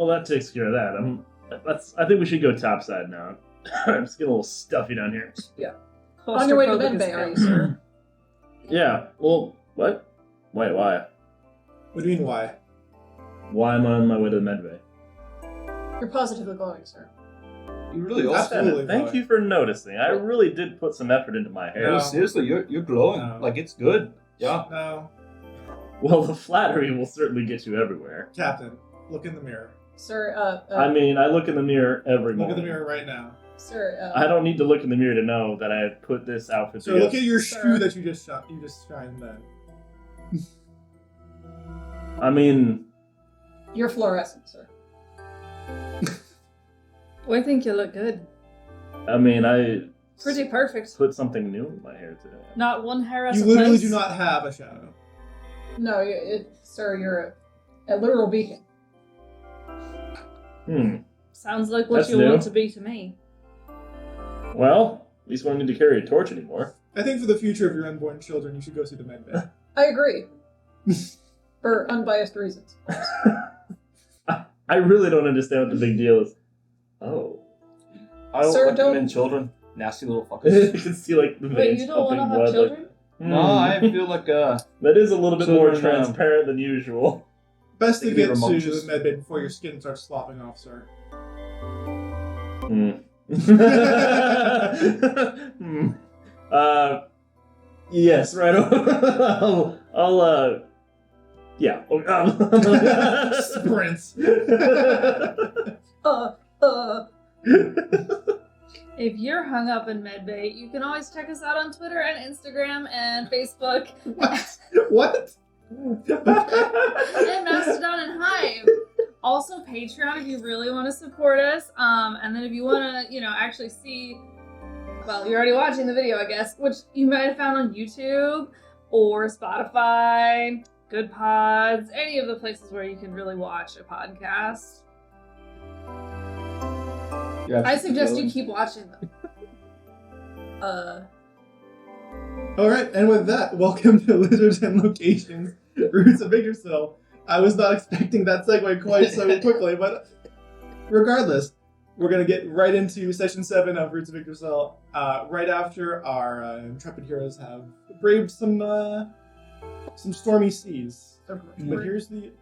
well, that takes care of that. I think we should go topside now. I'm just getting a little stuffy down here. Yeah. On your way to Claustrophobic Medbay, as are you, hell. sir? Yeah. Well, what? Wait, why? What do you mean, why? Why am I on my way to the Medbay? You're positively glowing, sir. You really are. Absolutely. Thank you for noticing. I really did put some effort into my hair. No. Seriously, you're glowing. No. Like, it's good. Yeah. No. Well, the flattery will certainly get you everywhere. Captain, look in the mirror. Sir, I mean, I look in the mirror every Look morning. in the mirror right now. Sir, I don't need to look in the mirror to know that I have put this outfit So together. look at your Sir. shoe that you just shined then. I mean, you're fluorescent, sir. Well, I think you look good. I Pretty perfect. put something new in my hair today. Not one hair out You of literally place. do not have a shadow. No, sir, you're a literal beacon. Sounds like what That's you new. want to be to me. Well, at least we don't need to carry a torch anymore. I think for the future of your unborn children, you should go see the med bay. I agree. For unbiased reasons. I really don't understand what the big deal is. Oh. I don't Sir, recommend don't- children. Nasty little fuckers. You can see like the Wait, veins you don't want pumping to have blood. children? No, I feel like That is a little bit more Children, transparent than usual. Best They to can be get to rambunctious. the med bay before your skin starts slopping off, sir. Yes, right. I'll yeah. Sprints. If you're hung up in Medbay, you can always check us out on Twitter and Instagram and Facebook What? and Mastodon and Hive. Also Patreon if you really want to support us. And then if you want to, actually see, well, you're already watching the video, I guess, which you might have found on YouTube or Spotify, Good Pods, any of the places where you can really watch a podcast. I suggest you keep watching them. Alright, and with that, welcome to Lizards and Locations, Roots of Yggdrasil. I was not expecting that segue quite so quickly, but regardless, we're going to get right into Session 7 of Roots of Yggdrasil, right after our intrepid heroes have braved some stormy seas. But here's the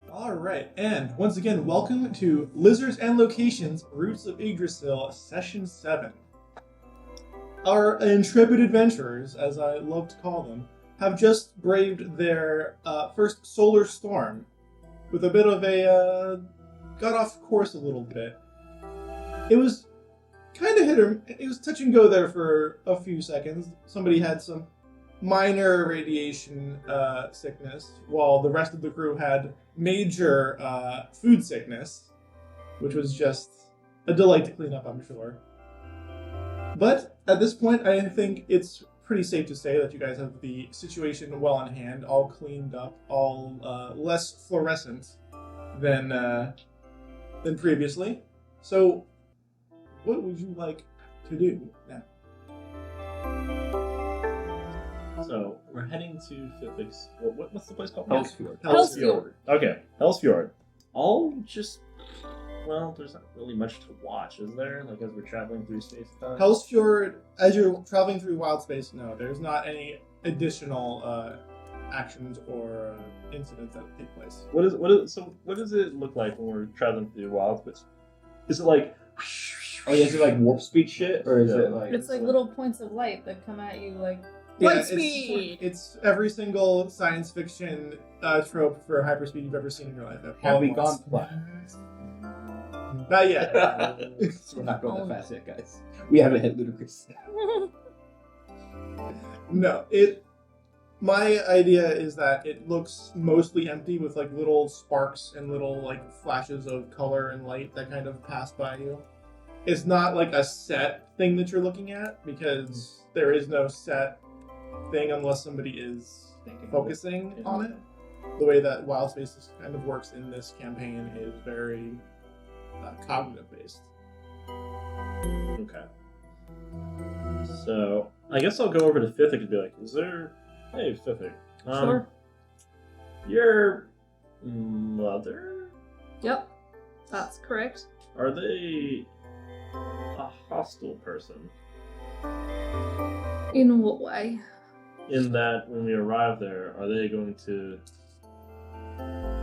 Alright, and once again, welcome to Lizards and Locations, Roots of Yggdrasil, Session 7. Our intrepid adventurers, as I love to call them, have just braved their first solar storm with a bit of a got off course a little bit. It was kind of it was touch and go there for a few seconds. Somebody had some minor radiation sickness, while the rest of the crew had major food sickness, which was just a delight to clean up, I'm sure. But at this point, I think it's pretty safe to say that you guys have the situation well in hand, all cleaned up, all less fluorescent than previously. So, what would you like to do now? So we're heading to Fifix. What's the place called? Hellsfjord. Hellsfjord. Okay, Hellsfjord. There's not really much to watch, is there? Like as we're traveling through space and time. Hellsfjord, as you're traveling through wild space, no, there's not any additional actions or incidents that take place. What does it look like when we're traveling through wild? Is it like? Oh, yeah, is it like warp speed shit, or is Yeah. it like? It's like little points of light that come at you like Yeah, light it's- speed. It's every single science fiction trope for hyperspeed you've ever seen in your life. Have we Once. gone Not yet. So we're not going that fast yet, guys. We haven't hit ludicrous. No, my idea is that it looks mostly empty with like little sparks and little like flashes of color and light that kind of pass by you. It's not like a set thing that you're looking at because there is no set thing unless somebody is focusing on it. The way that Wild Spaces kind of works in this campaign is very cognitive based. Okay. So I guess I'll go over to Fifth and be like, "Is there? Hey, Fifth. Sure. Your mother? Yep. That's correct. Are they a hostile person? In what way? In that when we arrive there, are they going to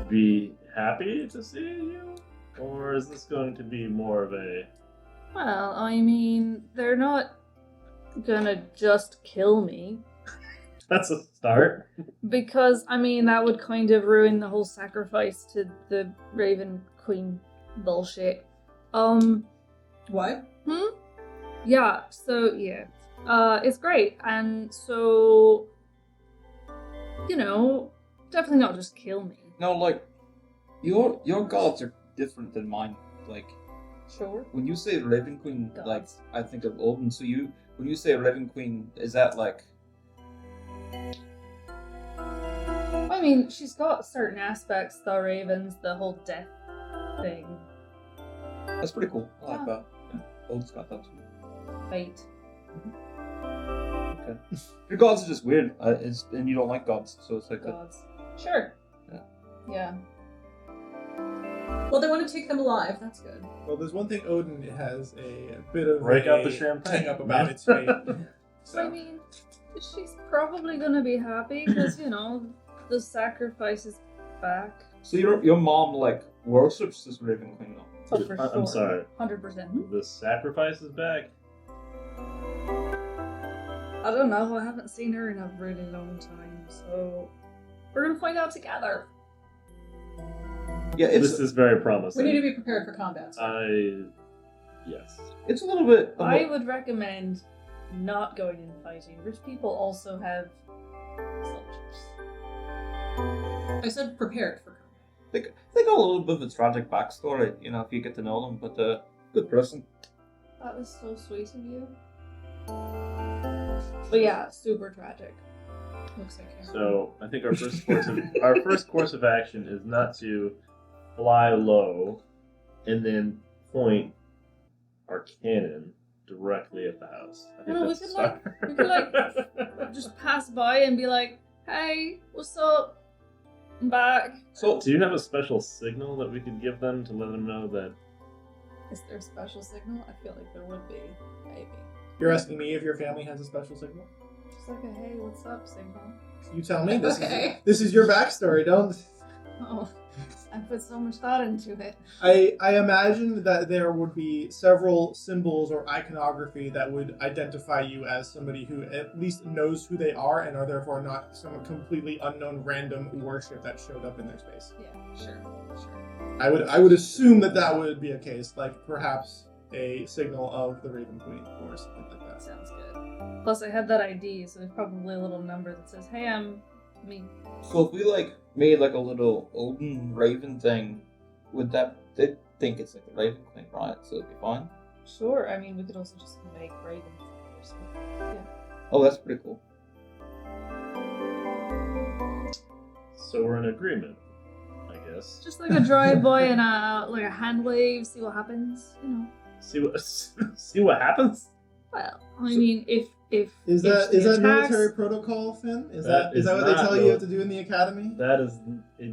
be happy to see you? Or is this going to be more of a... Well, I mean, they're not gonna just kill me. That's a start. Because, I mean, that would kind of ruin the whole sacrifice to the Raven Queen bullshit. What? Yeah, so, yeah. It's great, and so... You know, definitely not just kill me. No, like your gods are different than mine. Like Sure. when you say Raven Queen, Gods. like I think of Odin. So when you say Raven Queen, is that like? I mean, she's got certain aspects, the ravens, the whole death thing. That's pretty cool. I like Yeah. that. Yeah. Odin's got that too. Fate. Okay. Your gods are just weird, and you don't like gods, so it's like that. Gods. Sure. Yeah. Yeah. Well, they want to take them alive. That's good. Well, there's one thing Odin has a bit of Break a out the champagne. hang up about its fate. So, I mean, she's probably gonna be happy because, you know, the sacrifice is back. So your mom like worships this Raven Queen though. Oh, for I'm sure. sorry. 100%. The sacrifice is back. I don't know, I haven't seen her in a really long time, so we're gonna find out together. Yeah, This is very promising. We need to be prepared for combat. Yes. it's a little bit. I would recommend not going in fighting. Rich people also have soldiers. I said prepared for combat. They got a little bit of a tragic backstory, you know, if you get to know them. But good person. That was so sweet of you. But yeah, super tragic. Looks like him. So I think our first course of action is not to fly low and then point our cannon directly at the house. I think No, we that's could, the like- start. we could, just pass by and be like, "Hey, what's up? I'm back." So Do you have a special signal that we could give them to let them know that? Is there a special signal? I feel like there would be. Maybe. you're asking me if your family has a special signal? Just like a "Hey, what's up?" signal. You tell me. Okay. This is your backstory. Don't. Oh, I put so much thought into it. I imagine that there would be several symbols or iconography that would identify you as somebody who at least knows who they are and are therefore not some completely unknown random worship that showed up in their space. Yeah, sure. I would assume that would be a case, like perhaps a signal of the Raven Queen or something like that. Sounds good. Plus, I had that ID, so there's probably a little number that says, "Hey, I'm me." if we like made like a little Odin Raven thing, would that they think it's like a Raven Queen, right? So it'd be fine. Sure. I mean, we could also just make ravens. Or something. Yeah. Oh, that's pretty cool. So we're in agreement, I guess. Just like a drive-by and a hand wave, see what happens. You know. See what happens. Well, I mean, if Is that she attacks- military protocol, Finn? Is That that is what they not tell you have to do in the academy? That is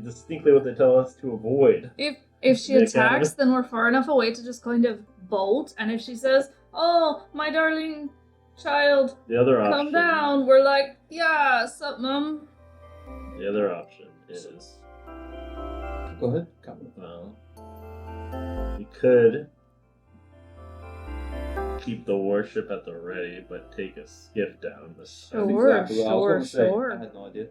distinctly what they tell us to avoid. If she The attacks, academy. then we're far enough away to just kind of bolt. And if she says, "Oh, my darling child, The other option. come down," we're like, "Yeah, sup, mum." The other option is, Go ahead. Come. well, you could keep the warship at the ready, but take a skiff down the Sure, That's exactly what I was gonna say. sure. I had no idea.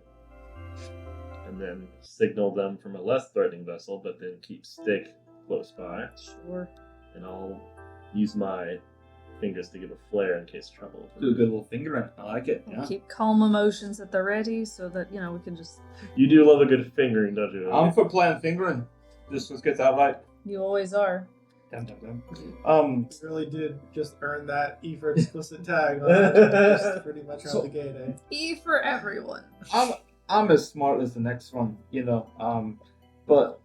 and then signal them from a less threatening vessel, but then keep stick close by, Sure. and I'll use my fingers to give a flare in case of trouble. Do a good little fingering. I like it. Yeah. Keep calm emotions at the ready so that, we can just... You do love a good fingering, don't you? I'm for playing fingering. Just get that right. You always are. Damn, damn, damn. You really did just earn that E for explicit tag on just pretty much out the gate, eh? E for everyone. I'm as smart as the next one, but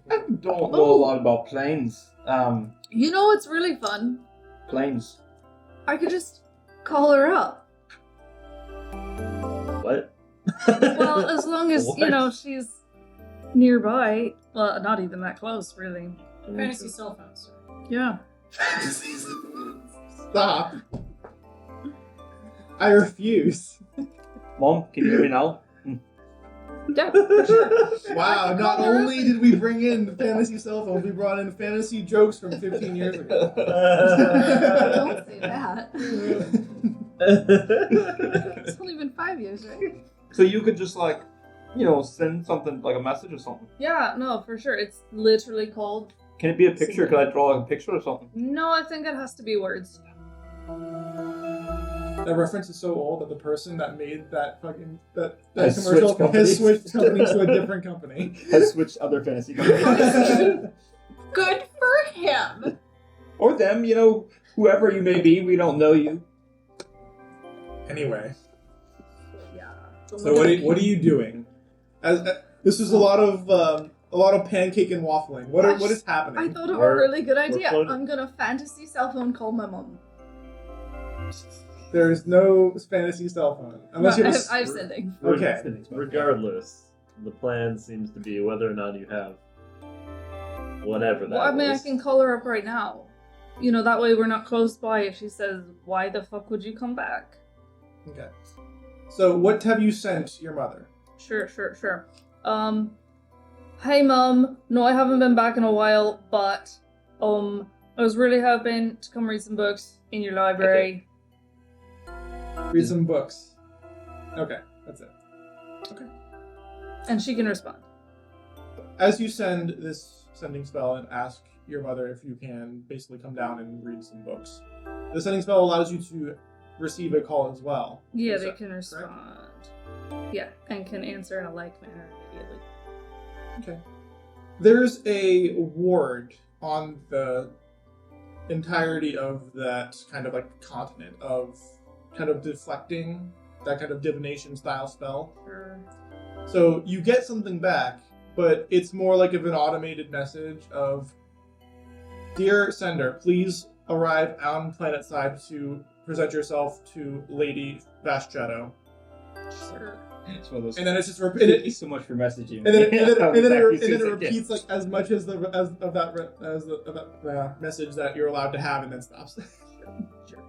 I don't know a lot about planes. You know what's really fun? Planes. I could just call her up. What? Well, as long as, What? she's nearby. Well, not even that close, really. Fantasy cell phones. Yeah. Stop. I refuse. Mom, can you hear me now? Yeah, for sure. Wow, I can not call her only did we bring in the fantasy cell phones, we brought in fantasy jokes from 15 years ago. Don't say that. It's only been 5 years, right? So you could just send something like a message or something. Yeah, no, for sure. It's literally called... Can it be a picture? Could I draw a picture or something? No, I think it has to be words. That reference is so old that the person that made that fucking that Has commercial switched companies. has switched companies to a different company. Has switched other fantasy companies. Good for him. Or them, whoever you may be, we don't know you. Anyway, Yeah. so what are you doing? This is a lot of pancake and waffling. What is I happening? thought of a We're- really good idea. floating. I'm gonna fantasy cell phone call my mom. There is no fantasy cell phone unless you have. I'm sending. Okay. Regardless, the plan seems to be whether or not you have whatever that Well, I mean, I was. can call her up right now. That way we're not close by if she says, why the fuck would you come back? Okay. So what have you sent your mother? Sure. Hey mum, no, I haven't been back in a while, but, I was really hoping to come read some books in your library. Read some books. Okay, that's it. And she can respond. As you send this sending spell and ask your mother if you can basically come down and read some books, the sending spell allows you to receive a call as well. Yeah, Is they that can correct? respond. Yeah, and can answer in a like manner immediately. Okay. There's a ward on the entirety of that kind of like continent of kind of deflecting, that kind of divination style spell. Sure. So you get something back, but it's more like of an automated message of, "Dear sender, please arrive on planet side to present yourself to Lady Vast Shadow." Sure. It's one of those. And then it's just Thank you so much for messaging. And then it Exactly. repeats like as much as that message that you're allowed to have, and then stops. Sure.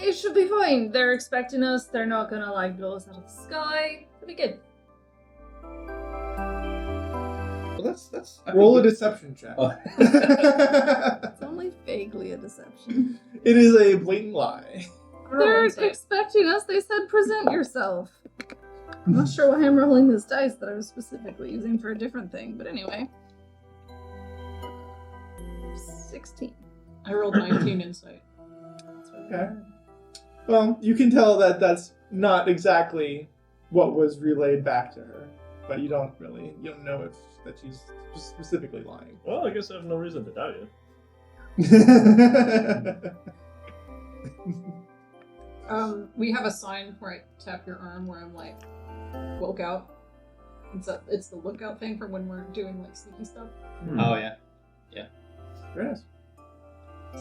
It should be fine. They're expecting us. They're not gonna blow us out of the sky. It'll be good. Well, that's. Roll a deception check. Oh. It's only vaguely a deception. It is a blatant lie. They're expecting us. They said present yourself. I'm not sure why I'm rolling this dice that I was specifically using for a different thing, but anyway. 16. I rolled 19 insight. Okay. Well, you can tell that that's not exactly what was relayed back to her, but you don't know that she's just specifically lying. Well, I guess I have no reason to doubt you. We have a sign where I tap your arm where I'm like, look out. It's the lookout thing for when we're doing sneaky stuff. Oh yeah. Very nice.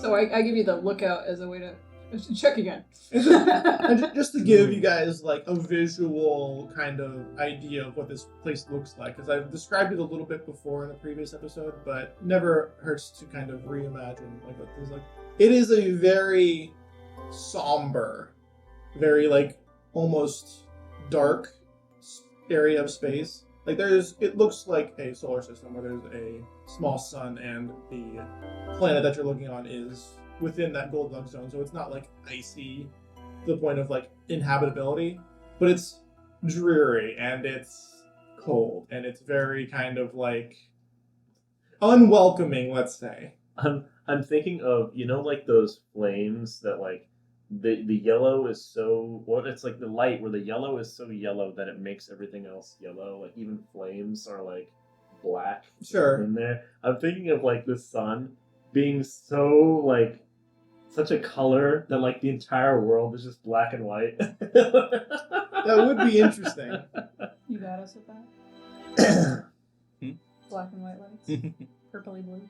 So I give you the lookout as a way to check again. And just to give you guys a visual kind of idea of what this place looks like, because I've described it a little bit before in a previous episode, but never hurts to kind of reimagine what this is like. It is a very somber very like almost dark area of space. Like it looks like a solar system where there's a small sun and the planet that you're looking on is within that Goldilocks zone. So it's not like icy to the point of like inhabitability, but it's dreary and it's cold and it's very kind of like unwelcoming, let's say. I'm thinking of, like those flames that like the yellow is so, well, it's like the light where the yellow is so yellow that it makes everything else yellow. Like even flames are like black. Sure. In there. I'm thinking of like the sun being so like such a color that like the entire world is just black and white. That would be interesting. You got us with that? Black and white lights. Purpley blue.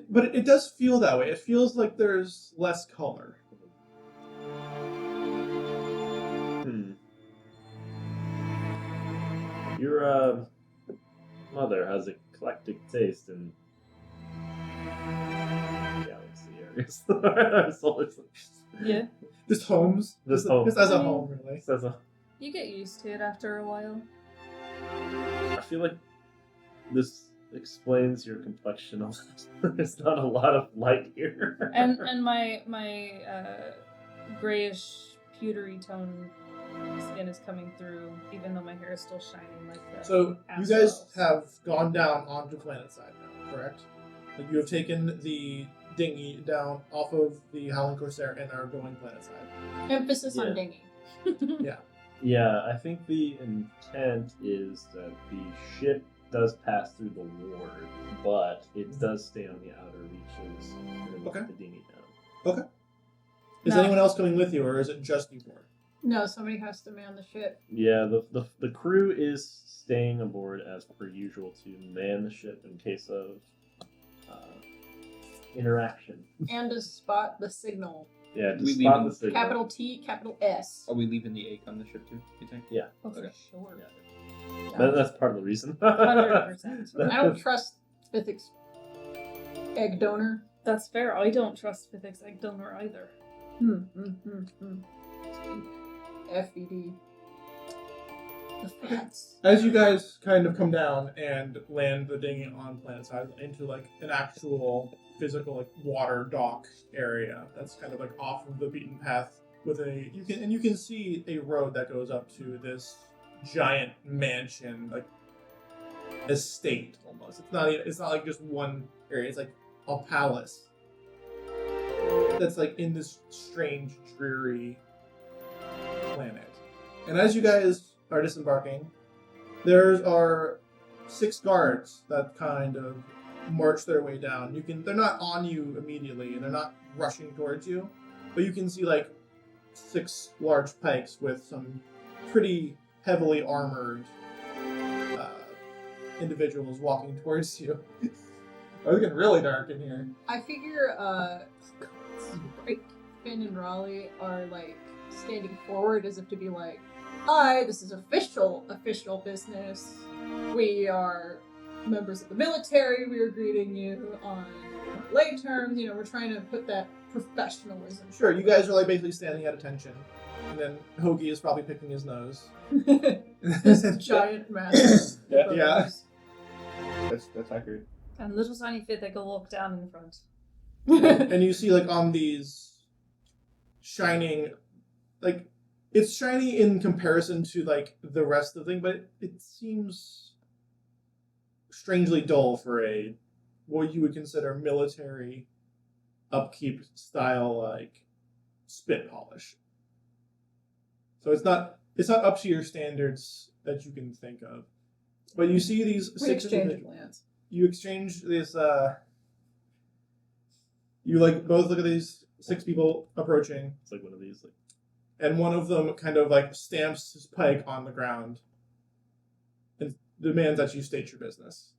But it does feel that way. It feels like there's less color. Your mother has eclectic taste in galaxy areas. Yeah. Just homes. Just as a home, really. You get used to it after a while. I feel like this explains your complexion a lot. There's not a lot of light here. And my grayish pewtery tone skin is coming through, even though my hair is still shining like that. So you guys have gone down onto planet side now, correct? Like you have taken the dinghy down off of the Howling Corsair and are going planet side. Emphasis on dinghy. Yeah, I think the intent is that the ship does pass through the ward, but it does stay on the outer reaches and Okay. the dinghy down. Okay. Is No. anyone else coming with you, or is it just you four? No, somebody has to man the ship. Yeah, the crew is staying aboard as per usual to man the ship in case of interaction. And to spot the signal. Yeah, to We spot leaving- the signal. Capital T, capital S. Are we leaving the egg on the ship too, you think? Yeah, Oh, for Okay. sure. that's part of the reason. 100%. I don't trust Spithic's egg donor. That's fair. I don't trust Phythic's egg donor either. FED. The fats. As you guys kind of come down and land the dinghy on planet side into like an actual physical like water dock area that's kind of like off of the beaten path with you can see a road that goes up to this giant mansion, like estate almost. It's not like just one area. It's like a palace that's like in this strange, dreary planet. And as you guys are disembarking, there are 6 guards that kind of march their way down. They're not on you immediately, and they're not rushing towards you, but you can see like 6 large pikes with some pretty heavily armored individuals walking towards you. Oh, it's getting really dark in here. I figure Finn and Raleigh are like standing forward as if to be like, hi, this is official business. We are members of the military. We are greeting you on lay terms. We're trying to put that professionalism. Sure, you guys are like basically standing at attention. And then Hoagie is probably picking his nose. This giant massive. Yeah. That's accurate. And little tiny Phythic will walk down in the front. And you see like on these shining, like it's shiny in comparison to like the rest of the thing, but it seems strangely dull for what you would consider military upkeep style like spit polish. So it's not up to your standards that you can think of. But you see these We 6 exchange individuals. glance. You exchange this you like both look at these 6 people approaching, It's like one of these. Like, and one of them kind of like stamps his pike on the ground and demands that you state your business.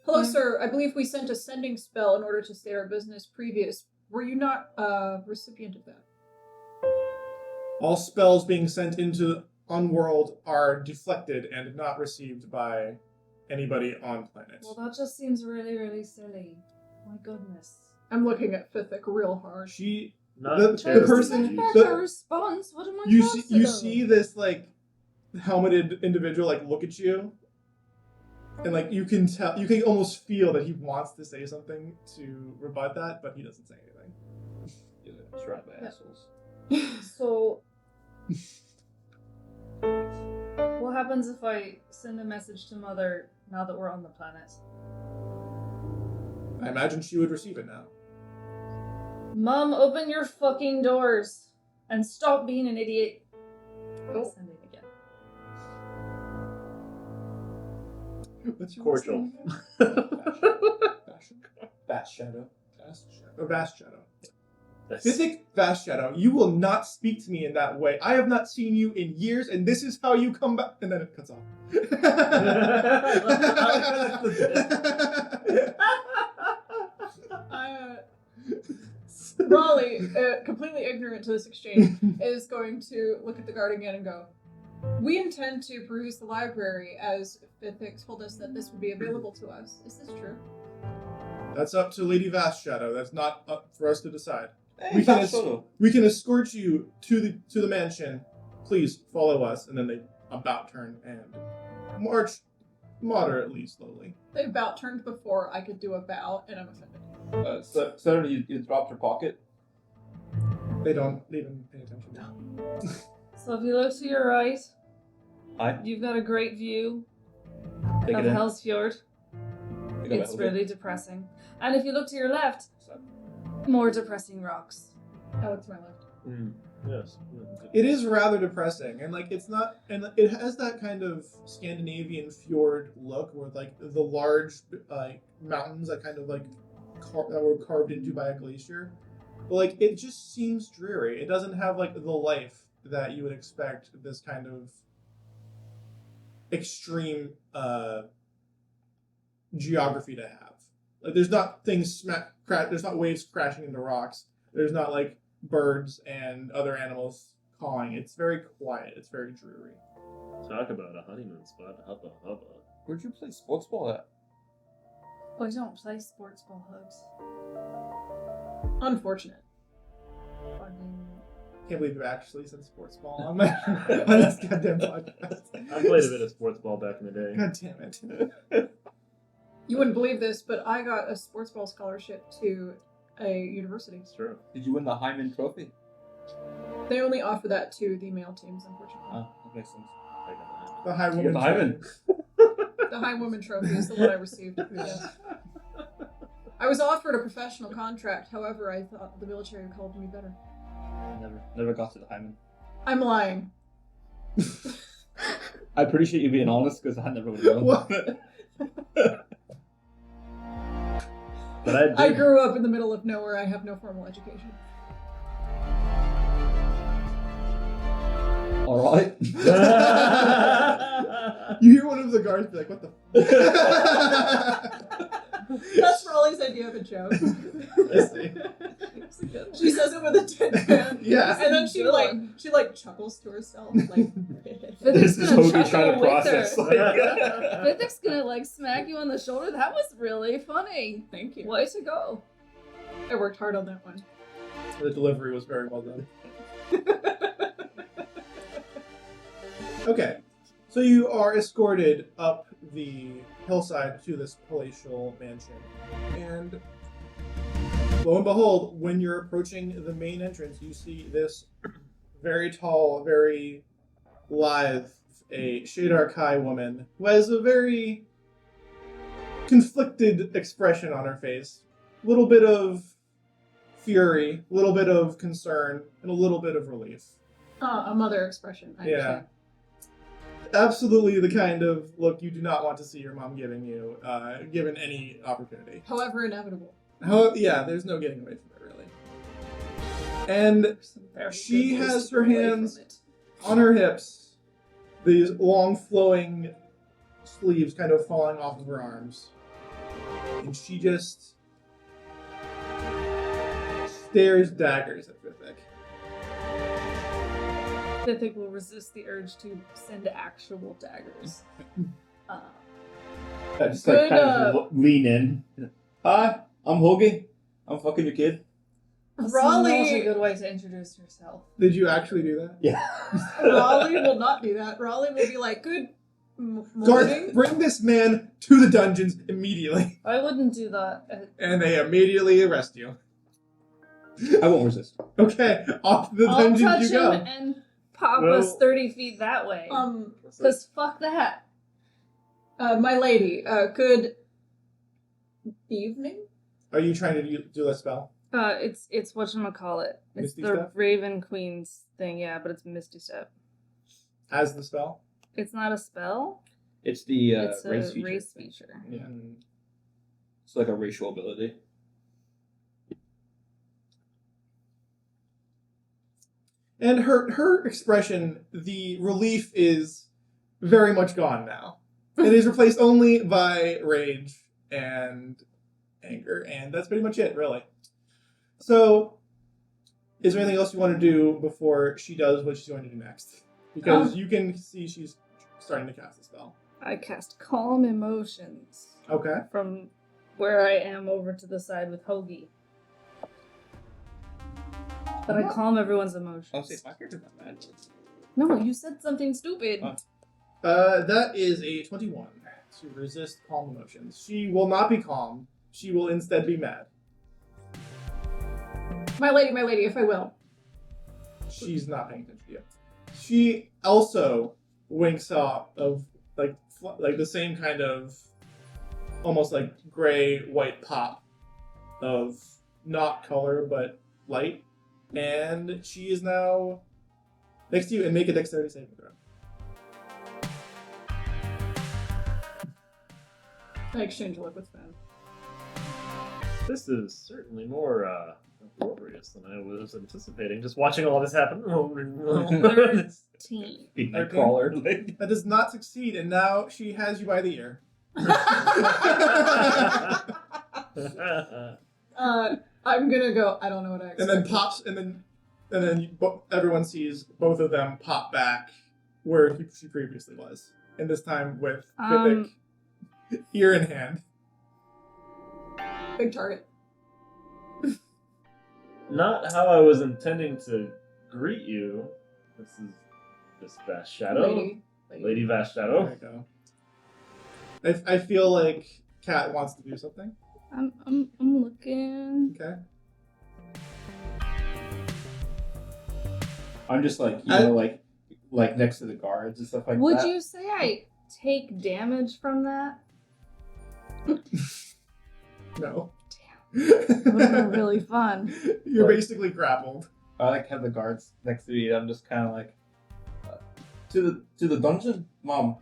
Hello, sir. I believe we sent a sending spell in order to state our business previous. Were you not a recipient of that? All spells being sent into Unworld are deflected and not received by anybody on planet. Well, that just seems really, really silly. My goodness. I'm looking at Fithic real hard. She Not The terribly person- confused. That's a response. What am I You supposed see, to you do? see this like helmeted individual like look at you, and like you can tell, you can almost feel that he wants to say something to rebut that, but he doesn't say anything. Yeah, surrounded by assholes. So, what happens if I send a message to Mother now that we're on the planet? I imagine she would receive it now. Mom, open your fucking doors and stop being an idiot. Oh. Send it again. What's your Cordial. Vast shadow. Vast shadow. That's- Mythic Vast Shadow, you will not speak to me in that way. I have not seen you in years, and this is how you come back. And then it cuts off. Raleigh, completely ignorant to this exchange, is going to look at the guard again and go, "We intend to peruse the library as Fithix told us that this would be available to us. Is this true?" That's up to Lady Vast Shadow. That's not up for us to decide. Hey, We can Vast shadow. We can escort you to the mansion. Please follow us. And then they about turn and march moderately slowly. They about turned before I could do a bow, and I'm offended. So suddenly you dropped your pocket. They don't even pay attention now. So if you look to your right, Hi. you've got a great view Take of it in. Hell's Fjord. Take it It's out. really depressing. And if you look to your left, more depressing rocks. I look to my left. Mm, yes. It is rather depressing, and like it's not, and it has that kind of Scandinavian fjord look, where like the large mountains that kind of like that were carved into by a glacier, but like it just seems dreary. It doesn't have like the life that you would expect this kind of extreme geography to have. Like there's not things there's not waves crashing into rocks. There's not like birds and other animals cawing. It's very quiet. It's very dreary. Talk about a honeymoon spot. Hubba hubba. Where'd you play sports ball at? I don't play sports ball, Hugs. Unfortunate. Can't believe you actually said sports ball on my on this goddamn podcast. I played a bit of sports ball back in the day. God damn it. You wouldn't believe this, but I got a sports ball scholarship to a university. It's true. Did you win the Hyman Trophy? They only offer that to the male teams, unfortunately. Oh, that makes sense. I got The high You woman. got the Hyman. The High Woman Trophy is the one I received. Yes. I was offered a professional contract, however, I thought the military called me better. Never got to the Hyman. I'm lying. I appreciate you being honest because I never would have known. What? But I grew up in the middle of nowhere. I have no formal education. All right. You hear one of the guards be like, "What the?" That's Raleigh's idea of a joke. I see. She says it with a tin can. Yeah. And then she like chuckles to herself. Like Fithix is gonna Hoagie chuckle trying to with process. her. Like, Fithix gonna like smack you on the shoulder. That was really funny. Thank you. Way to go. I worked hard on that one. The delivery was very well done. Okay, so you are escorted up the hillside to this palatial mansion, and lo and behold, when you're approaching the main entrance, you see this very tall, very lithe, a Shadar Kai woman who has a very conflicted expression on her face. A little bit of fury, a little bit of concern, and a little bit of relief. A mother expression. I Yeah. understand. Absolutely the kind of look you do not want to see your mom giving you, given any opportunity. However inevitable. Yeah, there's no getting away from it, really. And Some very she good ways has to her get away hands from it. on her hips, these long flowing sleeves kind of falling off of her arms. And she just stares daggers at Vithik. Fithik will resist the urge to send actual daggers. I just Good, lean in. Hi, I'm Hoagie. I'm fucking your kid. That's a Raleigh, good way to introduce yourself. Did you actually do that? Yeah. Raleigh will not do that. Raleigh will be like, good Guards, morning. bring this man to the dungeons immediately. I wouldn't do that. And they immediately arrest you. I won't resist. Okay, off to the I'll dungeons touch you go. him and pop Well- us 30 feet that way. Because fuck that. My lady, good evening? Are you trying to do a spell? It's whatchamacallit. It's Misty the Step? Raven Queen's thing, yeah, but it's Misty Step. As the spell? It's not a spell. It's the It's a race feature. race feature. Yeah. It's like a racial ability. And her expression, the relief is very much gone now. It is replaced only by rage and anger, and that's pretty much it, really. So, is there anything else you want to do before she does what she's going to do next? Because you can see she's starting to cast a spell. I cast Calm Emotions Okay. from where I am over to the side with Hoagie. But I calm everyone's emotions. I'll say my character's not bad. No, you said something stupid. That is a 21 to resist calm emotions. She will not be calm. She will instead be mad. My lady, if I will. She's not paying attention to you. She also winks off of like the same kind of almost like gray white pop of not color but light, and she is now next to you. And make a dexterity saving throw. I exchange a look with Finn. This is certainly more glorious than I was anticipating. Just watching all this happen. 13. Nightcrawler. Like, That does not succeed, and now she has you by the ear. I'm gonna go. I don't know what I expect. And then pops, and then everyone sees both of them pop back where she previously was, and this time with Vivek ear in hand. Big target. Not how I was intending to greet you. This is this Vast Shadow. Lady Vast There Shadow. you go. I feel like Kat wants to do something. I'm looking. Okay. I'm just like, you know, like next to the guards and stuff like Would that. you say I take damage from that? No. That would have been really fun. You're What? basically grappled. I like have the guards next to me. And I'm just kind of like, to the dungeon, Mom.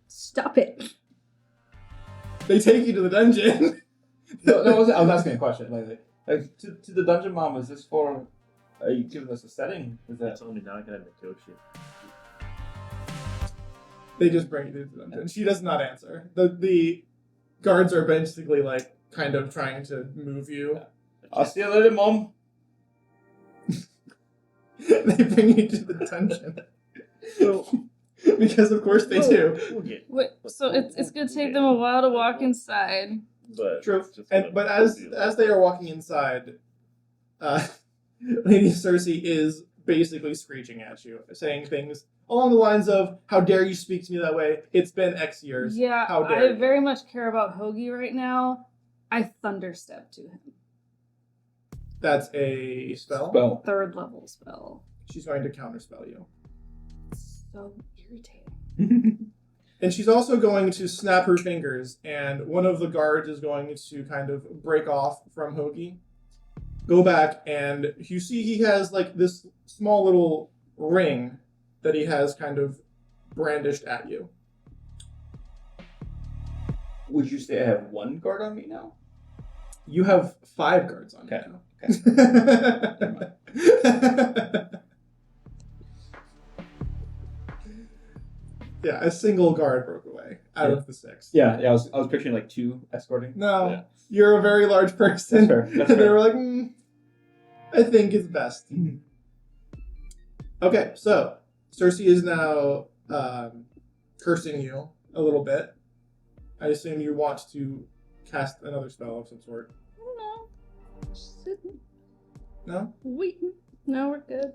Stop it. They take you to the dungeon. No, I was asking a question. Like to the dungeon, Mom. Is this for? Are you giving us a setting? Is You're that? telling me now I gotta negotiate. They just bring you to the dungeon. She does not answer. The guards are basically like kind of trying to move you. I'll see you later, Mom. They bring you to the dungeon. Because of course they do. We'll get. Wait, so it's gonna take them a while to walk inside. But True. just But as they are walking inside, Lady Cersei is basically screeching at you, saying things along the lines of, "How dare you speak to me that way? It's been X years. Yeah, How dare I you?" very much care about Hoagie right now. I thunderstep to him. That's a spell. Spell. 3rd level spell. She's going to counterspell you. So irritating. And she's also going to snap her fingers, and one of the guards is going to kind of break off from Hoagie. Go back, and you see he has like this small little ring that he has kind of brandished at you. Would you say I have one guard on me now? You have 5 guards on Okay. you now. Yeah, a single guard broke away out of the 6. Yeah. I was picturing like 2 escorting. No, Yeah. you're a very large person. That's fair. That's And they fair. were like, I think it's best. Okay, so Cersei is now cursing you a little bit. I assume you want to cast another spell of some sort. I don't know. No? No, we're good.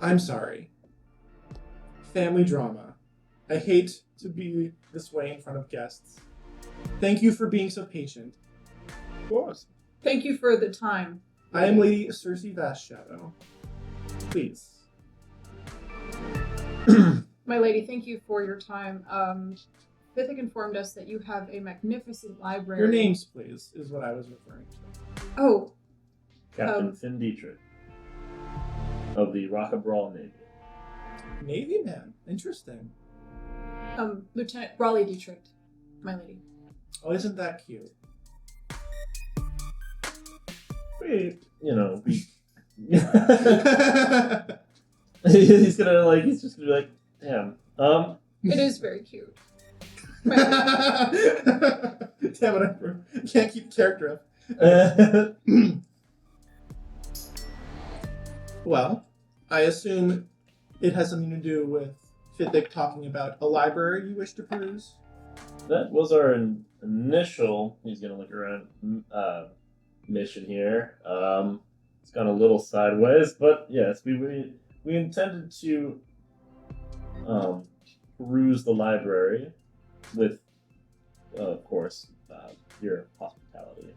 I'm sorry. Family drama. I hate to be this way in front of guests. Thank you for being so patient. Of course. Thank you for the time. I am Lady Cersei Vastshadow. Please. My lady, thank you for your time. Fithic informed us that you have a magnificent library. Your names, please, is what I was referring to. Oh, Captain Finn Dietrich of the Rock of Brawl Navy. Navy man. Interesting. Lieutenant Raleigh Dietrich, my lady. Oh, isn't that cute? He's gonna like. He's just gonna be like, damn. It is very cute. Damn it, I can't keep the character up. Well, I assume it has something to do with Fithic talking about a library you wish to peruse? That was our initial. He's gonna look around. Mission here. It's gone a little sideways, but yes, we intended to peruse the library with, of course, your hospitality.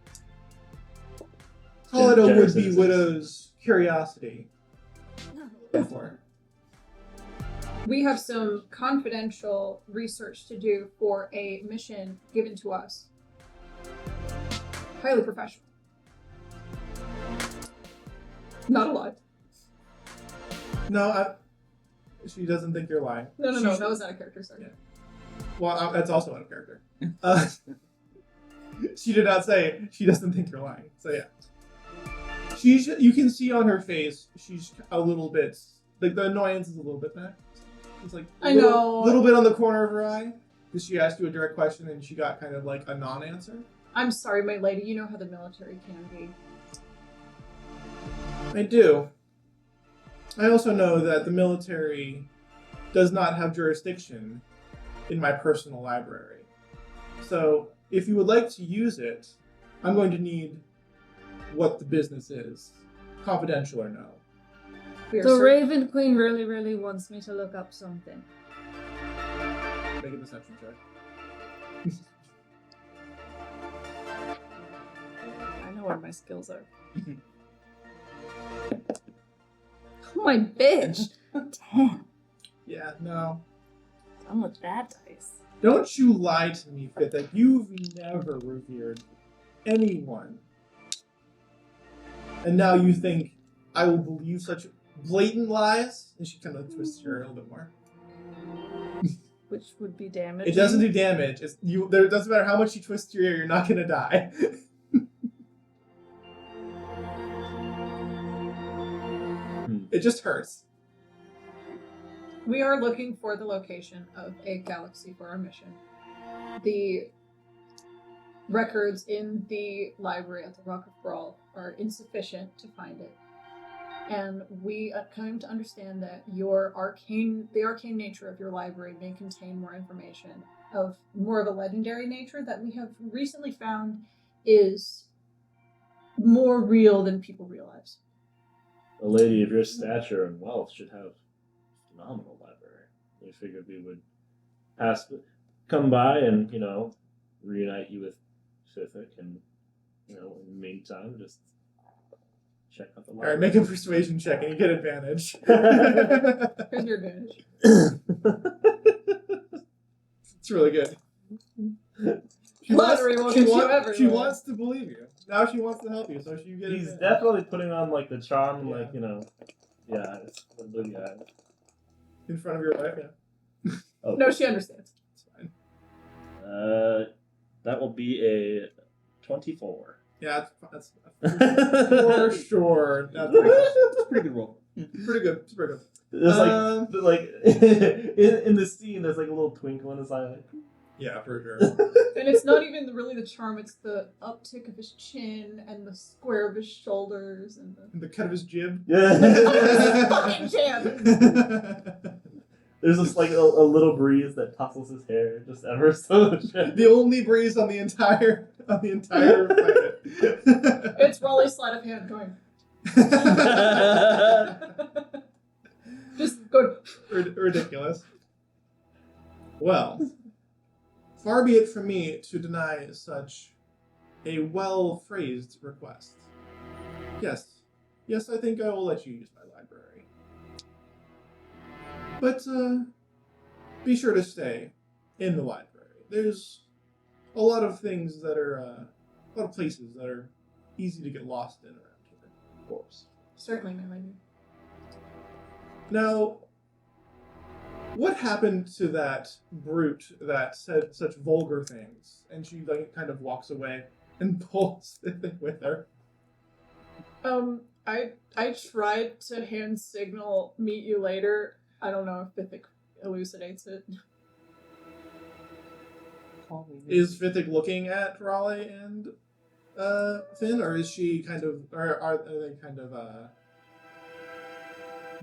Call it a Generous would-be citizens. widow's curiosity. Before. We have some confidential research to do for a mission given to us. Highly professional. Not a lot. No, she doesn't think you're lying. No, She's- that was not a character, sorry. Yeah. Well, that's also out of character. She did not say she doesn't think you're lying. So yeah. You can see on her face, she's a little bit, like the annoyance is a little bit back. It's like a I know. little bit on the corner of her eye. Because she asked you a direct question and she got kind of like a non-answer. I'm sorry, my lady, you know how the military can be. I do. I also know that the military does not have jurisdiction in my personal library. So, if you would like to use it, I'm going to need what the business is. Confidential or no. We are The cer- Raven Queen really, really wants me to look up something. Make a deception check. I know where my skills are. Oh my bitch! 10. Yeah, no. Done with that dice. Don't you lie to me, Fithic. You've never revered anyone. And now you think I will believe such blatant lies? And she kind of twists her a little bit more. Which would be damaging. It doesn't do damage. It doesn't matter how much you twist your ear, you're not gonna die. It just hurts. We are looking for the location of a galaxy for our mission. The records in the library at the Rock of Brawl are insufficient to find it. And we come to understand that the arcane nature of your library may contain more information of more of a legendary nature that we have recently found is more real than people realize. A lady of your stature and wealth should have a phenomenal library. We figured we would come by and, reunite you with Fithic and, in the meantime, just check out the library. Alright, make a persuasion check and you get advantage. Here's your advantage. It's really good. Flattery won't get you everywhere. She wants to believe you. Now she wants to help you, so you get He's advantage. definitely putting on, the charm, Yeah. yeah, it's the blue eyes. In front of your wife, yeah. Oh, No, she understands. It's fine. that will be a 24. Yeah, that's for sure. That's pretty good roll. Pretty good. It's pretty good. There's in the scene, there's a little twinkle in his eye. Yeah, for sure. And it's not even really the charm, it's the uptick of his chin and the square of his shoulders and the... The cut of his jib. Yeah. Fucking jib! There's just like a little breeze that tussles his hair just ever so much. The only breeze on the entire planet. It's RoY's sleight of hand going. Just go. Ridiculous. Well, far be it from me to deny such a well-phrased request. Yes, I think I will let you use my library. But be sure to stay in the library. There's a lot of things that are, a lot of places that are easy to get lost in around here. Of course. Certainly, my lady. Now, what happened to that brute that said such vulgar things? And she like kind of walks away and pulls it with her. I tried to hand signal meet you later. I don't know if Bithic elucidates it. Is Fithic looking at Raleigh and Finn, or is she kind of, or are they kind of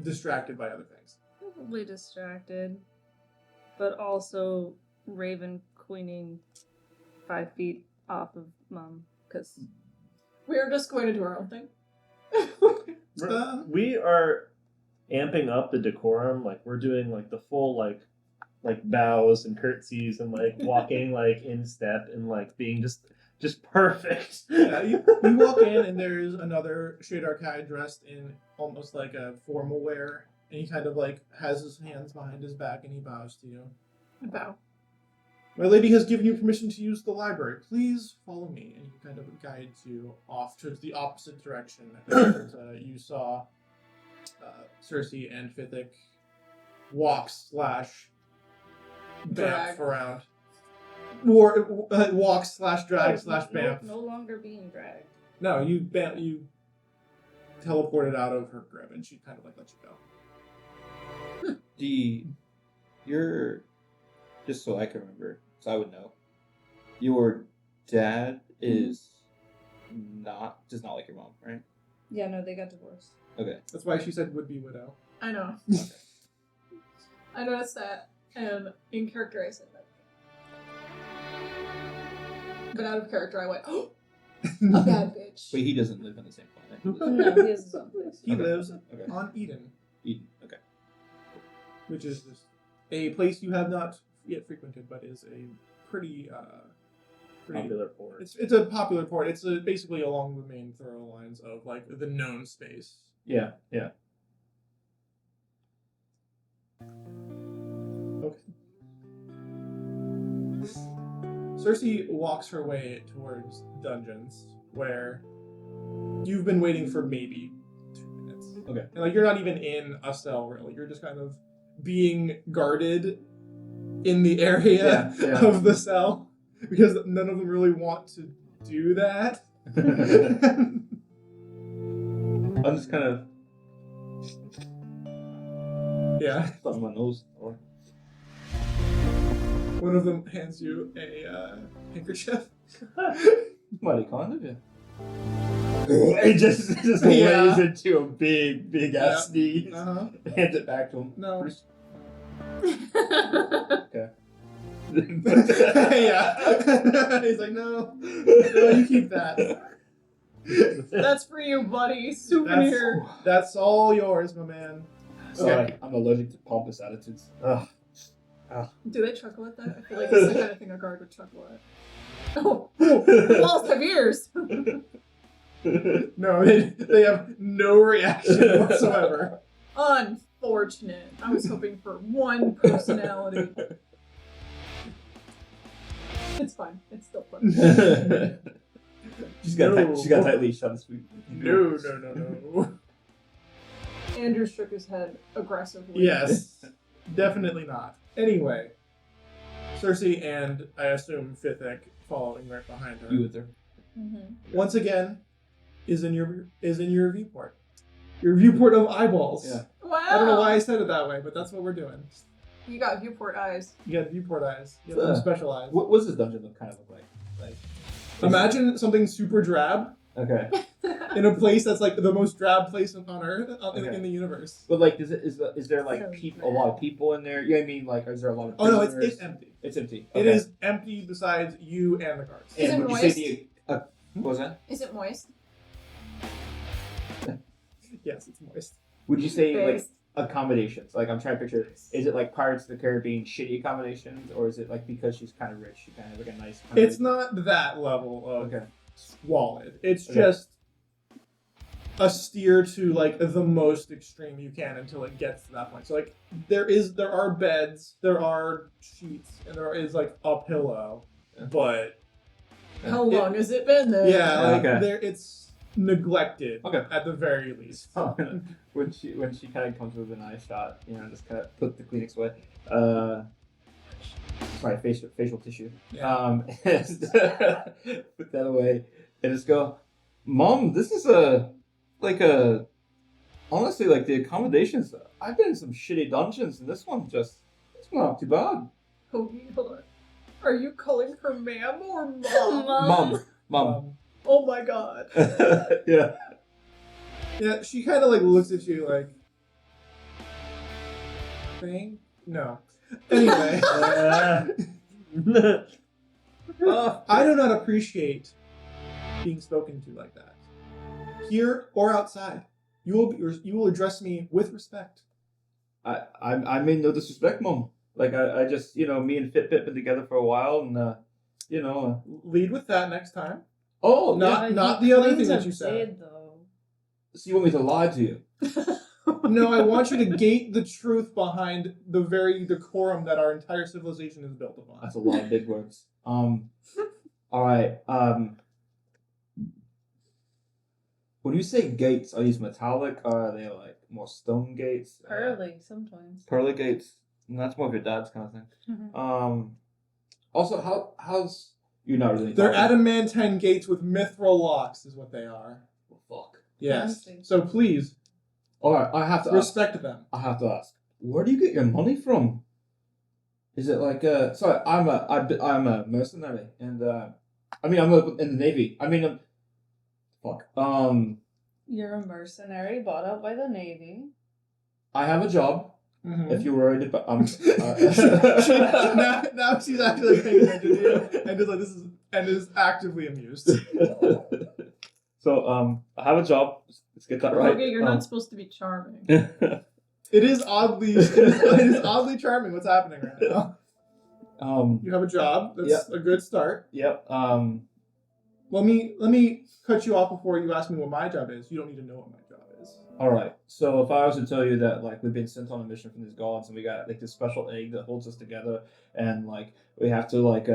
distracted by other things? Probably distracted, but also Raven queening 5 feet off of Mom, because We are just going to do our own thing. We are amping up the decorum. Like we're doing like the full like bows and curtsies and like walking like in step and like being just perfect. Yeah, you walk in and there's another Shadar Kai dressed in almost like a formal wear, and he kind of like has his hands behind his back and he bows to you. Bow. My lady has given you permission to use the library. Please follow me. And he kind of guides you off towards the opposite direction. And, you saw Cersei and Fithic walk/bamf Drag. around. Walk/drag/bamf. no longer being dragged. No, you teleported out of her grip and she kind of like let you go. You're, just so I can remember, so I would know, your dad does not like your mom, right? Yeah, no, they got divorced. Okay. That's why she said would-be widow. I know. I noticed that, and in character I said that. But out of character I went, oh, a bad bitch. Wait, he doesn't live on the same planet. No, he has his own place. He Okay. lives Okay. on Eden, Eden. Okay. which is just a place you have not yet frequented, but is a pretty Popular port. It's a popular port. It's basically along the main thorough lines of like the known space. Yeah. Okay. Cersei walks her way towards dungeons, where you've been waiting for maybe 2 minutes. Okay. And like you're not even in a cell really. You're just kind of being guarded in the area Yeah. of the cell because none of them really want to do that. I'm just kind of Yeah. thumbing my nose. Or One of them hands you a handkerchief. mighty kind of you. It just Yeah. lays into a big ass sneeze. Uh-huh. Hands it back to him. No. Okay. Yeah. He's like, no, you keep that. That's for you, buddy. Souvenir. That's all yours, my man. Sorry, I'm allergic to pompous attitudes. Ugh. Do they chuckle at that? I feel like it's the kind of thing a guard would chuckle at. Oh, walls have ears! No, they have no reaction whatsoever. Unfortunate. I was hoping for one personality. It's fine. It's still fun. She's got No. she's got tight leash on this week. No. Andrew shook his head aggressively. Yes, definitely not. Anyway, Cersei and I assume Fithic following right behind her. You with her. Mm-hmm. Once again, is in your viewport. Your viewport of eyeballs. Yeah. Wow. I don't know why I said it that way, but that's what we're doing. You got viewport eyes. You got viewport eyes. You got them special eyes. What does this dungeon look kind of look like? Imagine something super drab, Okay. in a place that's like the most drab place on Earth in the universe. But like, is there like So a lot of people in there? Yeah, I mean, like, is there a lot of? Oh no, prisoners? it's empty. It's empty. It is empty besides you and the guards. Is it And would you moist? say what was that? Is it moist? Yes, it's moist. Would you say like Based. accommodations? Like, I'm trying to picture. Is it like Pirates of the Caribbean shitty accommodations, or is it like because she's kind of rich, she kind of like a nice? It's not that level of Okay. squalid. It's Okay. just a steer to like the most extreme you can until it gets to that point. So like there are beds, there are sheets, and there is like a pillow, but How long has it been there? yeah, like Okay. there it's neglected Okay. at the very least. when she kind of comes with a nice shot, you know, just kind of put the Kleenex away. Sorry, facial tissue. Yeah. And put that away and just go, Mom, this is honestly, like the accommodations. I've been in some shitty dungeons, and this one's not too bad. Hold on. Are you calling her ma'am or mom? Mom. Oh my god. Yeah. Yeah, she kind of like looks at you like, "Thank no." Anyway, I do not appreciate being spoken to like that. Here or outside, you will address me with respect. I mean no disrespect, Mom. Like I just, you know, me and Fitbit been together for a while, and you know. Lead with that next time. Oh, Not the other thing that you said. So you want me to lie to you? No, I want you to gate the truth behind the very decorum that our entire civilization is built upon. That's a lot of big words. All right. When you say gates, are these metallic or are they like more stone gates? Pearly sometimes. Pearly gates. And that's more of your dad's kind of thing. Mhm. Also, how's you're not really. They're talking- adamantine gates with mithril locks, is what they are. Oh, fuck. Yes. Fancy. So please All right, I have to ask. respect them. I have to ask. Where do you get your money from? Is it like Sorry, I'm a mercenary, and I mean I'm in the Navy. I mean, fuck. You're a mercenary bought out by the Navy. I have a job. Mhm. If you're worried about now she's actually paying attention to you and is like is actively amused. So I have a job. Let's get that right. Okay, you're not supposed to be charming. It is oddly charming what's happening right now. You have a job. That's a good start. Yep. Let me cut you off before you ask me what my job is. You don't need to know what my job is. All right. So if I was to tell you that like we've been sent on a mission from these gods and we got like this special egg that holds us together and like we have to like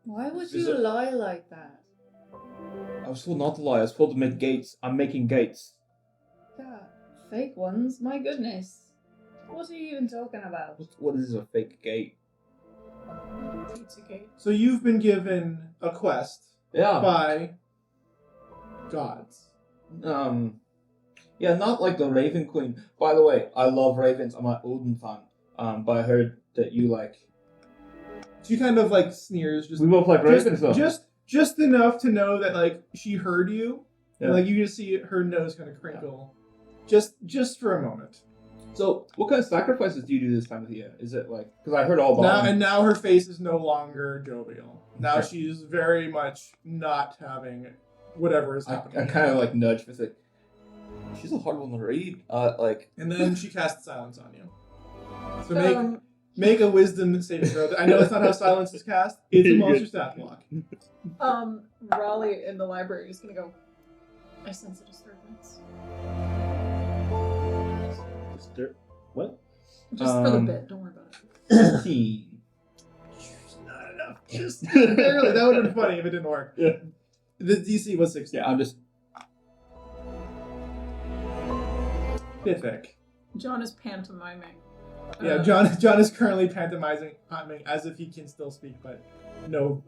Why would Is you it- lie like that? I was told not to lie. I was told to make gates. I'm making gates. Yeah, fake ones. My goodness. What are you even talking about? What is a fake gate? Pizza gate. So you've been given a quest Yeah. by gods. Yeah, not like the Raven Queen. By the way, I love ravens. I'm an Odin fan. But I heard that you like. She kind of like sneers, We both like ravens, though. just enough to know that like she heard you. Yeah. And, like you just see her nose kind of crinkle, just for a moment. So, what kind of sacrifices do you do this time of the year? Is it like because I heard all about Now her face is no longer jovial. Now Okay. she's very much not having whatever is happening. I kind of like nudge for like. She's a hard one to read. Like. And then she casts silence on you. So Um, make a wisdom saving throw. I know that's not how silence is cast. It's a monster stat block. Raleigh in the library is gonna go, I sense a disturbance. What? Just for the bit, don't worry about it. 15. Not enough. Just barely. That would have been funny if it didn't work. Yeah. The DC was 16. Yeah, I'm just. Piffik. John is pantomiming. Yeah, John is currently pantomiming as if he can still speak, but no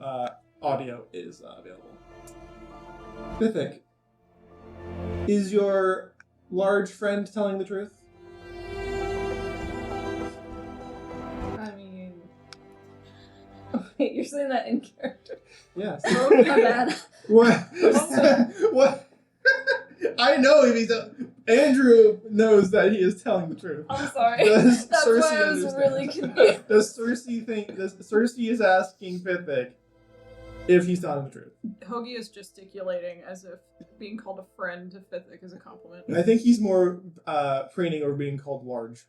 audio is available. Piffik. Is your large friend telling the truth? I mean, wait, you're saying that in character? Yes. Oh, my bad. What? What? I know if he's Andrew knows that he is telling the truth. I'm sorry. Does That's Cersei why I was understand? really confused. Does Cersei is asking Fithik if he's telling the truth. Hoagie is gesticulating as if being called a friend to Fithik is a compliment. I think he's more preening over being called large.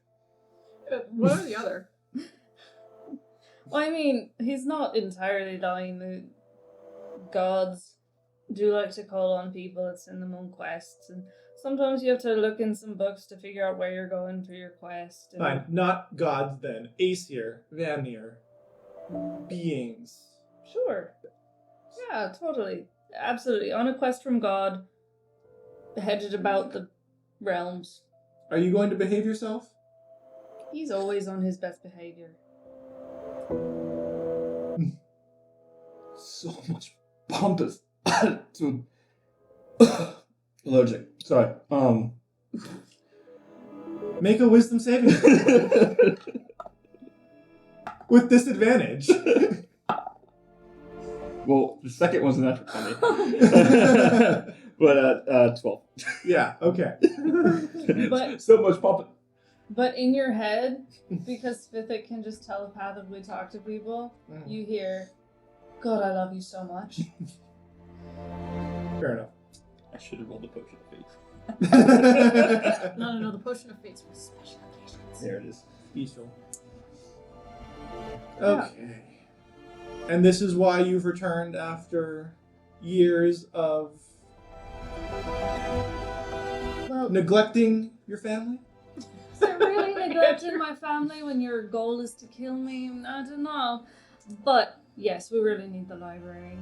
One or the other. Well, I mean, he's not entirely lying. The gods do like to call on people and send them on quests, and sometimes you have to look in some books to figure out where you're going for your quest. And... Fine, not gods then. Aesir, Vanir, beings. Sure. Yeah, totally. Absolutely. On a quest from God, headed about the realms. Are you going to behave yourself? He's always on his best behavior. So much pompous attitude. Allergic. Sorry. Make a wisdom saving throw. With disadvantage. Well, the second one's natural funny. But 12. Yeah, okay. But- so much pompous. But in your head, because Fithik can just telepathically talk to people, you hear, God, I love you so much. Fair enough. I should have rolled the potion of fate. No, the potion of fate's for special occasions. There it is. Peaceful. Okay. And this is why you've returned after years of Well, neglecting your family? is it really neglecting my family when your goal is to kill me? I don't know. But, yes, we really need the library.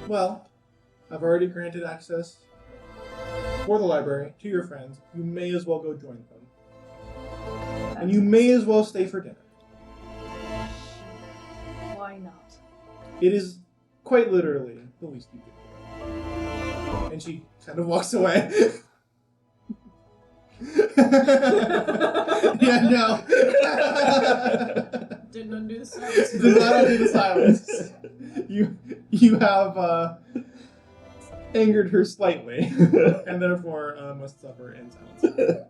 Well, I've already granted access for the library to your friends. You may as well go join them. And you may as well stay for dinner. Why not? It is quite literally the least you can do. And she kind of walks away. Yeah, no. Didn't undo the silence. Did not undo the silence. You have angered her slightly, and therefore must suffer in silence.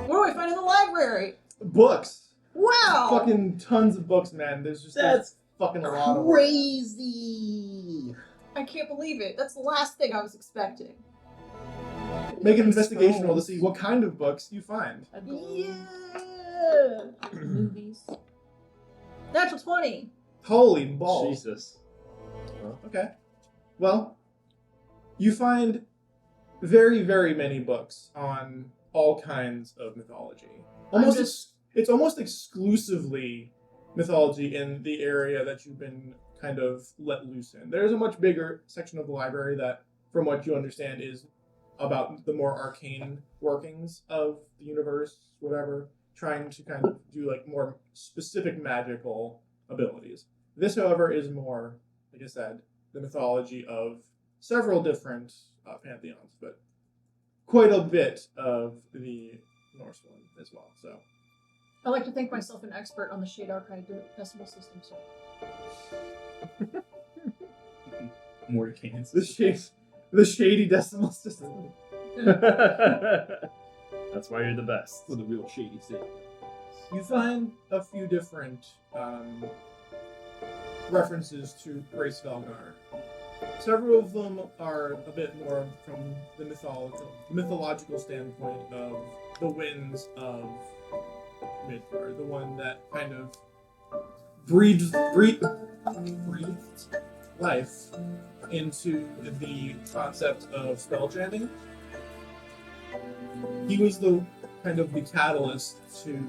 What do I find in the library? Books. Wow! Fucking tons of books, man. There's fucking a lot of them. Crazy. I can't believe it. That's the last thing I was expecting. Make an investigation roll to see what kind of books you find. A goal. Yeah! Movies. Natural 20. Holy balls. Jesus. Okay. Well, you find very, very many books on all kinds of mythology. It's almost exclusively mythology in the area that you've been kind of let loose in. There's a much bigger section of the library that, from what you understand, is about the more arcane workings of the universe, whatever, trying to kind of do like more specific magical abilities. This, however, is more, like I said, the mythology of several different pantheons, but quite a bit of the Norse one as well. So I like to think myself an expert on the Shade Archive decimal system, so. Mordecai's. the shady decimal system. That's why you're the best. For the real shady thing. You find a few different references to Grace Velgar. Several of them are a bit more from the mythological standpoint of the winds of Midgard, the one that kind of breathed life into the concept of spelljamming. He was the kind of the catalyst to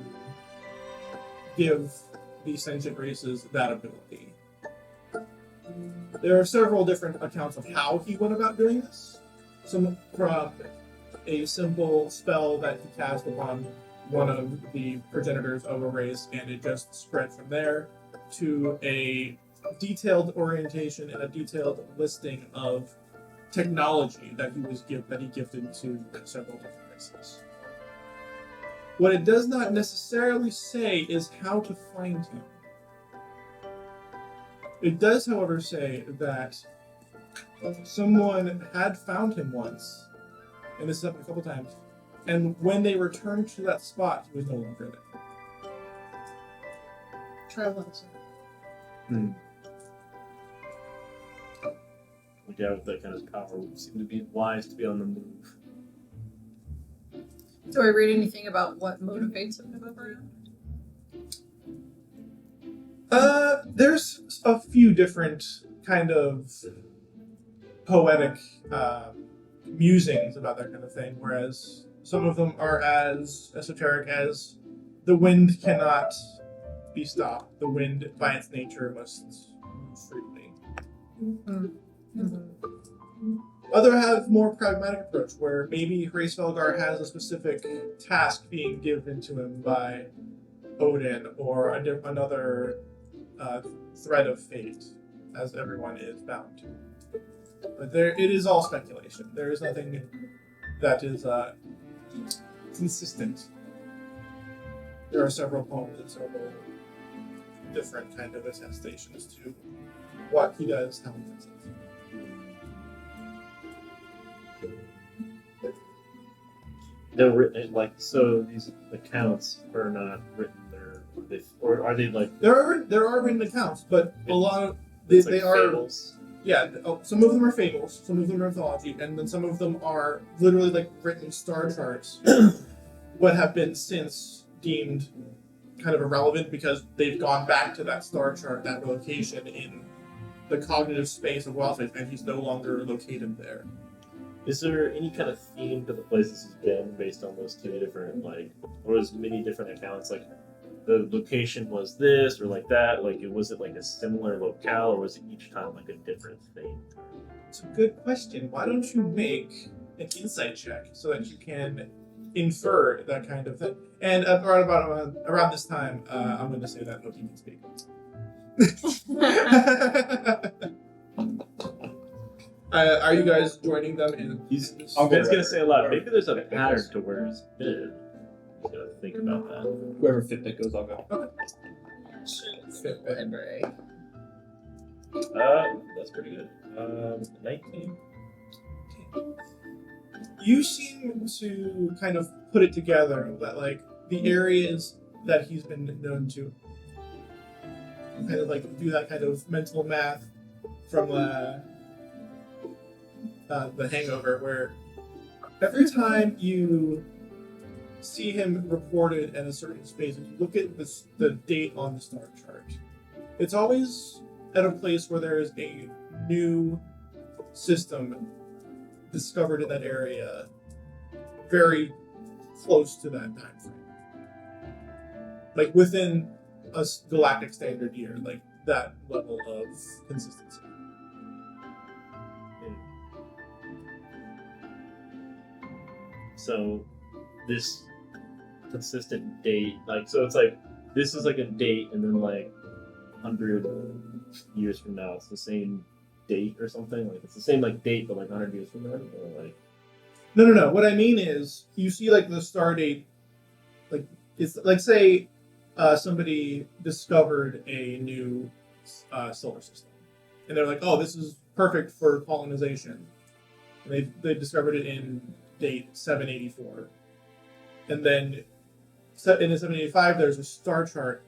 give the sentient races that ability. There are several different accounts of how he went about doing this. Some from a simple spell that he cast upon one of the progenitors of a race, and it just spread from there, to a detailed orientation and a detailed listing of technology that he gifted to several different races. What it does not necessarily say is how to find him. It does, however, say that someone had found him once, and this has happened a couple times, and when they returned to that spot, he was no longer there. Travelers. We doubt with that kind of power would seem to be wise to be on the move. Do I read anything about what motivates him to move around? There's a few different kind of poetic musings about that kind of thing, whereas some of them are as esoteric as the wind cannot be stopped. The wind, by its nature, must move freely. Other have more pragmatic approach, where maybe Hraesvelgar has a specific task being given to him by Odin, or another thread of fate, as everyone is bound to. But it is all speculation. There is nothing that is consistent. There are several poems and several different kind of attestations to what he does, how he does it. They're written like so. These accounts are not written there, or are they like? There are written accounts, but a lot of It's they like are fables. yeah. Some of them are fables, some of them are mythology, and then some of them are literally like written star charts, what have been since deemed kind of irrelevant because they've gone back to that star chart, that location in the cognitive space of wild space, and he's no longer located there. Is there any kind of theme to the places he's been based on those two different, like, or is many different accounts, like, the location was this or like that? Like, was it like a similar locale, or was it each time like a different thing? It's a good question. Why don't you make an insight check so that you can infer that kind of thing? And around this time, I'm going to say that Oki can speak. Are you guys joining them in? I was gonna say a lot. Maybe there's a pattern to where he's been. You gotta think about that. Whoever Fitbit goes, I'll go. Library. That's pretty good. 19. You seem to kind of put it together that like the areas that he's been known to, kind of like do that kind of mental math from the Hangover, where every time you see him reported in a certain space and you look at the date on the star chart, it's always at a place where there is a new system discovered in that area very close to that time frame. Like within a galactic standard year, like that level of consistency. So this consistent date, like, so it's like this is like a date, and then like 100 years from now, it's the same date or something. Like it's the same like date, but like 100 years from now, or like. No. What I mean is, you see like the star date, like it's like say somebody discovered a new solar system, and they're like, oh, this is perfect for colonization. And they discovered it in date 784, and then in the 785 there's a star chart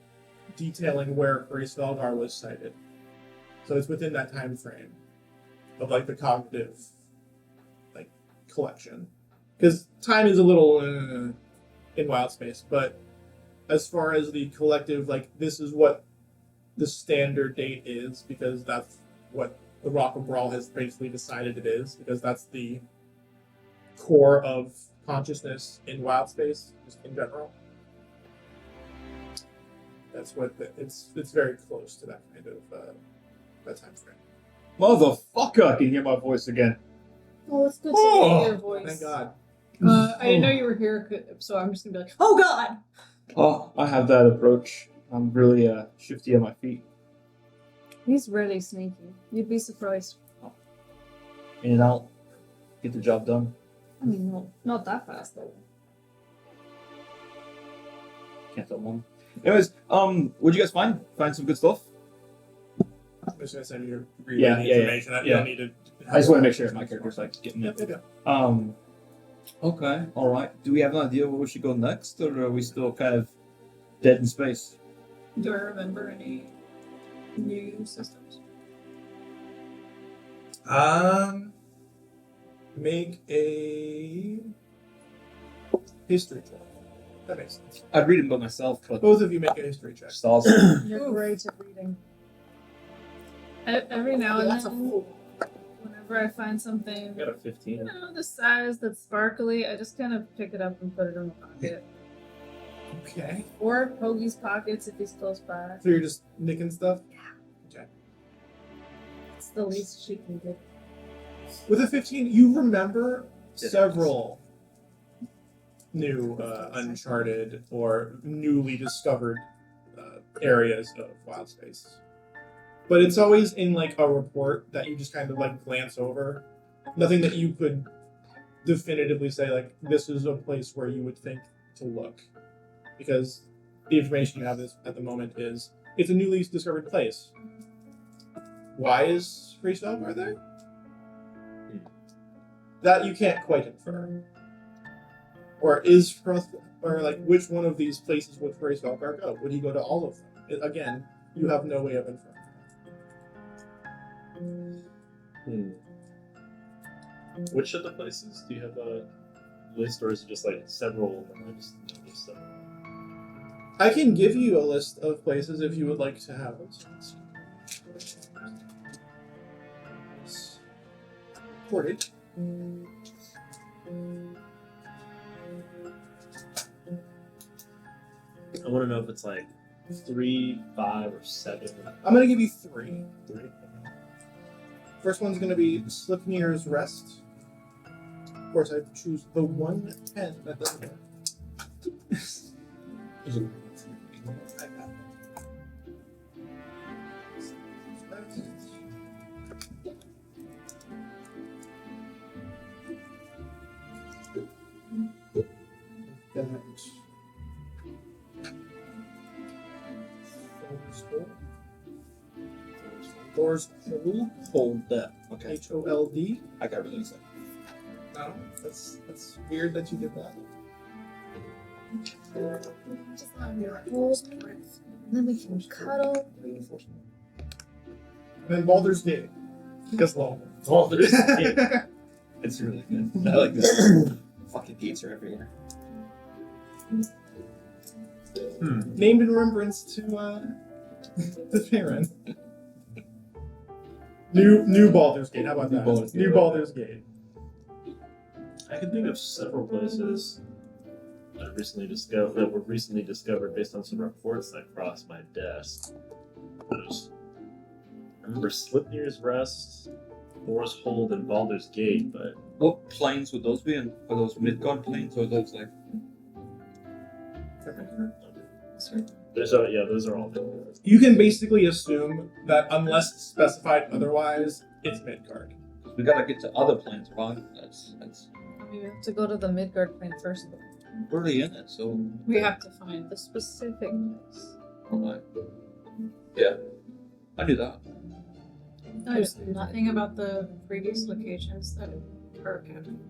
detailing where Hraesvelgar was sighted. So it's within that time frame of like the cognitive like collection, because time is a little in wild space, but as far as the collective, like this is what the standard date is, because that's what the Rock of Brawl has basically decided it is, because that's the core of consciousness in wild space, just in general. That's what it's very close to that kind of that time frame. Motherfucker, I can hear my voice again. Oh, it's good to Oh, hear your voice. Thank God. I didn't know you were here, so I'm just gonna be like, oh God! Oh, I have that approach. I'm really shifty on my feet. He's really sneaky. You'd be surprised. In and out. Get the job done. I mean, not that fast though. Can't tell one. Anyways, what'd you guys find? Find some good stuff? just gonna send you Yeah, the yeah, information. yeah. You don't need to. I just want to make sure my character's like getting Yep, it. yep, yep. Okay, all right. Do we have an idea where we should go next, or are we still kind of dead in space? Do I remember any new systems? Make a history check. That makes sense. I'd read them by myself, but Both of you make a history check. just awesome. You're Oof. great at reading. Every now and That's a then, fool. whenever I find something, I got a 15. the size that's sparkly, I just kind of pick it up and put it in my pocket. Okay. Or Pogie's pockets if he's close by. So you're just nicking stuff? Okay. It's the least she can do. With a 15, you remember several new uncharted or newly discovered areas of wild space. But it's always in like a report that you just kind of like glance over. Nothing that you could definitively say like this is a place where you would think to look. Because the information you have at the moment is it's a newly discovered place. Why is Free Spelljar there? That you can't quite infer. Or like which one of these places would Free Spelljar go? Would he go to all of them? Again, you have no way of inferring. Which of the places do you have a list, or is it just like several? I just noticed several. I can give you a list of places if you would like to have it. Recorded. I want to know if it's like 3, 5, or 7. I'm gonna give you 3. 3. First one's gonna be Slipnir's Rest. Of course, I choose the 110 that doesn't work. Thor's Hold. Hold that. Okay. H-O-L-D. I got release it. No, that's weird that you did that. Just let me hold, and then we can cuddle. And then Baldur's Gate. Because long. Baldur's Gate. It's really good. I like this. Fucking pizza every year. Named in remembrance to the Baron. New Baldur's Gate. How about that? New Baldur's Gate. I can think of several places that were recently discovered based on some reports that crossed my desk. I remember Slipnir's Rest, Thor's Hold, and Baldur's Gate, but What planes would those be? And are those Midgard planes, or are those like? those are all. You can basically assume that unless specified otherwise, it's Midgard. We gotta get to other planes, right? That's. We have to go to the Midgard plane first. We're already in it, so. We have to find the specific place. Alright. Yeah. I do that. There's nothing about the previous locations that are canon.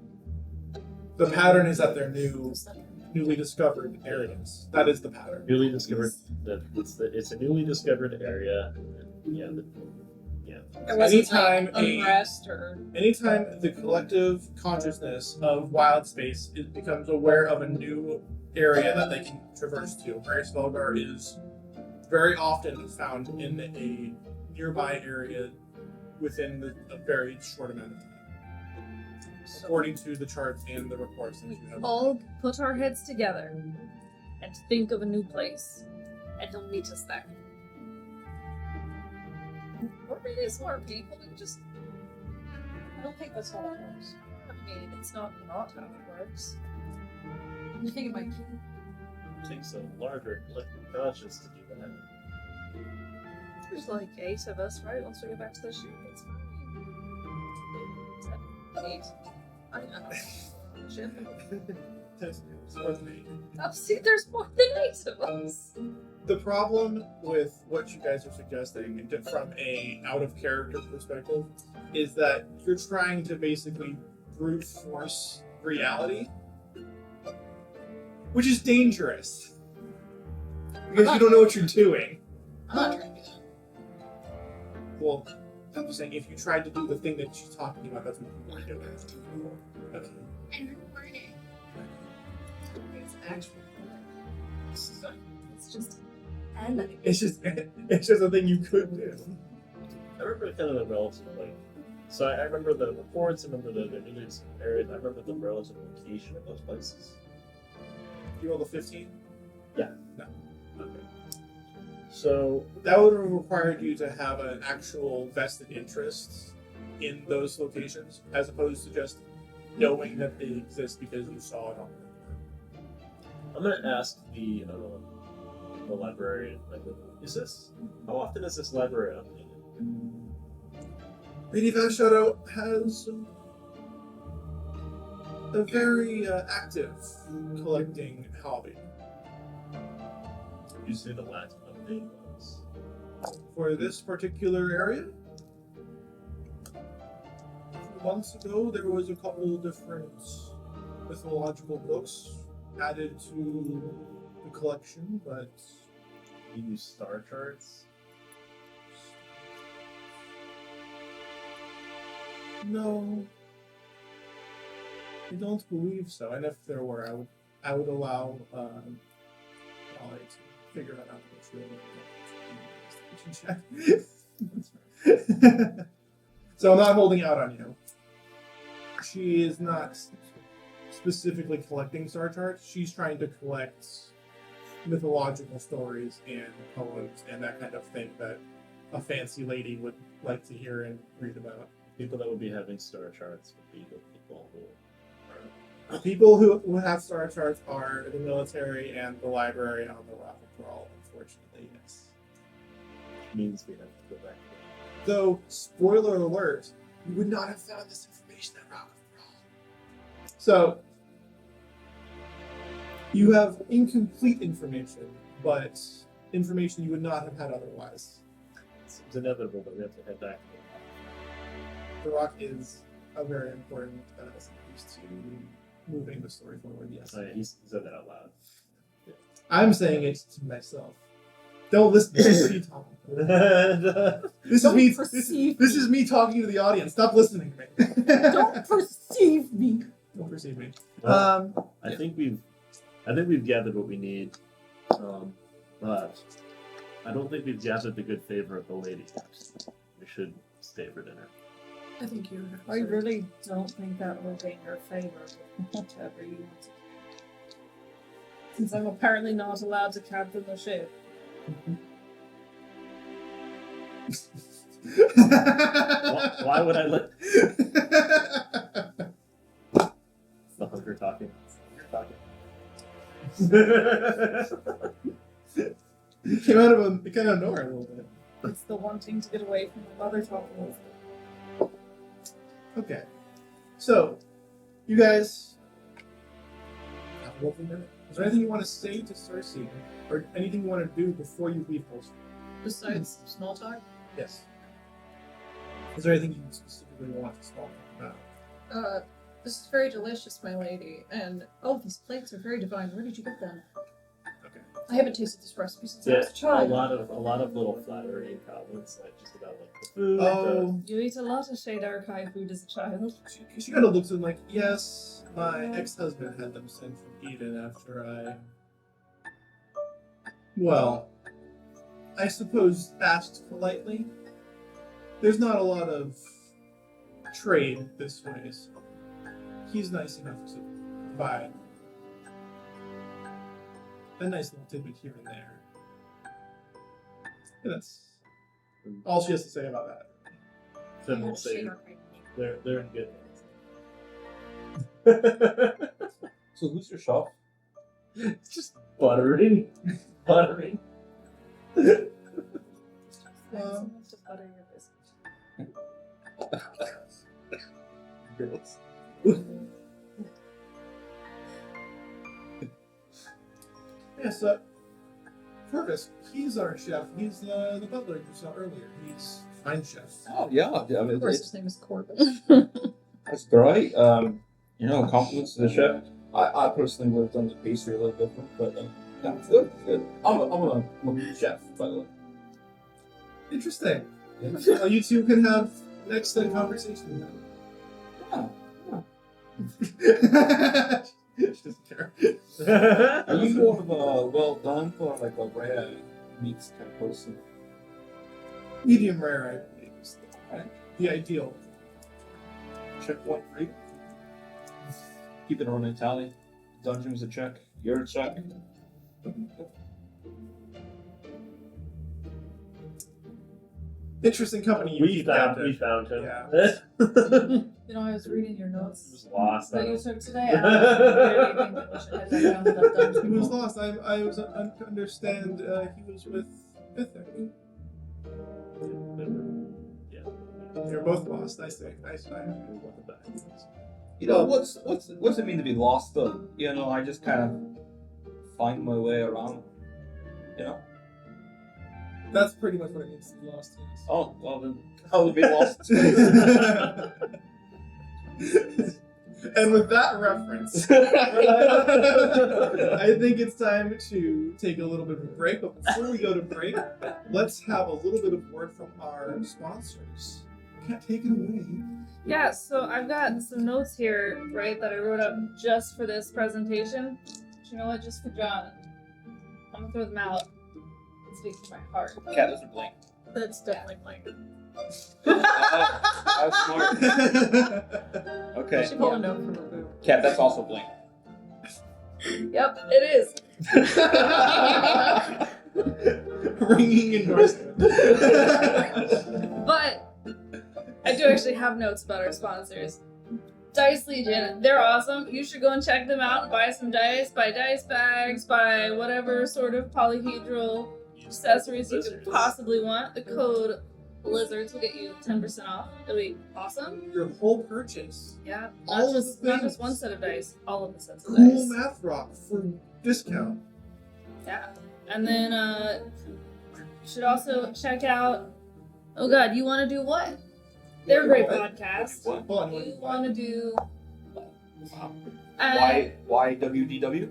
The pattern is that they're newly discovered areas. That is the pattern. Newly discovered. It's a newly discovered area. It wasn't Anytime like unrest or Anytime the collective consciousness of wild space becomes aware of a new area that they can traverse to, Free Spelljar is very often found in a nearby area within a very short amount of time, according to the charts and the reports that you have. All put our heads together and think of a new place, and they'll meet us there. We're really smart people. We just. I don't think that's how that works. I mean, it's not how it works. I think it might be. It takes a larger collective conscience to do that. There's like 8 of us, right? Once we get back to the ship, it's fine. 8. I know. Ship. There's more than 8. Oh, see, there's more than 8 of us. The problem with what you guys are suggesting from a out of character perspective is that you're trying to basically brute force reality, which is dangerous because you don't know what you're doing. I'm not trying to do that. Well, I'm just saying, if you tried to do the thing that she's talking about, that's what you want to do. Okay. I'm recording. It's actually It's just It's just a thing you could do. I remember kind of the relative, like, so I remember the reports, I remember the news areas, I remember the relative location of those places. You roll the 15? Yeah. No. Okay. So That would have required you to have an actual vested interest in those locations, as opposed to just knowing that they exist because you saw it on the I'm gonna ask the librarian, like, how often is this library updated? Lady Shadow has a very active collecting hobby. You say the last update was? For this particular area, months ago there was a couple different mythological books added to the collection, but You use star charts? no, I don't believe so. And if there were, I would allow Ollie to figure that out. So I'm not holding out on you. She is not specifically collecting star charts. She's trying to collect mythological stories and poems and that kind of thing that a fancy lady would like to hear and read about. People that would be having star charts would be the people who The people who have star charts are the military and the library on the Rock of Brawl, unfortunately, yes. means we have to go back. Though, spoiler alert, you would not have found this information at Rock of Brawl. So, you have incomplete information, but information you would not have had otherwise. It seems inevitable that we have to head back. The Rock is a very important piece to moving the story forward, yes. Oh, yeah, he said that out loud. I'm saying it to myself. Don't listen to me talking. This is me talking to the audience. Stop listening to me. Don't perceive me. Don't perceive me. Well, I think we've gathered what we need, but I don't think we've gathered the good favor of the lady. We should stay for dinner. I think you have. I really don't think that will gain your favor, whatever you want to do. Since I'm apparently not allowed to captain the ship. Why would I let the hooker talking? You came out of nowhere a little bit. It's the wanting to get away from the mother talking. Okay. So, you guys have a lovely minute. Is there anything you want to say to Cersei? Or anything you want to do before you leave Holster? Besides small talk? Yes. Is there anything you specifically want to small talk about? This is very delicious, my lady. And these plates are very divine. Where did you get them? Okay. I haven't tasted this recipe since I Yeah, was a child. a lot of little flattery and comments, like just about like the food. Oh, You ate a lot of Shade Archive food as a child. she kind of looks at him like, yes, my ex-husband had them sent from Eden after I suppose asked politely. There's not a lot of trade this way, so he's nice enough to provide a nice little tidbit here and there. And that's all she has to say about that. Then we'll say they're in good hands. So who's your shop? It's just buttering. Someone to butter your biscuit. Girls. Yes, Purvis, he's our chef. He's the butler you saw earlier. He's fine chef. Oh yeah, I mean, Of course, it's, his name is Corbin. that's great. Compliments to the chef. I personally would have done the pastry a little different, but yeah, it's good. It's good. I'm a chef, by the way. Interesting. Yeah. You two can have next conversation now. Yeah. She doesn't care. Are you more of a well done or like a rare meats kind of person? Medium rare, I believe, is the ideal. Check 1 3. Keep it on a tally. Dungeon's a check. You're a check. Interesting company you We keep, found Captain. him. Yeah. You know, I was reading your notes He was lost. that you took today. I really think that we should head back down to that dungeon. He was lost. I was to understand he was with Mythic. Yeah. You're both lost. I see. You know what's it mean to be lost though? You know, I just kind of find my way around. You know. That's pretty much what it means to be lost. Yes. Oh well, then how would be lost? And with that reference, I think it's time to take a little bit of a break. But before we go to break, let's have a little bit of word from our sponsors. Can't take it away. Yeah, so I've got some notes here, right, that I wrote up just for this presentation. But you know what? Just for John, I'm gonna throw them out. It speaks to my heart. Cat doesn't blink. That's definitely blank. That's smart. Okay. She pulled a note from her boob. Cat, that's also blink. Yep, it is. Ringing endorsement. But I do actually have notes about our sponsors. Dice Legion, they're awesome. You should go and check them out and buy some dice, buy dice bags, buy whatever sort of polyhedral accessories you could possibly want. The code Blizzards will get you 10% off. It'll be awesome. Your whole purchase. Yeah, All not of just the not things. just one set of dice, all of the sets of Cool dice. math rock for discount. Yeah, and then you should also check out. Oh God, you want to do what? They're a great podcast. What? Hold on, You want to do Why WDW?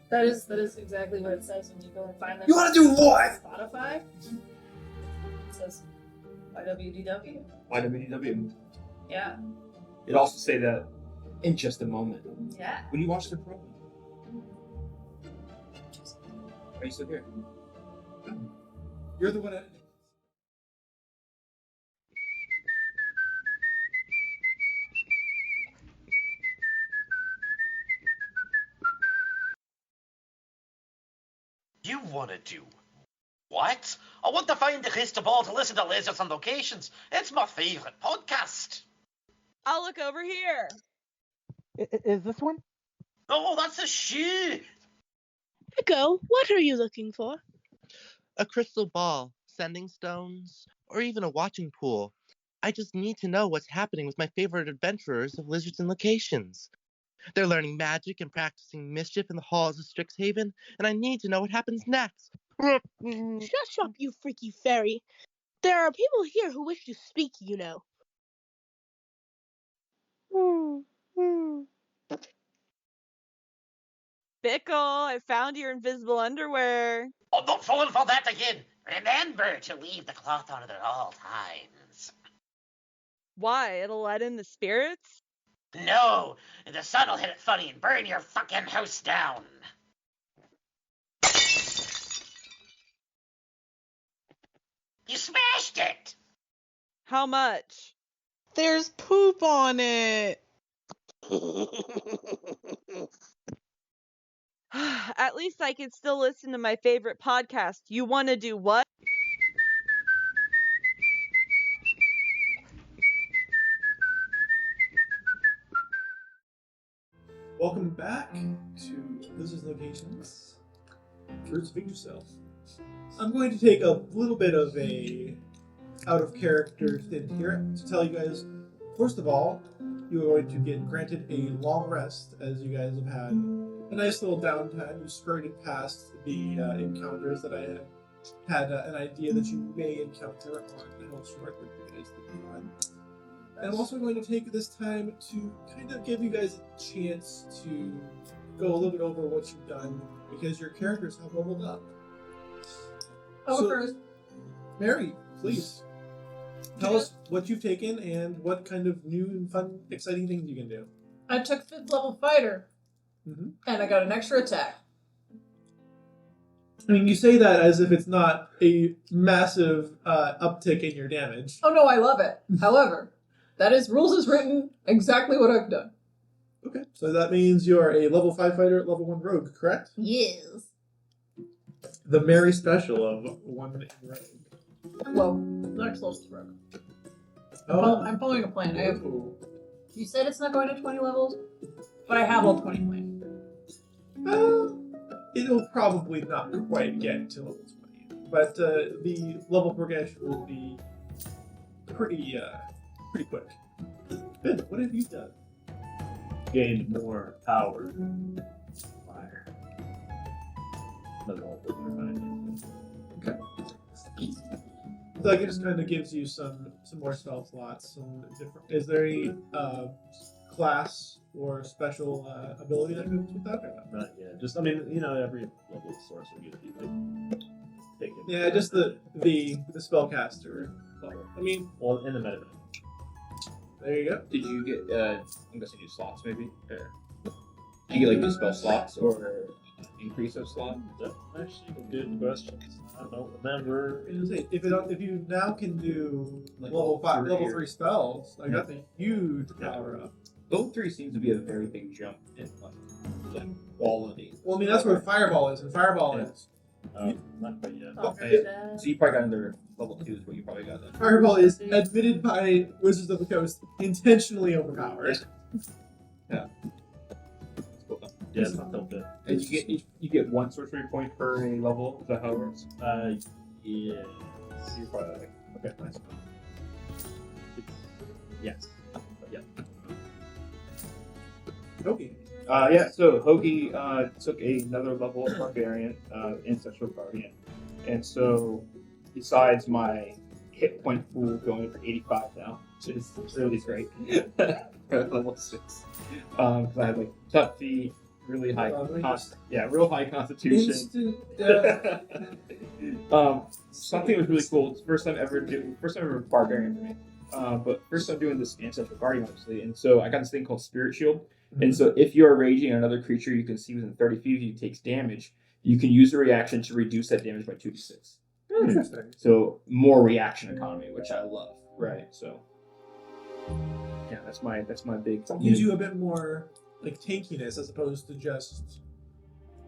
That is exactly what it says when you go and find them. You want to do what? Spotify. It says YWDW. Why WDW? Yeah. It also say that in just a moment. Yeah. When you watch the program. Are you still here? You're the one. You want to do what? I want to find the crystal ball to listen to Lasers and Locations. It's my favorite podcast. I'll look over here. Is this one? Oh, that's a shoe. Echo, what are you looking for? A crystal ball, sending stones, or even a watching pool. I just need to know what's happening with my favorite adventurers of Lizards and Locations. They're learning magic and practicing mischief in the halls of Strixhaven, and I need to know what happens next. Shut up, you freaky fairy. There are people here who wish to speak, you know. Bickle, I found your invisible underwear. Oh, not falling for that again. Remember to leave the cloth on at all times. Why? It'll let in the spirits? No, the sun will hit it funny and burn your fucking house down. You smashed it! How much? There's poop on it. At least I can still listen to my favorite podcast. You want to do what? Welcome back to Lizard's Locations. Roots of Yggdrasil. I'm going to take a little bit of a out of character thing here to tell you guys. First of all, you are going to get granted a long rest, as you guys have had a nice little downtime. You skirted past the encounters that I had an idea that you may encounter on Hell Short with you guys looking on. And I'm also going to take this time to kind of give you guys a chance to go a little bit over what you've done, because your characters have leveled up. First. Mary, please. Tell us what you've taken and what kind of new and fun, exciting things you can do. I took 5th level fighter, and I got an extra attack. I mean, you say that as if it's not a massive uptick in your damage. Oh no, I love it. However, that is rules as written, exactly what I've done. Okay, so that means you're a level 5 fighter, level 1 rogue, correct? Yes. The Mary special of 1 rogue. Well, not close to rogue. I'm following a plan. You said it's not going to 20 levels, but I have all 20 planned. It'll probably not quite get to level 20, but the level progression will be pretty quick. Ben, what have you done? Gained more power. Fire. Okay. So it just kind of gives you some more spell slots, some different. Is there any class or special ability that goes with that or not? Not yet. Just every level of sorcerer you take it. Yeah, just the spellcaster level. Well, in the meta. There you go. Did you get, I'm guessing new slots maybe? Or did you get new spell slots or increase of slots? That's actually a good question. I don't remember. If you now can do level 3 spells, that's a huge power up. Level 3 seems to be a very big jump in quality. Well, that's where Fireball is, and Fireball is. Not quite yet. So you probably got another level 2 is what you probably got then. Fireball is admitted by Wizards of the Coast intentionally overpowered. Yeah. Yeah, it's not that good. And you get 1 sorcery point per a level. Is that how it works? Yeah. You're probably okay. Nice. Yes. Yeah. Okay. So Hoagie took another level of Barbarian, Ancestral Guardian. And so, besides my hit point pool going for 85 now, which is really great for level 6. Because I had tough feet, really high real high constitution. Instant death. Something was really cool. It's first time ever Barbarian for me. But first time doing this Ancestral Guardian, obviously. And so I got this thing called Spirit Shield. And so if you're raging at another creature you can see within 30 feet of you takes damage, you can use a reaction to reduce that damage by 2d6. Interesting. So more reaction economy, which I love. Right. So yeah, that's my big. It gives you a bit more tankiness as opposed to just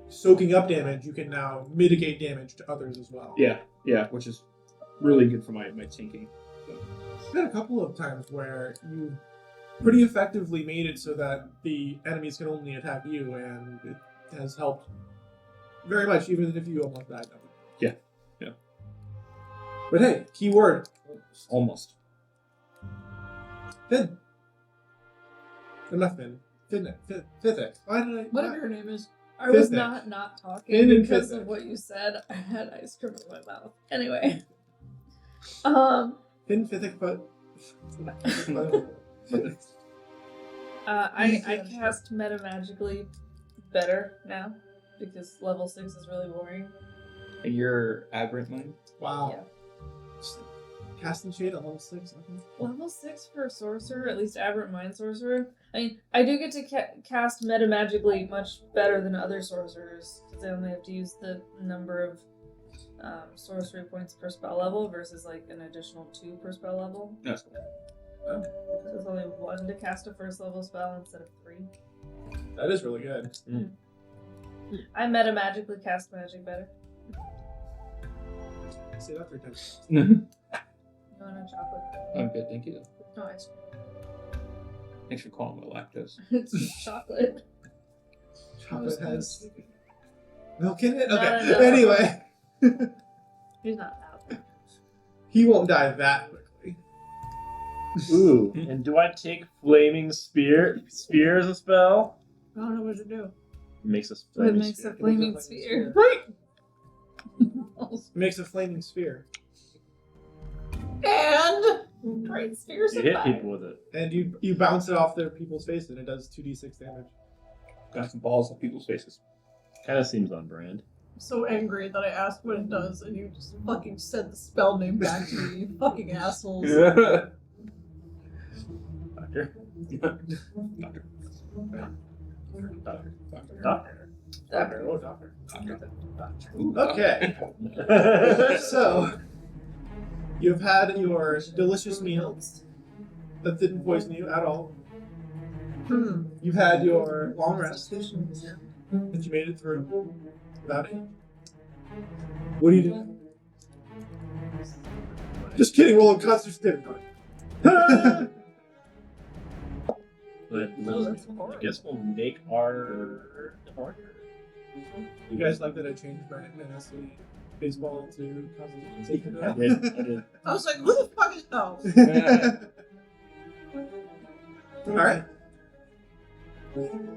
soaking up damage. You can now mitigate damage to others as well. Yeah, which is really good for my tanking. So. There's been a couple of times where you pretty effectively made it so that the enemies can only attack you, and it has helped very much, even if you almost died. Yeah. But hey, key word. Almost. Finn. Not Finn. Fithic. Whatever your name is. I was Fithic. not talking Finn and because Fithic. of what you said. I had ice cream in my mouth. Anyway. Finn Fithic, but... I cast meta magically better now because level 6 is really boring. And you're Aberrant Mind? Wow. Yeah. Casting Shade on level 6? Okay. Level 6 for a sorcerer, at least Aberrant Mind sorcerer. I mean, I do get to cast meta magically much better than other sorcerers because I only have to use the number of sorcery points per spell level versus an additional 2 per spell level. That's cool. Oh. So it's only 1 to cast a first level spell instead of 3. That is really good. I meta magically cast magic better. I say that 3 times. You want a chocolate? I'm good, thank you. No, it's Thanks for calling my lactose. it's chocolate. Chocolate has milk in it? Okay. No. Anyway. He's not out. He won't die that quickly. Ooh, and do I take flaming spear as a spell? I don't know what to do. It makes a It flaming makes sphere. a flaming sphere. Right. Makes a flaming sphere, And great spheres You of hit fire. people with it. and you bounce it off their people's face, and it does 2d6 damage. Got some balls on people's faces. Kind of seems on brand. I'm so angry that I asked what it does, and you just fucking said the spell name back to me, you fucking assholes. Doctor? Doctor. Okay. So, you've had your delicious meal that didn't poison you at all. You've had your long rest that you made it through without it. What do you do? Just kidding, roll a constitution damage. But I guess we'll make our departure. You guys like that I changed my fantasy baseball to constitution? I did. I was like, who the fuck is... Oh. Alright.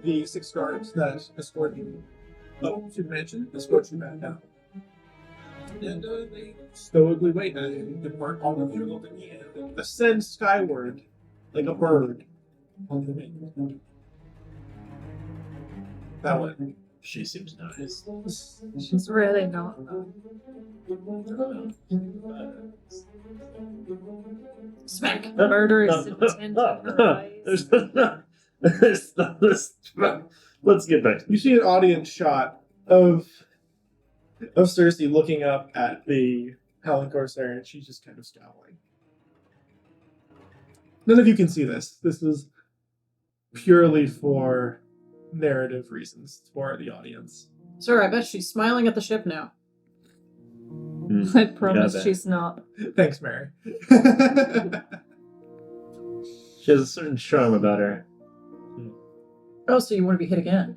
The 6 guards that escort you up to the mansion escort you back down. And they stoically wait as you depart on the through and ascend skyward like a bird on the wing. That way. She seems nice. She's really not. Smack. Murderous intent in her eyes. Let's get back. You see an audience shot of Cersei looking up at the Helen Corsair, and she's just kind of scowling. None of you can see this. This is purely for narrative reasons for the audience. Sir, I bet she's smiling at the ship now. I promise she's not. Thanks, Mary. She has a certain charm about her. Oh, so you want to be hit again?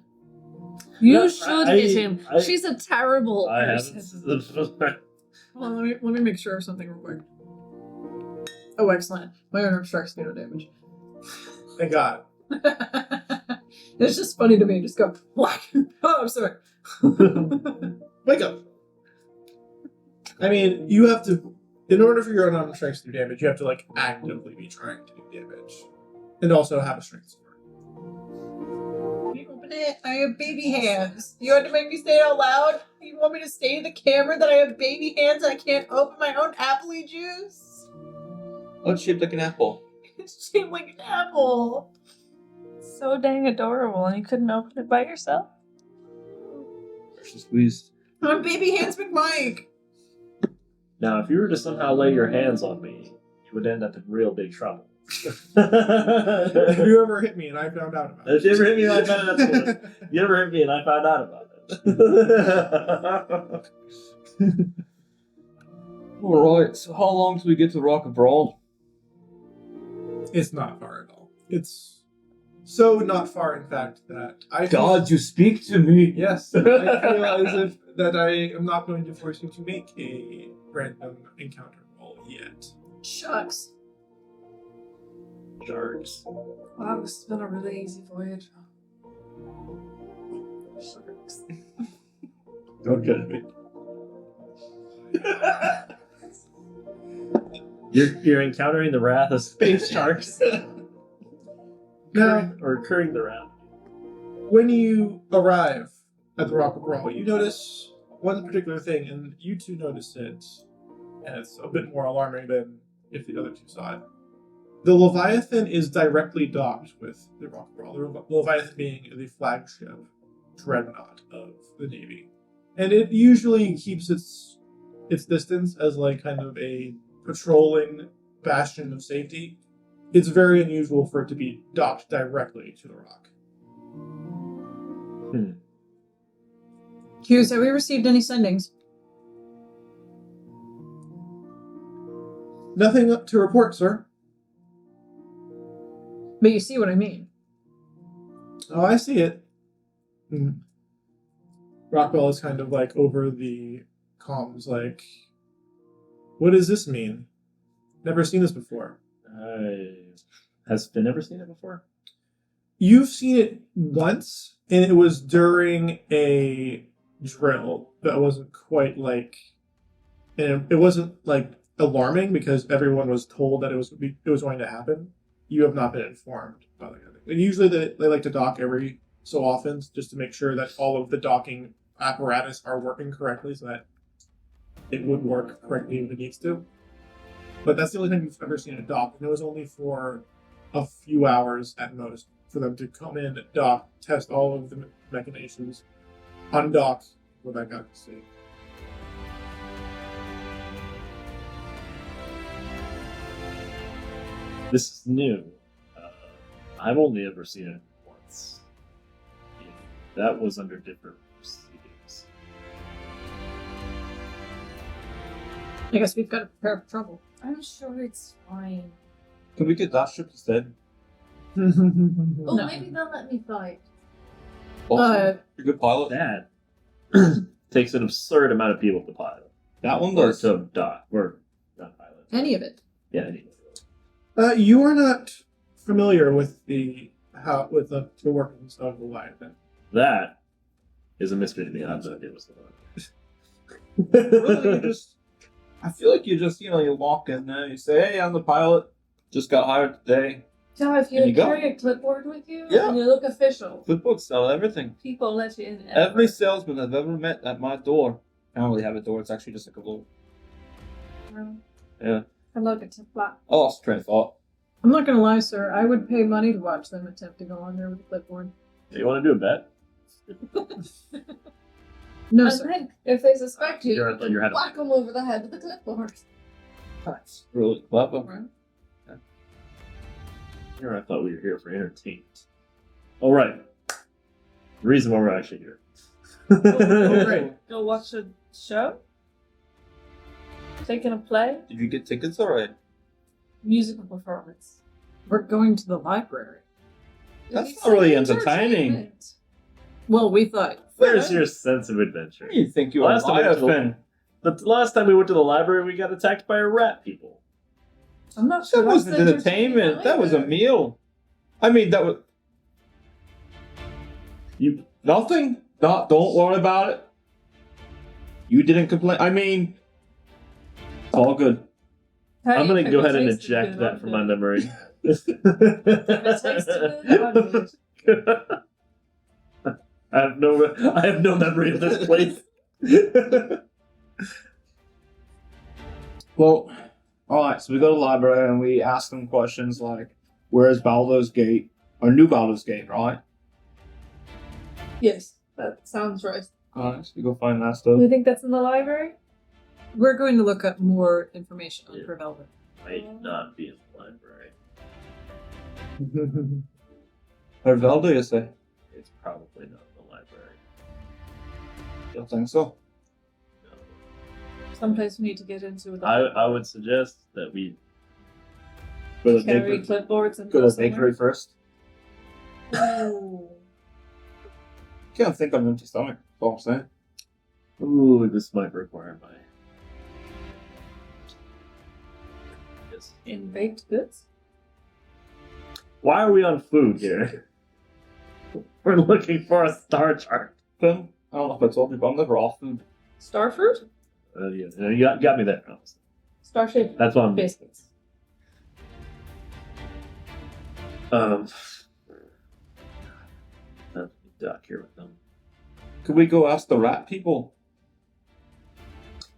You No, should I- hit him. I- She's a terrible I person. haven't. Hold on, let me make sure of something real quick. Oh, excellent. My unarmed strikes do no damage. Thank God. It's just funny to me. Just go whack. Oh, I'm sorry. Wake up. I mean, you have to, in order for your unarmed strikes to do damage, you have to like actively be trying to do damage, and also have a strength score. Open it. I have baby hands. You had to make me say it out loud. You want me to say to the camera that I have baby hands and I can't open my own apple juice? Oh, it's shaped like an apple. It's shaped like an apple. So dang adorable, and you couldn't open it by yourself? She squeezed. I'm baby hands McMike. Now, if you were to somehow lay your hands on me, you would end up in real big trouble. Have you ever hit me and I found out about it? If you ever hit me and I found out about it. You ever hit me and I found out about it. Alright, so how long till we get to Rock of Brawl? It's not far at all. It's so not far, in fact, that I God, you speak to me! Yes, I feel as if that I am not going to force you to make a random encounter roll yet. Shucks. Sharks. Wow, this has been a really easy voyage. Sharks. Don't judge me. You're encountering the wrath of space sharks. Now, or incurring the wrath. when you arrive at the Rock of Brawl, you notice one particular thing, and you two notice it, and it's a bit more alarming than if the other two saw it. The Leviathan is directly docked with the Rock of Brawl, the Leviathan being the flagship dreadnought of the Navy. And it usually keeps its distance as like kind of a patrolling bastion of safety. It's very unusual for it to be docked directly to the rock. Hughes, have we received any sendings? Nothing to report, sir. But you see what I mean. Oh, I see it. Rockwell is kind of like over the comms, like, what does this mean? Never seen this before. Has Finn ever seen it before? You've seen it once, and it was during a drill that wasn't quite like, and it wasn't like alarming because everyone was told that it was going to happen. You have not been informed about it. And usually they like to dock every so often just to make sure that all of the docking apparatus are working correctly so that it would work correctly when it needs to. But that's the only time you've ever seen it dock, and it was only for a few hours at most for them to come in, dock, test all of the machinations, undock, go back out to sea. This is new. I've only ever seen it once. That was under different proceedings. I guess we've got to prepare for trouble. I'm sure it's fine. Can we get that ship instead? Oh, No. maybe they'll let me fight. You're a good pilot. That takes an absurd amount of people to pilot. That one Or does. to dock. Or not pilot. Any of it. Yeah, any. You are not familiar with the workings of the Leviathan. That is a mystery to me. I have no idea what's going on. Really, I feel like you walk in there, you say, hey, I'm the pilot, just got hired today. So if And you you go. carry a clipboard with you, Yeah. and you look official, Flipbooks sell everything. people let you in. Every salesman I've ever met at my door, I don't really have a door, it's actually just like a little, yeah. And look, it's a flat. I lost train of thought. I'm not gonna lie, sir. I would pay money to watch them attempt to go on there with a clipboard. You want to do a bet? No, And sir. then, if they suspect you, You're you at can your head. whack them over the head with the clipboard. That's really clever. Right. Here, I thought we were here for entertainment. All right. The reason why we're actually here. Right. Go watch a show? Taking a play? Did you get tickets alright? Musical performance. We're going to the library. That's not really entertaining. Well, we thought. Where's your sense of adventure? You think you were Last time we went to Finn? the last time we went to the library, we got attacked by rat people. I'm not sure. That wasn't entertainment. That was a meal. I mean, that was You nothing. Don't worry about it. You didn't complain. I mean, it's all good. I'm gonna go ahead and eject that from my memory. I have no memory of this place. Well, alright, so we go to the library and we ask them questions like, where's Baldur's Gate? Or New Baldur's Gate, right? Yes, that sounds right. Alright, so we go find that stuff. You think that's in the library? We're going to look up more information on Yeah. Prevelvet. Might not be in the library. Where Velda, you say? It's probably not in the library. You don't think so? No. Someplace we need to get into. With I would suggest that we Go to the carry bakery, clipboards and go to go the bakery first. Ooh. Can't think on an empty stomach, that's all I'm saying. Ooh, this might require my. Yes. In baked goods. Why are we on food here? We're looking for a star chart. Finn, I don't know if I told you, but I'm never off food. Starfruit? Yeah, you got me there. Starship That's what I'm. biscuits. Duck here with them. Could we go ask the rat people?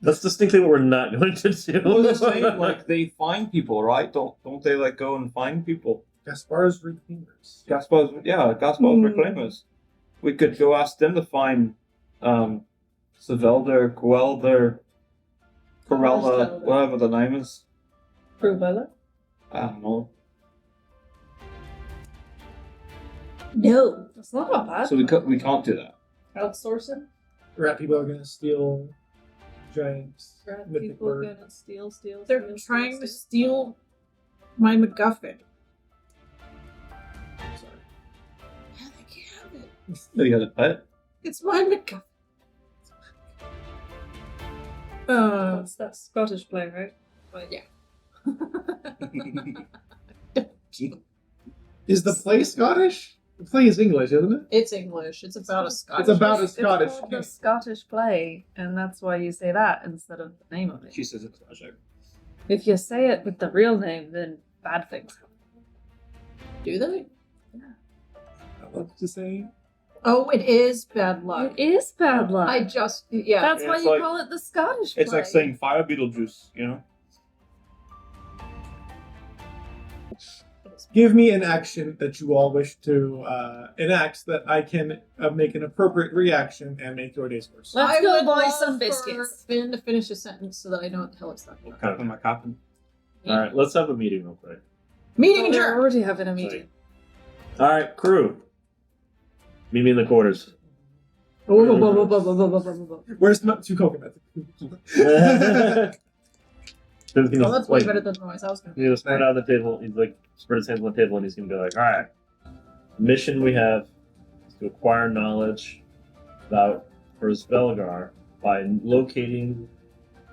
That's distinctly what we're not going to do. I was saying, like, they find people, right? Don't they, like, go and find people? Gaspar's Reclaimers. Gaspar's Reclaimers. We could go ask them to find, Savelder, Gwelder, Corella, Corella. whatever the name is. Frubella? I don't know. No. That's not a bad So we can't do that. Outsourcing? Rat people are going to steal giant Rat mythic people bird. gonna steal. They're trying to steal my MacGuffin. Sorry. Yeah, they can have it. You got a pet? It's my MacGuffin. That's that Scottish play, right? But yeah. Is the play Scottish? The play is English, isn't it? It's English. It's about a Scottish. It's about a Scottish It's called king. the Scottish play, and that's why you say that instead of the name of it. She says it's tragic. If you say it with the real name, then bad things happen. Do they? I love to say. Oh, it is bad luck. It is bad luck. That's why It's you like- call it the Scottish It's play. like saying fire Beetlejuice, you know? Give me an action that you all wish to enact that I can make an appropriate reaction and make your days worse. Let's I go would buy love some for biscuits. Finn to finish a sentence so that I know what the hell it's talking about. Copping my copping. All right, let's have a meeting real quick. Meeting Oh, we're adjourned. already having a meeting. All right, crew. Meet me in the quarters. Where's the two coconuts? Finn's gonna, Oh, that's way like, better than the noise I was going to he's gonna spread out on the table. He's like spread his hands on the table, and he's gonna be like, "All right, mission we have is to acquire knowledge about Spelljar by locating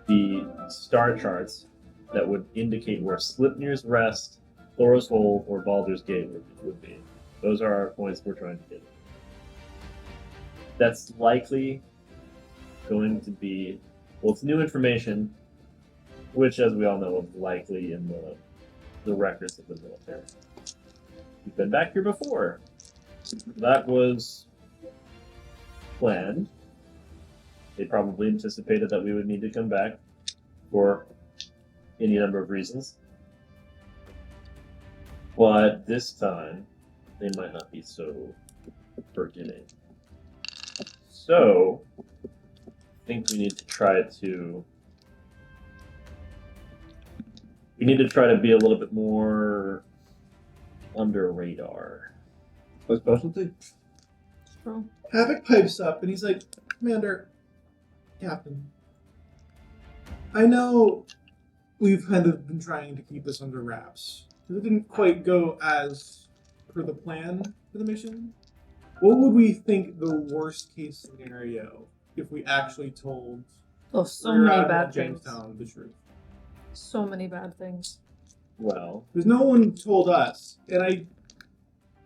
the star charts that would indicate where Slipnir's Rest, Thoros Hole, or Baldur's Gate would be. Those are our points we're trying to get. That's likely going to be, well, it's new information, which, as we all know, is likely in the records of the military. We've been back here before. That was planned. They probably anticipated that we would need to come back for any number of reasons. But this time, they might not be so forgiving. So, I think we need to try to... We need to try to be a little bit more under radar. My specialty? Havoc pipes up and he's like, Commander, Captain, I know we've kind of been trying to keep this under wraps. It didn't quite go as per the plan for the mission. What would we think the worst case scenario if we actually told Oh, so Rear many Admiral bad things. Jamestown the truth? So many bad things. Well, Because no one told us, and I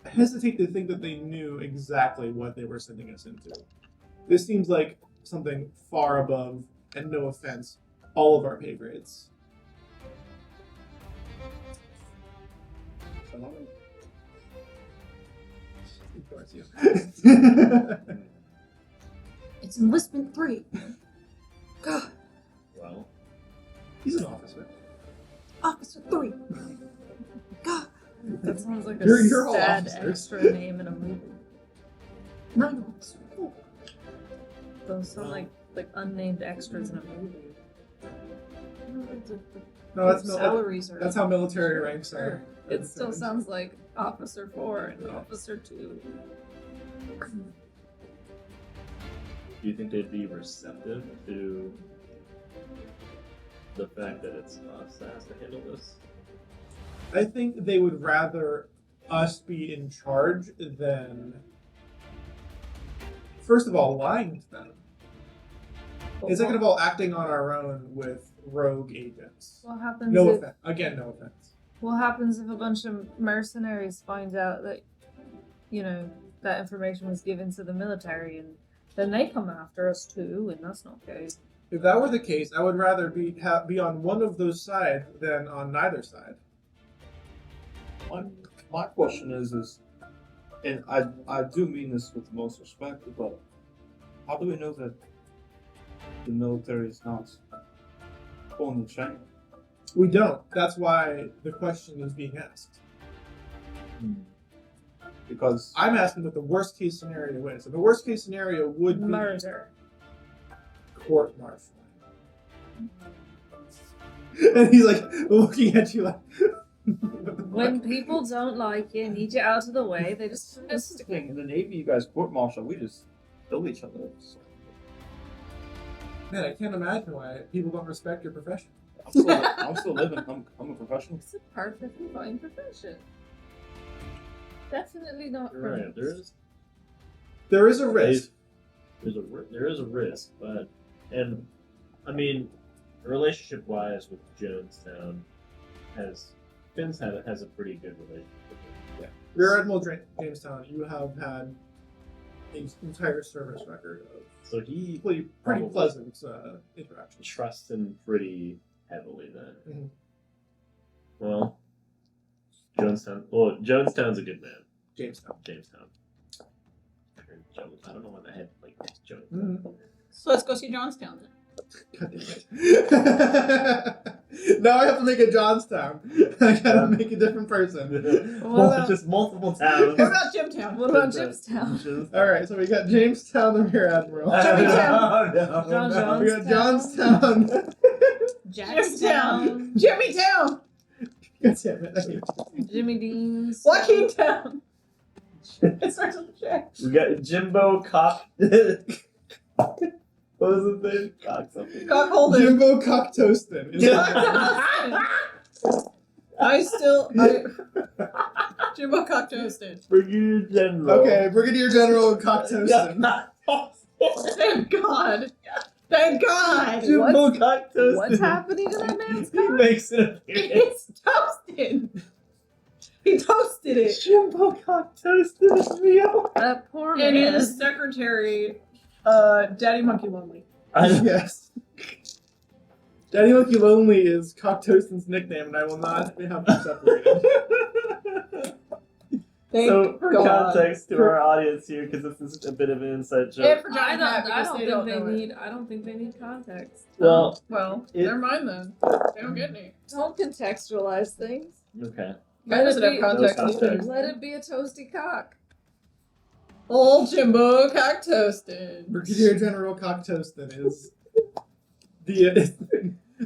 hesitate to think that they knew exactly what they were sending us into. This seems like something far above, and no offense, all of our pay grades. Of course, you. It's enlistment 3. God, well, He's an officer. Officer 3. God, That sounds like a You're all sad officers. extra name in a movie. 9 Officer 4. Those sound like unnamed extras in a movie. No, that's salaries are. that's how military ranks are. It still sounds like Officer 4 and Officer 2. do you think they'd be receptive to the fact that it's us that has to handle this? I think they would rather us be in charge than, first of all, lying to them. And second of all, acting on our own with rogue agents. What happens No if offense. Again, no offense. what happens if a bunch of mercenaries find out that that information was given to the military, and then they come after us too, and that's not good. If that were the case, I would rather be on one of those sides than on neither side. My question is, and I do mean this with the most respect, but how do we know that the military is not pulling the chain? We don't. That's why the question is being asked. Because I'm asking what the worst case scenario is. And the worst case scenario would be Murder. court martial. And he's like looking at you like. What the When fuck? people don't like you and need you out of the way, they just that's the thing. In the Navy, you guys court martial, we just kill each other. Man, I can't imagine why people don't respect your profession. I'm still living. I'm a professional. It's a perfectly fine profession. Definitely not You're right. criminals. There is a risk. There is a risk, but I mean, relationship-wise with Jonestown, Finn's has a pretty good relationship with him. Yeah. Rear Admiral Jamestown, you have had an entire service record of So he pretty probably pleasant interactions. trusts him pretty heavily then. Mhm. Well, Jonestown's a good man. Jamestown. I don't know why I had like Jonestown. Mhm. So let's go see Johnstown then. God damn it. Now I have to make a Johnstown. I gotta make a different person. Well, Just multiple towns. What about Jimtown? What about Jamestown? Alright, so we got Jamestown, the Rear Admiral. No. John We got Johnstown. Jackstown. Jimmytown! God damn it. I hate it. Jimmy Dean's. Joaquin Town! It starts with a J. We got Jimbo Cock. What was the thing? Cock something. Cock Holden. Jimbo Cocktoastin. Jimbo Cock Toasted. Brigadier General. Okay, Brigadier General Cocktoastin. Thank God. Thank God. Jimbo Cock Toasted. What's happening to that man's He cock? makes an appearance. It's toasted. He toasted it. Jimbo Cock Toasted is real. That poor And man. his secretary, Daddy Monkey Lonely. Yes. Daddy Monkey Lonely is Cocktoastin's nickname, and I will not have them separated. Thank So, for God. context to our audience here, because this is a bit of an inside joke. And for I Johnny Cat, because they don't know it. I don't think they need context. Well, Well, It- never mind then. They don't get any. Don't contextualize things. okay. Guy doesn't have be- context No either. context. Let it be a toasty cock. Old Jimbo Cock Toasted. Brigadier General Cocktoastin is the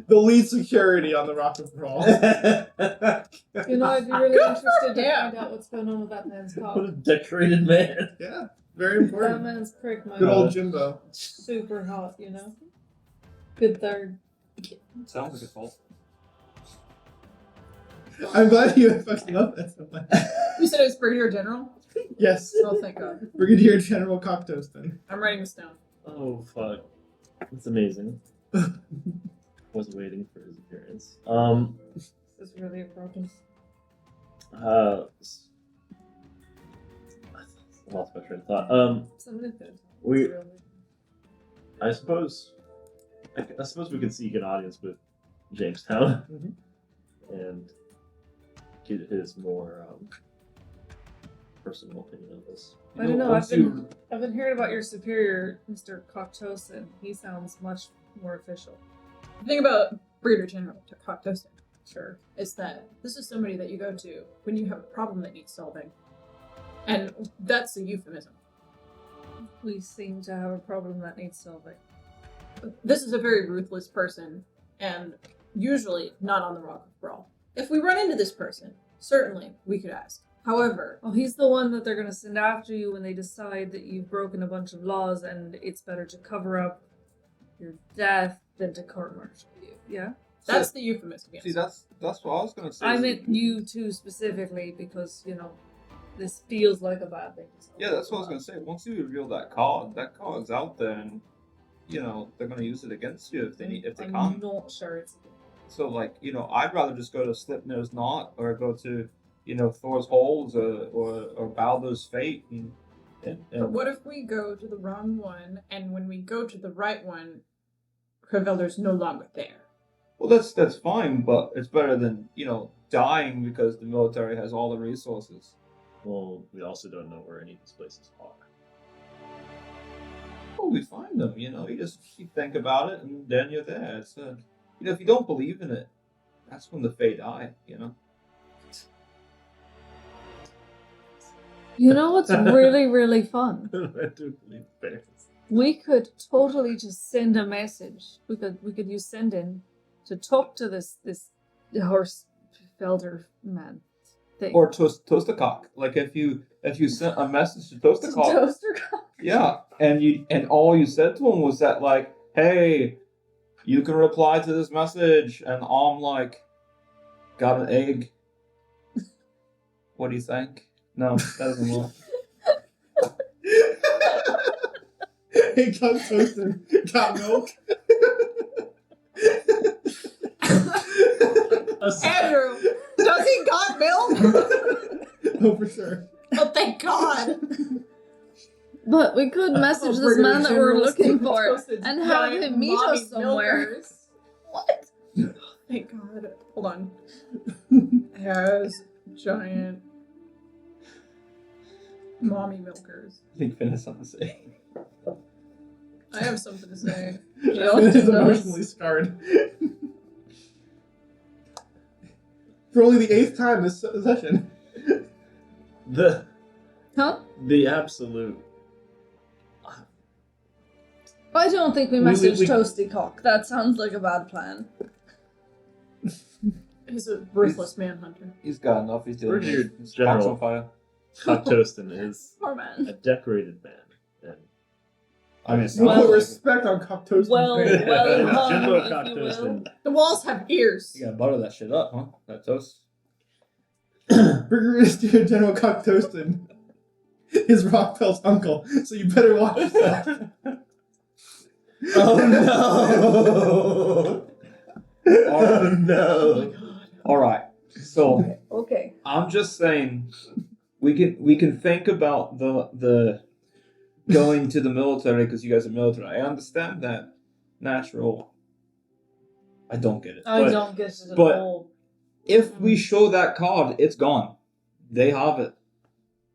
lead security on the Rock of Brawl. You know, I'd be really Good interested to him. find out what's going on with that man's cock. What a decorated man. Yeah, very That important. man's prick might Good be old Jimbo. super hot, you know? Good third. Sounds like a fault. I'm glad you fucking love that so much. You said it was Brigadier General? Yes, Oh, thank God. Brigadier General Cocktoastin. I'm writing this down. Oh, fuck. That's amazing. Was waiting for his appearance. This is really a problem. I lost my train of thought. Somebody could. We, I suppose we could seek an audience with Jamestown and get his more personal opinion on this. I don't know. I've been hearing about your superior, Mr. Cocktoastin. He sounds much more official. The thing about Brigadier General Cock Toasted, sure, is that this is somebody that you go to when you have a problem that needs solving. And that's a euphemism. We seem to have a problem that needs solving. This is a very ruthless person, and usually not on the Rock of Brawl. If we run into this person, certainly we could ask. However, Well, he's the one that they're going to send after you when they decide that you've broken a bunch of laws and it's better to cover up your death than to court-martial you. Yeah? that's the euphemism. Yes. See, that's what I was gonna say. I meant you two specifically because, you know, this feels like a bad thing. to solve. Yeah, that's what I was gonna say. Once you reveal that card's out there, and you know they're gonna use it against you if they I'm can't. not sure it's a good So like, you know, I'd rather just go to Slipknot's Knot or go to, you know, Thor's Holes or Baldur's Fate and But what if we go to the wrong one, and when we go to the right one, Crevelder's no longer there? well, that's fine, but it's better than, you know, dying because the military has all the resources. Well, we also don't know where any of these places are. Well, we find them, you know. You think about it, and then you're there. It's you know, if you don't believe in it, that's when the Fae die, you know. You know what's really, really fun? I do believe bears. We could totally just send a message. We could use send in to talk to this horse felder man thing. Or toast a cock. Like if you sent a message to toast a cock, Toaster cock. yeah, and all you said to him was that like, hey, you can reply to this message, and I'm like, got an egg. What do you think? No, that doesn't work. Hey, Cocktoastin, got milk? Andrew, does he got milk? Oh, for sure. Oh, thank God. But we could message this Brigadier man that we're General looking Stephen for Toasted's and have giant him meet mommy us somewhere. milkers. What? Thank God. Hold on. Has giant mommy milkers. I think Finn has something to say. I have something to say. Finn is emotionally scarred. For only the 8th time this session. The absolute. I don't think we We- messaged we- Toasty Cock. That sounds like a bad plan. He's a ruthless manhunter. He's got enough. He's doing Brigadier his General. box on fire. Cocktoastin is Poor man. a decorated man. And I mean, We'll Well- put respect on Cocktoastin. Well, name. well, General if you will. Cocktoastin. The walls have ears. you gotta butter that shit up, huh? That toast. Brigadier General Cocktoastin is Rockfell's uncle, so you better watch yourself. Oh no! Oh no! All right. So Okay. I'm just saying, we can think about the going to the military because you guys are military. I understand that. Natural. I don't get it. I But don't get it at but- all. if we show that card, it's gone. They have it.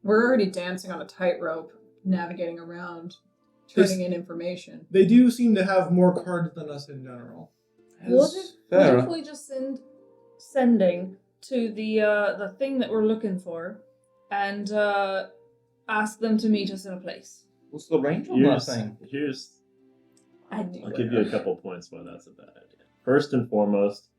We're already dancing on a tightrope, navigating around, turning in information. They do seem to have more cards than us in general. What Fair. if we just sending to the thing that we're looking for and ask them to meet us in a place? What's the range on that thing? I'll give you a couple points why that's a bad idea. First and foremost,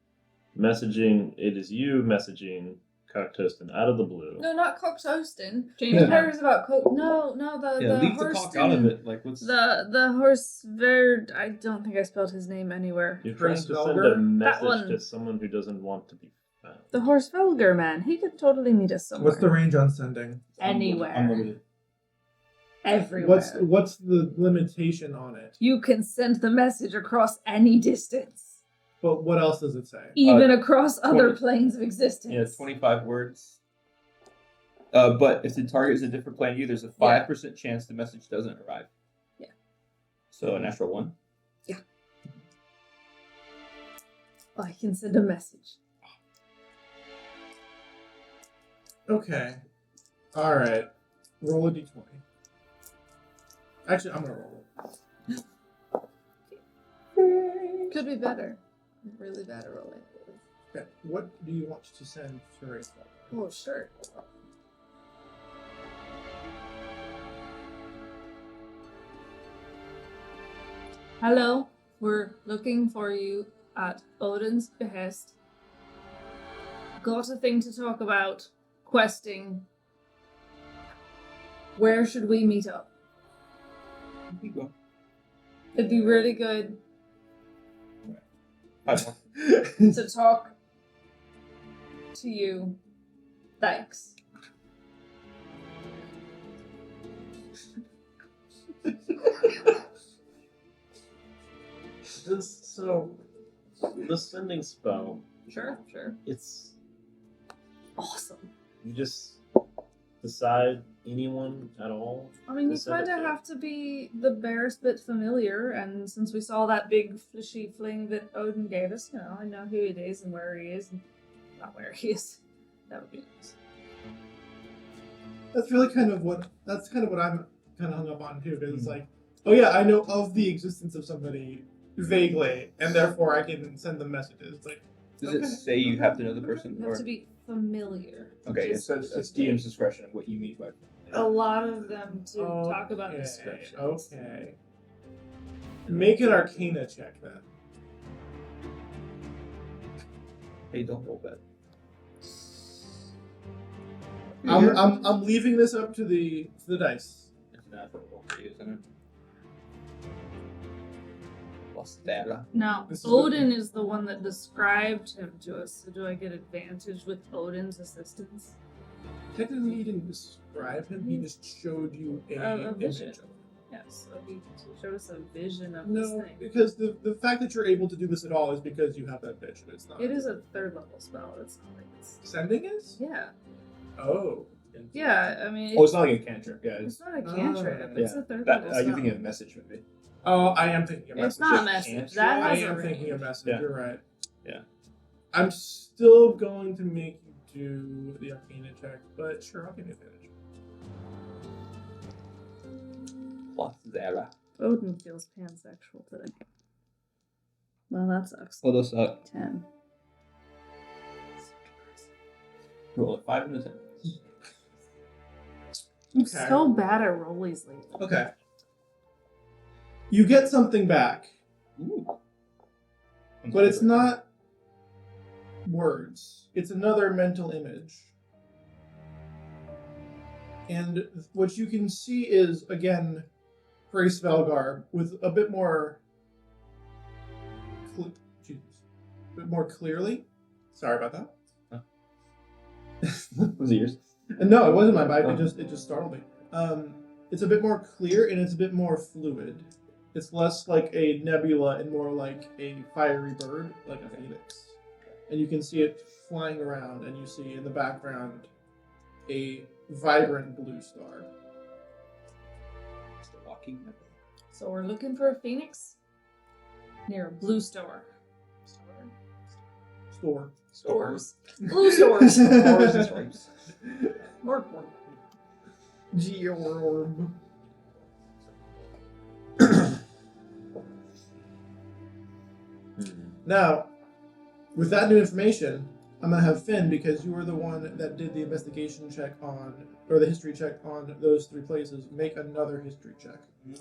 messaging. It is you messaging Cocktoastin out of the blue. No, not cock toasting. James Who cares about cock? No, the leave the horse cock out of it. Like, what's the horse Verd. I don't think I spelled his name anywhere. You're trying to send Velger? a message one. to someone who doesn't want to be found. The horse Velger man. He could totally meet us somewhere. What's the range on sending? Anywhere. unlimited? Everywhere. What's the limitation on it? You can send the message across any distance, But what else does it say? even across other 20 planes of existence. Yeah, 25 words. But if the target is a different plane to you, there's a 5% chance the message doesn't arrive. Yeah. So a natural 1. I can send a message. Okay. Alright. Roll a d20. Actually, I'm gonna roll it. Could be better. Really bad at rolling. Okay. What do you want to send to Race? Oh, sure. Hello, we're looking for you at Odin's behest. Got a thing to talk about. Questing. Where should we meet up? You go. It'd be really good 5 more. to talk to you. Thanks. The sending spell. Sure. It's Awesome. you just decide anyone at all. I mean, to you send it kind of to. have to be the barest bit familiar, and since we saw that big fleshy fling that Odin gave us, you know, I know who it is and where he is, and not where he is. That would be nice. That's kind of what I'm kind of hung up on too, because it's like, oh yeah, I know of the existence of somebody vaguely, and therefore I can send them messages. It's like, Does it say you have to know the person? You Or have to be familiar. okay, Just- it's DM's discretion of what you mean by. A lot of them to talk about okay, descriptions. Okay. Make an Arcana check then. Hey, don't roll bad. I'm leaving this up to the dice. It's natural roll for you, isn't it? Lost data. Now, This is Odin is the one that described him to us, so do I get advantage with Odin's assistance? Technically, he didn't describe him. He just showed you A a vision. image of him. Yes, so he showed us a vision of this No, thing. because the fact that you're able to do this at all is because you have that vision. It's not. It is a 3rd level spell. It's not like it's. Sending is? Yeah. Oh. Yeah, I mean. Oh, it's not like a cantrip. Yeah, It's not a cantrip. It's a 3rd That, level spell. you're thinking of message, maybe. Oh, I am thinking of message. It's not a message. That I has a am range. thinking of message. Yeah. You're right. Yeah. I'm still going to make you do the Arcana check, but sure, I'll give you advantage. Plus Zara. Odin feels pansexual today. Well, that sucks. Well, those suck. 10. Roll a 5 and a 10. I'm Okay. so bad at rollies lately. Okay. You get something back, Ooh. but it's not words. It's another mental image. And what you can see is, again, gray spell garb with a bit more... a bit more clearly. Sorry about that. Was it yours? No, it wasn't my bike. It just startled me. It's a bit more clear and it's a bit more fluid. It's less like a nebula and more like a fiery bird, like a phoenix. And you can see it flying around, and you see in the background a vibrant blue star. It's the walking nebula. So we're looking for a phoenix near a blue store. Store. Stores. Blue stores. Stores and stripes. More. Georb. Now, with that new information, I'm gonna have Finn, because you were the one that did the investigation check on, or the history check on those 3 places, make another history check. You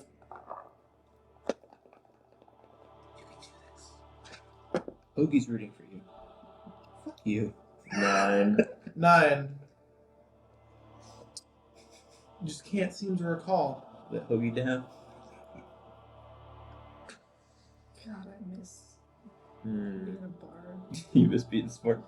can do this. Hoagie's rooting for you. Fuck you. 9. 9. You just can't seem to recall. Let Hoagie down. God, I miss Hmm. being a bard. You must be smart.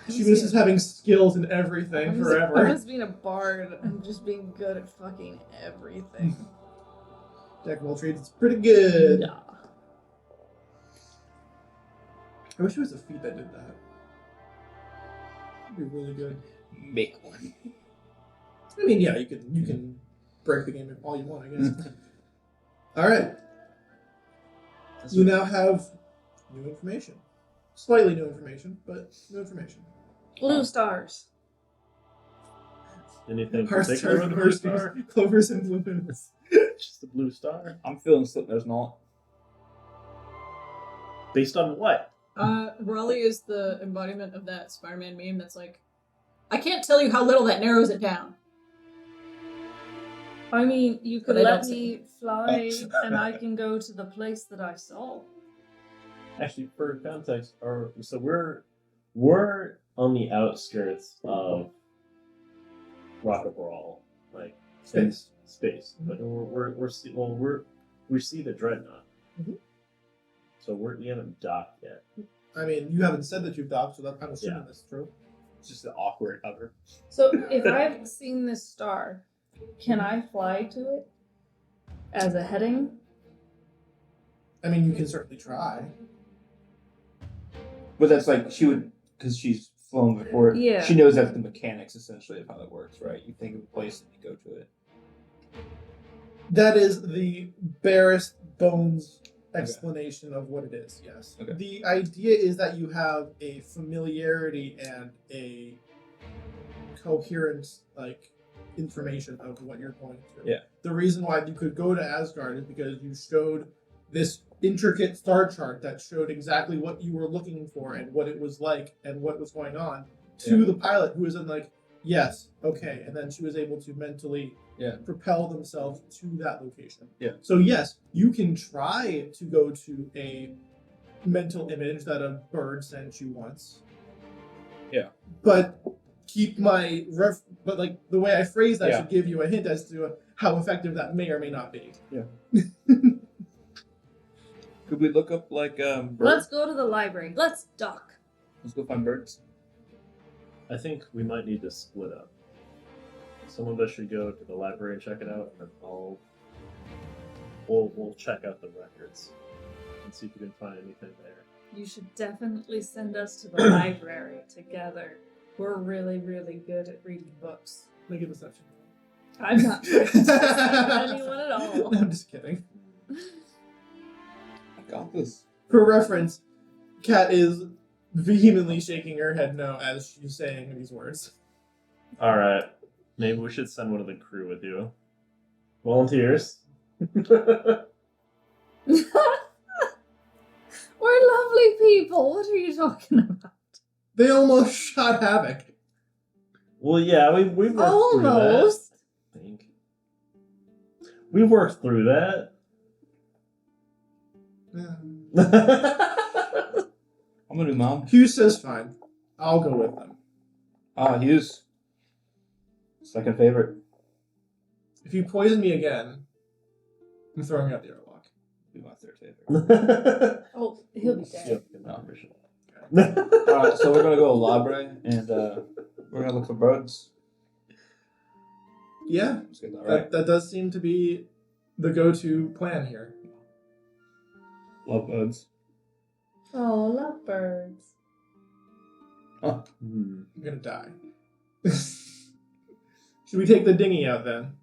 She misses having skills in everything I forever. miss being a bard and just being good at fucking everything. Jack of all trades, it's pretty good. Yeah. I wish there was a feat that did that. That'd be really good. Make one. I mean, yeah, you can break the game all you want, I guess. All right. You now have new information. Slightly new information, but new information. Blue stars. Anything Hearts particular with turn the blue star? clovers and blue moons. Just a blue star. I'm feeling Slipknot's not. Based on what? RoY is the embodiment of that Spider-Man meme that's like, I can't tell you how little that narrows it down. I mean, you could But I let don't me fly and I can go to the place that I saw. Actually, for context, we're on the outskirts of Rock and Roll, like Space. Space. But we see the dreadnought. Mhm. So we haven't docked yet. I mean, you haven't said that you've docked, so I'm assuming Yeah. that's true. It's just an awkward hover. So if I've seen this star, can I fly to it as a heading? I mean, you can certainly try. But that's like, she would, because she's flown before. Yeah. She knows that's the mechanics, essentially, of how that works, right? You think of a place and you go to it. That is the barest bones explanation of what it is, yes. Okay. The idea is that you have a familiarity and a coherent, information of what you're going through. Yeah. The reason why you could go to Asgard is because you showed this intricate star chart that showed exactly what you were looking for and what it was like and what was going on to the pilot, who was then like, yes, okay. And then she was able to mentally propel themselves to that location. Yeah. So yes, you can try to go to a mental image that a bird sent you once. Yeah. But keep my but the way I phrase that Yeah. should give you a hint as to how effective that may or may not be. Yeah. Could we look up birds? Let's go to the library. Let's dock. Let's go find birds. I think we might need to split up. some of us should go to the library and check it out, and then we'll check out the records and see if we can find anything there. You should definitely send us to the library together. We're really, really good at reading books. Make a deception. I'm not anyone at all. No, I'm just kidding. I got this. For reference, Kat is vehemently shaking her head no as she's saying these words. All right, maybe we should send one of the crew with you. Volunteers. We're lovely people. What are you talking about? They almost shot Havoc. Well, yeah, we've worked through that. Almost. I think. We've worked through that. I'm gonna do mom. Hughes says fine. I'll go with them. Hughes. Second favorite. If you poison me again, I'm throwing out the airlock. Be my third favorite. Oh, he'll be dead. Alright, so we're gonna go to the library and we're gonna look for birds. Yeah, Let's get that right. that does seem to be the go-to plan here. Love birds. Oh, love birds. Oh. I'm gonna die. Should we take the dinghy out then?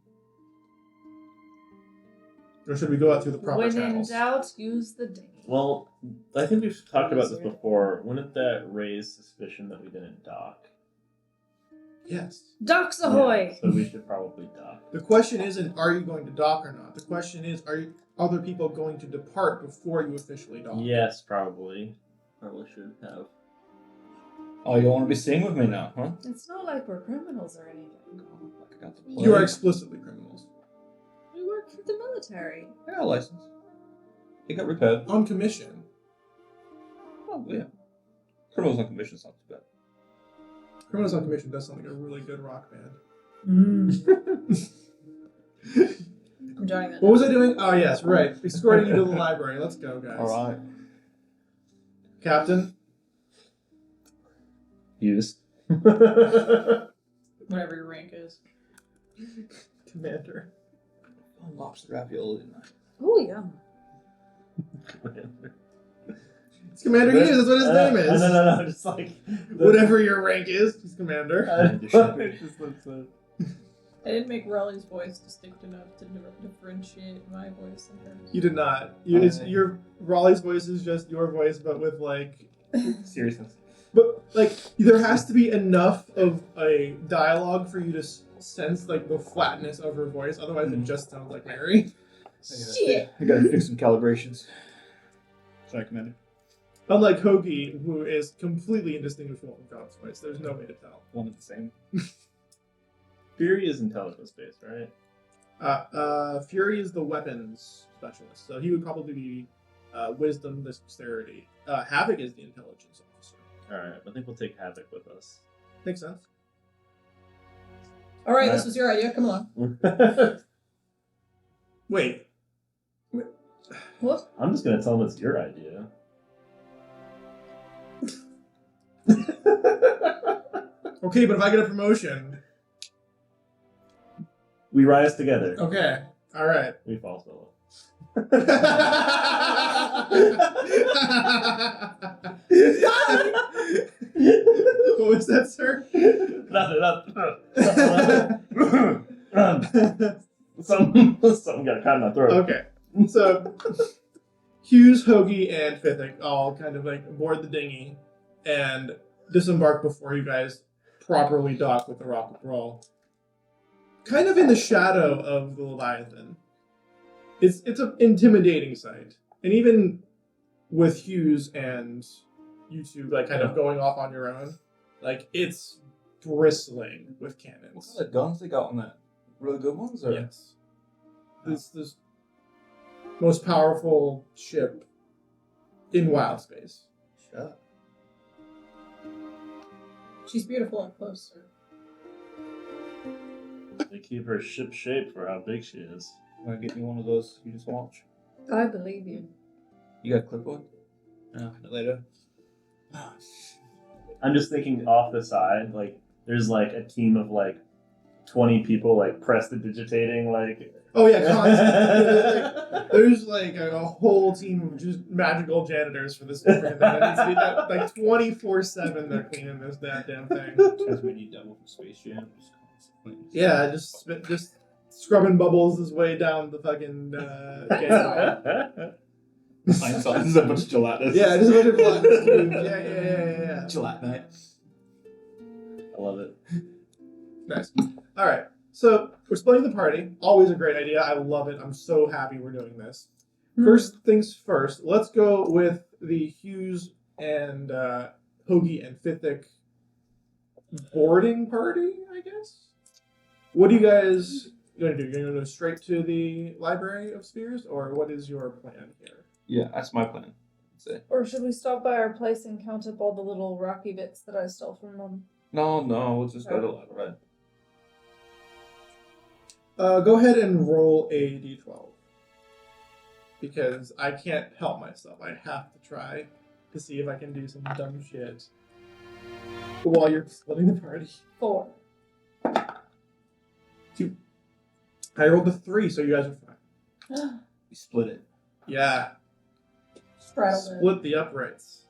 Or should we go out through the proper When channels? in doubt, use the dinghy. Well, I think we've talked about this before. Wouldn't that raise suspicion that we didn't dock? Yes. Docks ahoy! Yeah, so we should probably dock. The question isn't, are you going to dock or not? The question is, are other people going to depart before you officially dock? Yes, probably. Probably should have. Oh, you want to be staying with me now, huh? It's not like we're criminals or anything. Like I got the You are explicitly criminals. We work for the military. I got a license. It got repaired. On commission. Oh, yeah. Criminals on commission's not too bad. Criminals on commission does sound like a really good rock band. I'm joining that. What was I doing? Oh, yes, right. Escorting you to the library. Let's go, guys. Alright. Captain? Use. Whatever your rank is. Commander. Oh, lobster ravioli tonight. Oh, yum. It's Commander Hughes, that's what his name is. No, just like... Whatever your rank is, he's Commander. I didn't make Raleigh's voice distinct enough to differentiate my voice and hers. You did not. Your Raleigh's voice is just your voice, but with like... Seriousness. But, like, there has to be enough of a dialogue for you to sense, like, the flatness of her voice. Otherwise, it just sounds like Mary. Shit! I gotta fix some calibrations. Sorry, Commander. Unlike Hoagie, who is completely indistinguishable from God's voice. There's no way to tell. One and the same. Fury is intelligence-based, right? Fury is the weapons specialist, so he would probably be wisdom, dexterity. Havoc is the intelligence officer. Alright, I think we'll take Havoc with us. Makes sense. Alright, this was your idea. Come along. Wait. What? I'm just gonna tell him it's your idea. Okay, but if I get a promotion... We rise together. Okay, alright. We fall solo. What was that, sir? Something got caught in my throat. Okay, so Hughes, Hoagie, and Fithic all kind of like board the dinghy and disembark before you guys properly dock with the rocket brawl. Kind of in the shadow of the Leviathan. It's an intimidating sight. And even with Hughes and you two like kind of going off on your own, like it's bristling with What cannons. kind of guns they got on that? Really good ones? Or? Yes. This most powerful ship in wild space. Shut. She's beautiful up close, sir. They keep her ship shape for how big she is. Want to get me one of those you just watch? I believe you. You got a clipboard? Later. I'm just thinking off the side, like there's like a team of like 20 people like prestidigitating like. Oh yeah, constantly. There's like a whole team of just magical janitors for this thing. Like 24/7 they're cleaning this damn thing. Because we need double for Space Jam. Yeah, just scrubbing bubbles his way down the fucking gangway. I saw this a bunch of gelatinous. Yeah, just a bunch of gelatinous. Yeah. Gelatinite. I love it. Nice. All right. So we're splitting the party. Always a great idea. I love it. I'm so happy we're doing this. First things first. Let's go with the Hughes and Hoagie and Fithic boarding party, I guess. What do you guys going to do? You're going to go straight to the Library of Spheres, or what is your plan here? Yeah, that's my plan. Or should we stop by our place and count up all the little rocky bits that I stole from them? No, we'll just go to the library. Go ahead and roll a d12. Because I can't help myself. I have to try to see if I can do some dumb shit while you're splitting the party. 4. 2. I rolled a 3, so you guys are fine. We split it. Yeah. Split the uprights.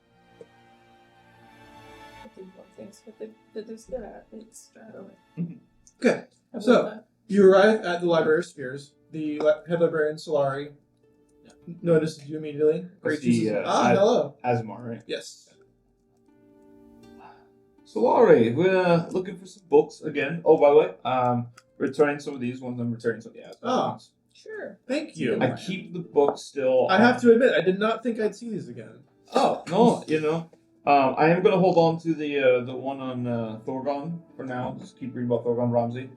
Okay. So, you arrive at the Library of Spheres. The head librarian, Solari, notices you immediately. Great to see you. Hello. Asmar, right? Yes. Solari, we're looking for some books again. Oh, by the way, returning some of these ones. I'm returning some of the Asmar ones. Sure. Thank you. I keep the books still. I have to admit, I did not think I'd see these again. Oh, no, I am going to hold on to the one on Thorgon for now. Just keep reading about Thorgon Ramsey.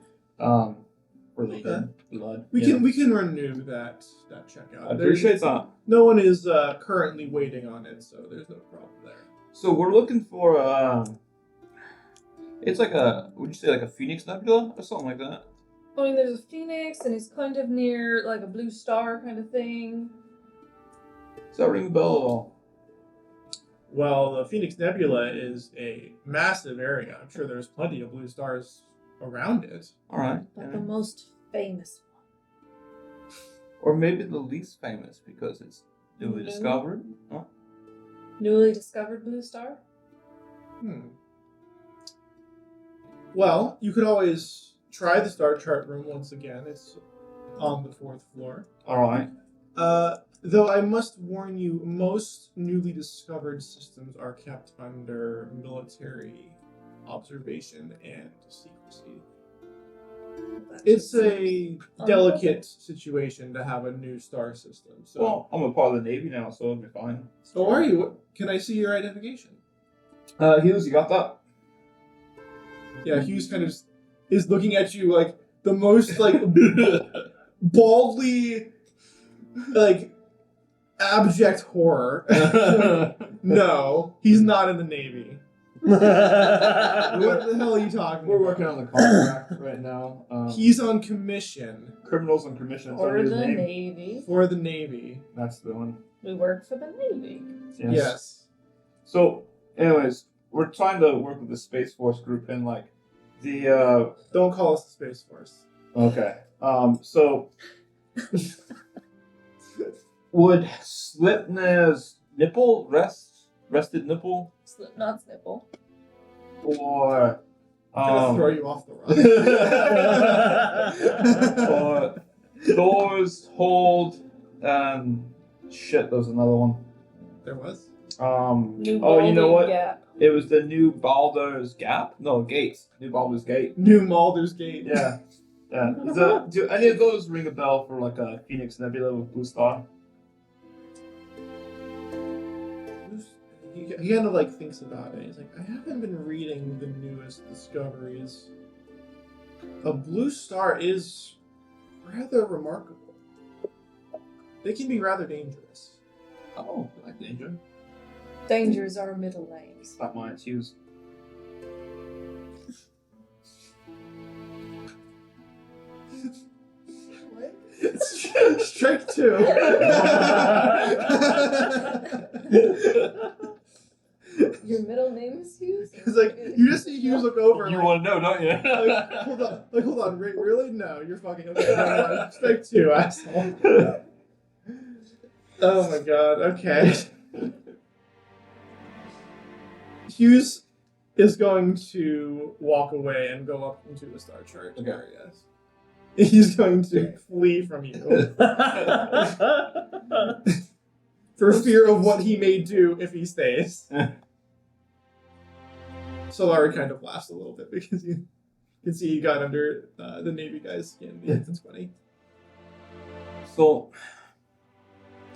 Blood. We can renew that checkout. I appreciate that. No one is currently waiting on it, so there's no problem there. So we're looking for it's like would you say like a Phoenix Nebula or something like that? I mean, there's a phoenix, and it's kind of near like a blue star kind of thing. Does that ring a bell at all? Well, the Phoenix Nebula is a massive area. I'm sure there's plenty of blue stars around it. All right. But the most famous one. Or maybe the least famous because it's newly discovered. Huh? Newly discovered blue star? Well, you could always try the star chart room once again. It's on the 4th floor. All right. Though I must warn you, most newly discovered systems are kept under military observation and secrecy. It's a delicate situation to have a new star system. So. Well, I'm a part of the Navy now, so it'll be fine. So are you? Can I see your identification? Hughes, you got that? Yeah, Hughes kind of is looking at you like the most like baldly like abject horror. No, he's not in the Navy. What the hell are you talking We're about? working on the contract right now. He's on commission. Criminals on commission. For the Navy. For the Navy. That's the one. We work for the Navy. Yes. So, anyways, we're trying to work with the Space Force group in like the Don't call us the Space Force. Okay. So would Slipknot's nipple rested nipple? Slipknot's nipple. Or I'm gonna throw you off the rock. or Thor's hold shit, there was another one. There was? New you know what? Gap. It was the New Baldur's Gap? No, Gate. New Baldur's Gate. New Baldur's Gate. Yeah. Yeah. Do any of those ring a bell for like a Phoenix Nebula with Blue Star? He kind of like thinks about it. He's like, I haven't been reading the newest discoveries. A blue star is rather remarkable. They can be rather dangerous. Oh, I like danger. Danger's our middle names. Not mine, it's Hughes. Strike 2. Your middle name is Hughes? It's like, you just see Hughes look over. You like, want to know, don't you? hold on. Really? No, you're fucking. Okay, no, expect two, asshole. Oh my god. Okay. Hughes is going to walk away and go up into the star chart area. He's going to flee from you for fear of what he may do if he stays. Solari kind of laughs a little bit because you can see he got under the Navy guy's skin. It's funny. So,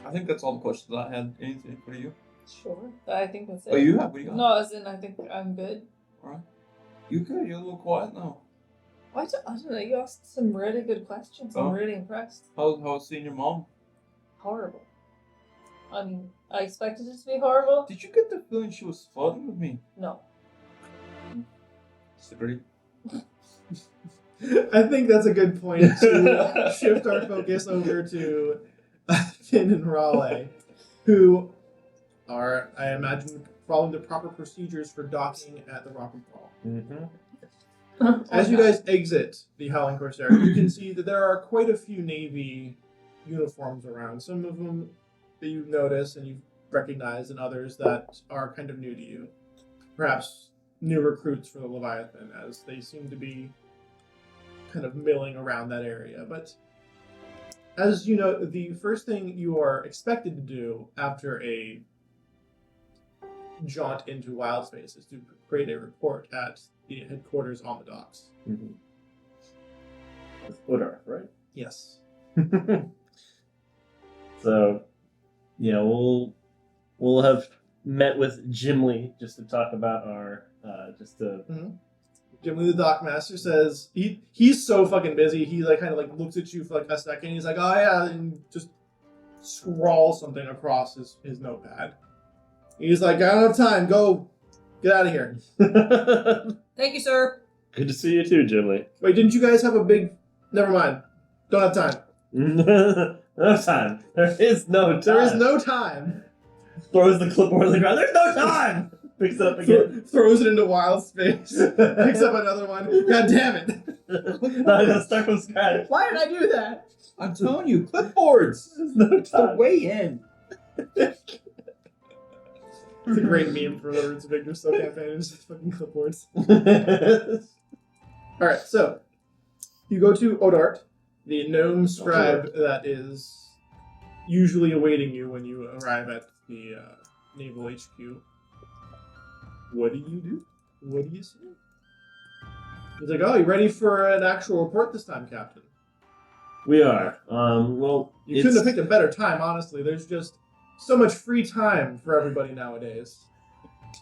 I think that's all the questions I had. Anything for you? Sure. I think that's it. Oh, you have? What do you got? No, as in, I think I'm good. Alright. You good? You're a little quiet now. I don't know. You asked some really good questions. I'm really impressed. How's seeing your mom? Horrible. I expected it to be horrible. Did you get the feeling she was flirting with me? No. Secretly. I think that's a good point to shift our focus over to Finn and RoY, who are, I imagine, following the proper procedures for docking at the Rock and Fall. Mm-hmm. As you guys exit the Howling Corsair, you can see that there are quite a few Navy uniforms around. Some of them that you notice and you recognize, and others that are kind of new to you. Perhaps new recruits for the Leviathan, as they seem to be kind of milling around that area. But as you know, the first thing you are expected to do after a jaunt into wild space is to create a report at the headquarters on the docks. Mm-hmm. With Odar, right? Yes. So, yeah, we'll have met with Gimli just to talk about our Gimli the Dockmaster says he's so fucking busy. He kind of looks at you for a second. He's like, oh yeah, and just scrawls something across his notepad. He's like, I don't have time. Go, get out of here. Thank you, sir. Good to see you too, Gimli. Wait, didn't you guys have a big? Never mind. Don't have time. No time. There is no time. There is no time. Throws the clipboard on the ground. There's no time. Picks it up again. Throws it into wild space. Picks up another one. God damn it. No, I'm gonna start from scratch. Why did I do that? I'm telling you, clipboards. There's no It's the time. way in. It's a great meme for the Roots of Yggdrasil campaign. It's just fucking clipboards. Alright, so you go to Odart, the gnome scribe that is usually awaiting you when you arrive at the Naval HQ. What do you do? What do you say? He's like, oh, you ready for an actual report this time, Captain? We are. Well, You couldn't have picked a better time, honestly. There's just so much free time for everybody nowadays.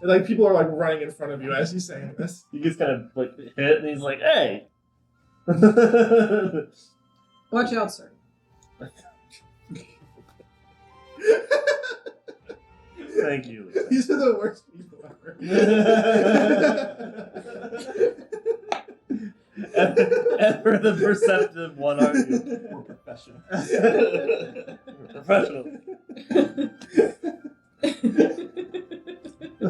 And, people are running in front of you as he's saying this. He gets kind of hit, and he's like, "Hey." Watch out, sir. Thank you, Lisa. These are the worst people ever. Ever the perceptive one, aren't you? We're professional. We're professional. Go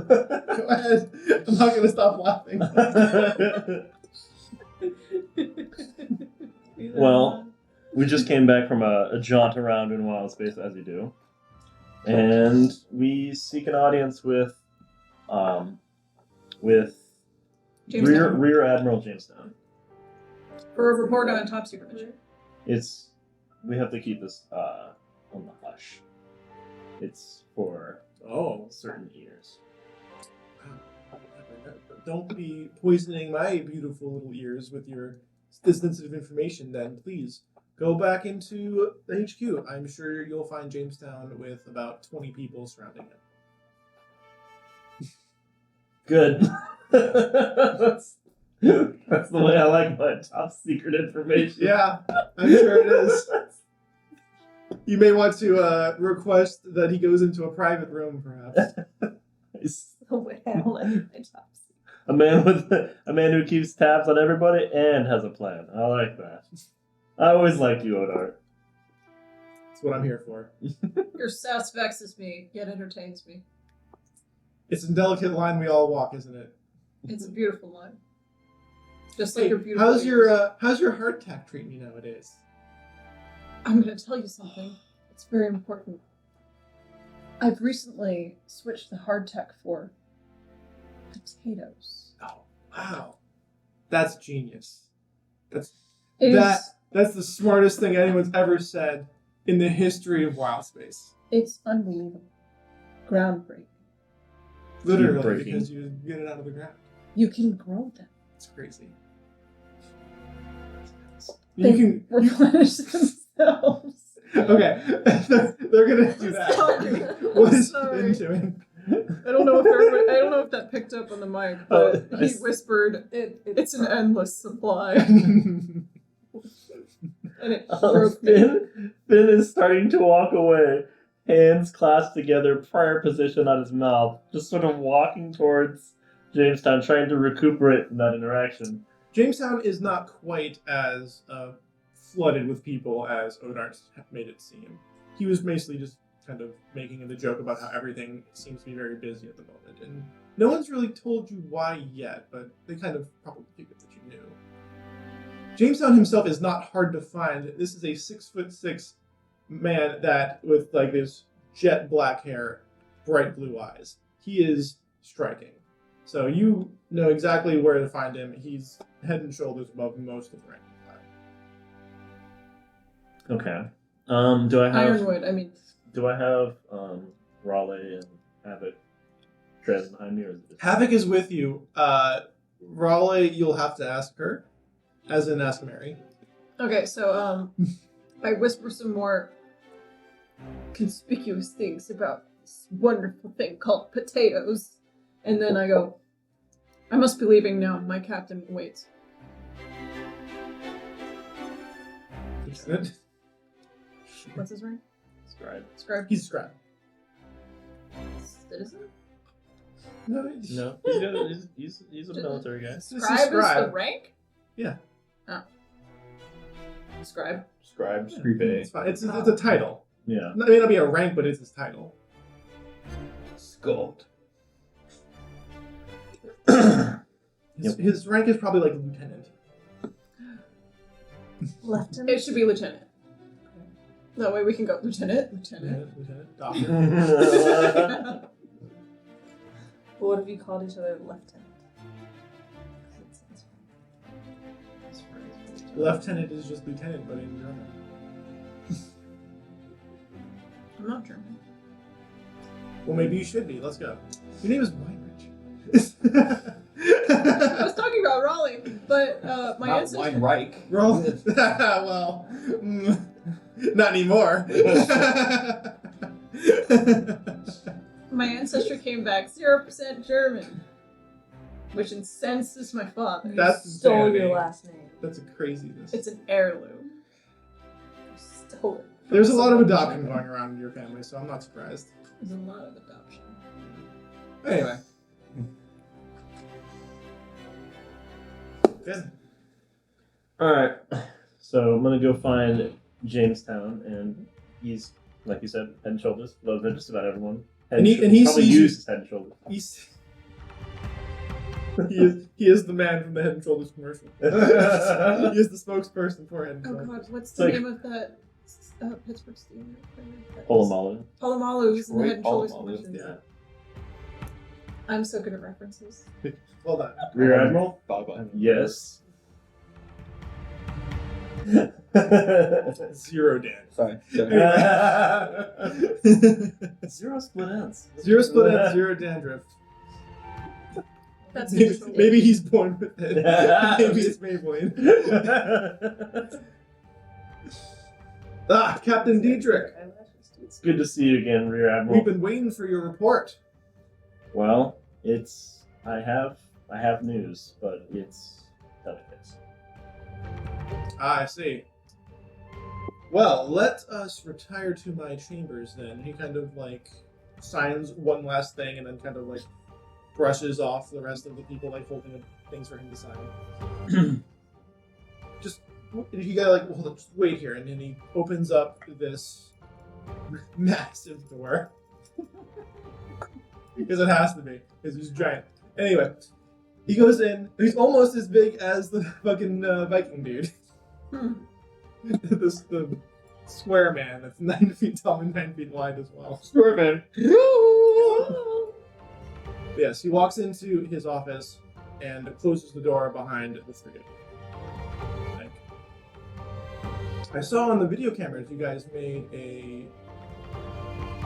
ahead. I'm not going to stop laughing. Well, we just came back from a jaunt around in wild space, as you do. And we seek an audience with Jamestown. Rear Admiral Jamestown. For a report on a top secret mission. We have to keep this on the hush. It's for certain ears. Don't be poisoning my beautiful little ears with your sensitive information then, please. Go back into the HQ. I'm sure you'll find Jamestown with about 20 people surrounding it. Good. That's the way I like my top secret information. Yeah, I'm sure it is. You may want to request that he goes into a private room, perhaps. A man who keeps tabs on everybody and has a plan. I like that. I always liked you, Odar. That's what I'm here for. Your sass vexes me, yet entertains me. It's a delicate line we all walk, isn't it? It's a beautiful line. Just like Hey, your beautiful how's your hardtack treating you nowadays? I'm gonna tell you something. It's very important. I've recently switched the hardtack for potatoes. Oh, wow. That's genius. That's It's the smartest thing anyone's ever said in the history of Wild Space. it's unbelievable. Groundbreaking. Literally, Breaking. because you get it out of the ground. You can grow them. It's crazy. They You can replenish themselves. okay. They're gonna do that. Sorry. What is Sorry. Finn doing? I don't know if that picked up on the mic, but he whispered, "It's an endless supply," and it broke me. Finn is starting to walk away, hands clasped together, prior position on his mouth, just sort of walking towards Jamestown, trying to recuperate from that interaction. Jamestown is not quite as flooded with people as Odart's made it seem. He was basically just kind of making the joke about how everything seems to be very busy at the moment, and no one's really told you why yet, but they kind of probably figured that you knew. Jamestown himself is not hard to find. This is a 6'6" man that with like this jet black hair, bright blue eyes. He is striking. So you know exactly where to find him. He's head and shoulders above most of the rank and file. Okay. Do I have Ironwood. I mean, RoY and Havoc trailing behind me, or is it just... Havoc is with you. RoY, you'll have to ask her, as in ask Mary. okay, so I whisper some more conspicuous things about this wonderful thing called potatoes, and then I go, "I must be leaving now. My captain waits." Lieutenant. What's his rank? Scribe. He's a scribe. Citizen? No, he's a military guy. Scribe is the rank? Yeah. Oh. Scribe. Scribe, It's scribe. fine. It's a title. Yeah. It may not be a rank, but it's his title. Sculpt. His rank is probably like lieutenant. Lieutenant. It should be lieutenant. That way we can go lieutenant. Lieutenant. Doctor. But what if you called each other lieutenant? Lieutenant is just lieutenant, but in German. I'm not German. Well, maybe you should be. Let's go. Your name is Weinrich. I was talking about Raleigh, but my Not ancestor. Weinreich. Roll. Well, not anymore. My ancestor came back 0% German, which incenses my father. That's Stole insanity. your last name. That's a craziness. It's an heirloom. You stole it. from There's a lot of someone. adoption going around in your family, so I'm not surprised. There's a lot of adoption. Anyway. Good. Alright. So I'm gonna go find Jamestown, and he's, like you said, head and shoulders, loves just about everyone. And he probably sees you- uses head and shoulders. He is the man from the Head and Shoulders commercial. He is the spokesperson for Head and Oh Shoulders. god, what's It's the like- name of that Pittsburgh Steelers player? Polamalu. Polamalu, who's in the Troy Head and Shoulders Polamalu, commercials. yeah. I'm so good at references. Well done. Rear Admiral? Thought about him. Yes. Zero Dan. Sorry. Zero split ends. Zero split ends, zero dandruff. That's Maybe he's born with it. Maybe it's Maybelline. Captain Diedrich. It's good to see you again, Rear Admiral. We've been waiting for your report. Well, I have news, but it's delicate. I see. Well, let us retire to my chambers then. He kind of like signs one last thing and then kind of like brushes off the rest of the people like holding things for him to sign. Just you gotta like hold up, just wait here, and then he opens up this massive door because it has to be because he's giant. Anyway, He goes in. He's almost as big as the fucking Viking dude. The square man that's 9 feet tall and 9 feet wide as well. Square man. Yes, he walks into his office and closes the door behind the three of you. Like, I saw on the video cameras you guys made a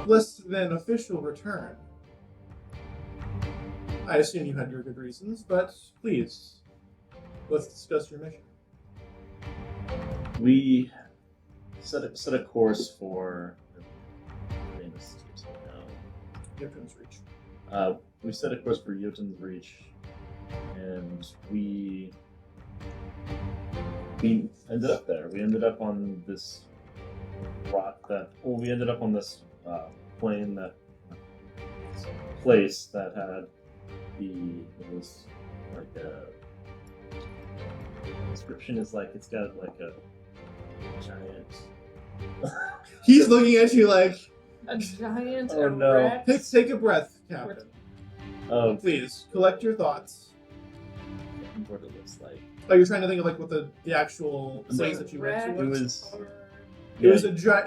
less than official return. I assume you had your good reasons, but please, let's discuss your mission. We set a course for the famous Jotun's Reach. we set a course for Jotun's Reach, and we ended up there. We ended up on this rock we ended up on this plane place that had it was like a description is like it's got like a giant. He's looking at you like a giant Oh, no. erect. Take a breath, Captain. Oh, Please collect your thoughts. what it looks like. Oh, you're trying to think of like what the actual place that you went to It was. was. It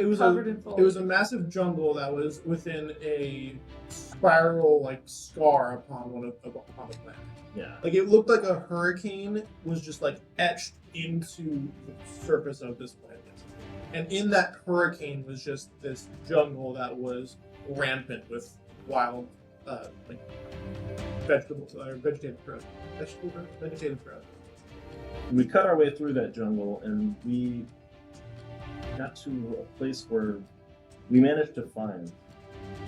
was Covered in a foliage. massive jungle that was within a spiral like scar upon the planet. Yeah. Like it looked like a hurricane was just like etched into the surface of this planet. And in that hurricane was just this jungle that was rampant with wild like vegetables or vegetative growth. Vegetative growth. We cut our way through that jungle, and we got to a place where we managed to find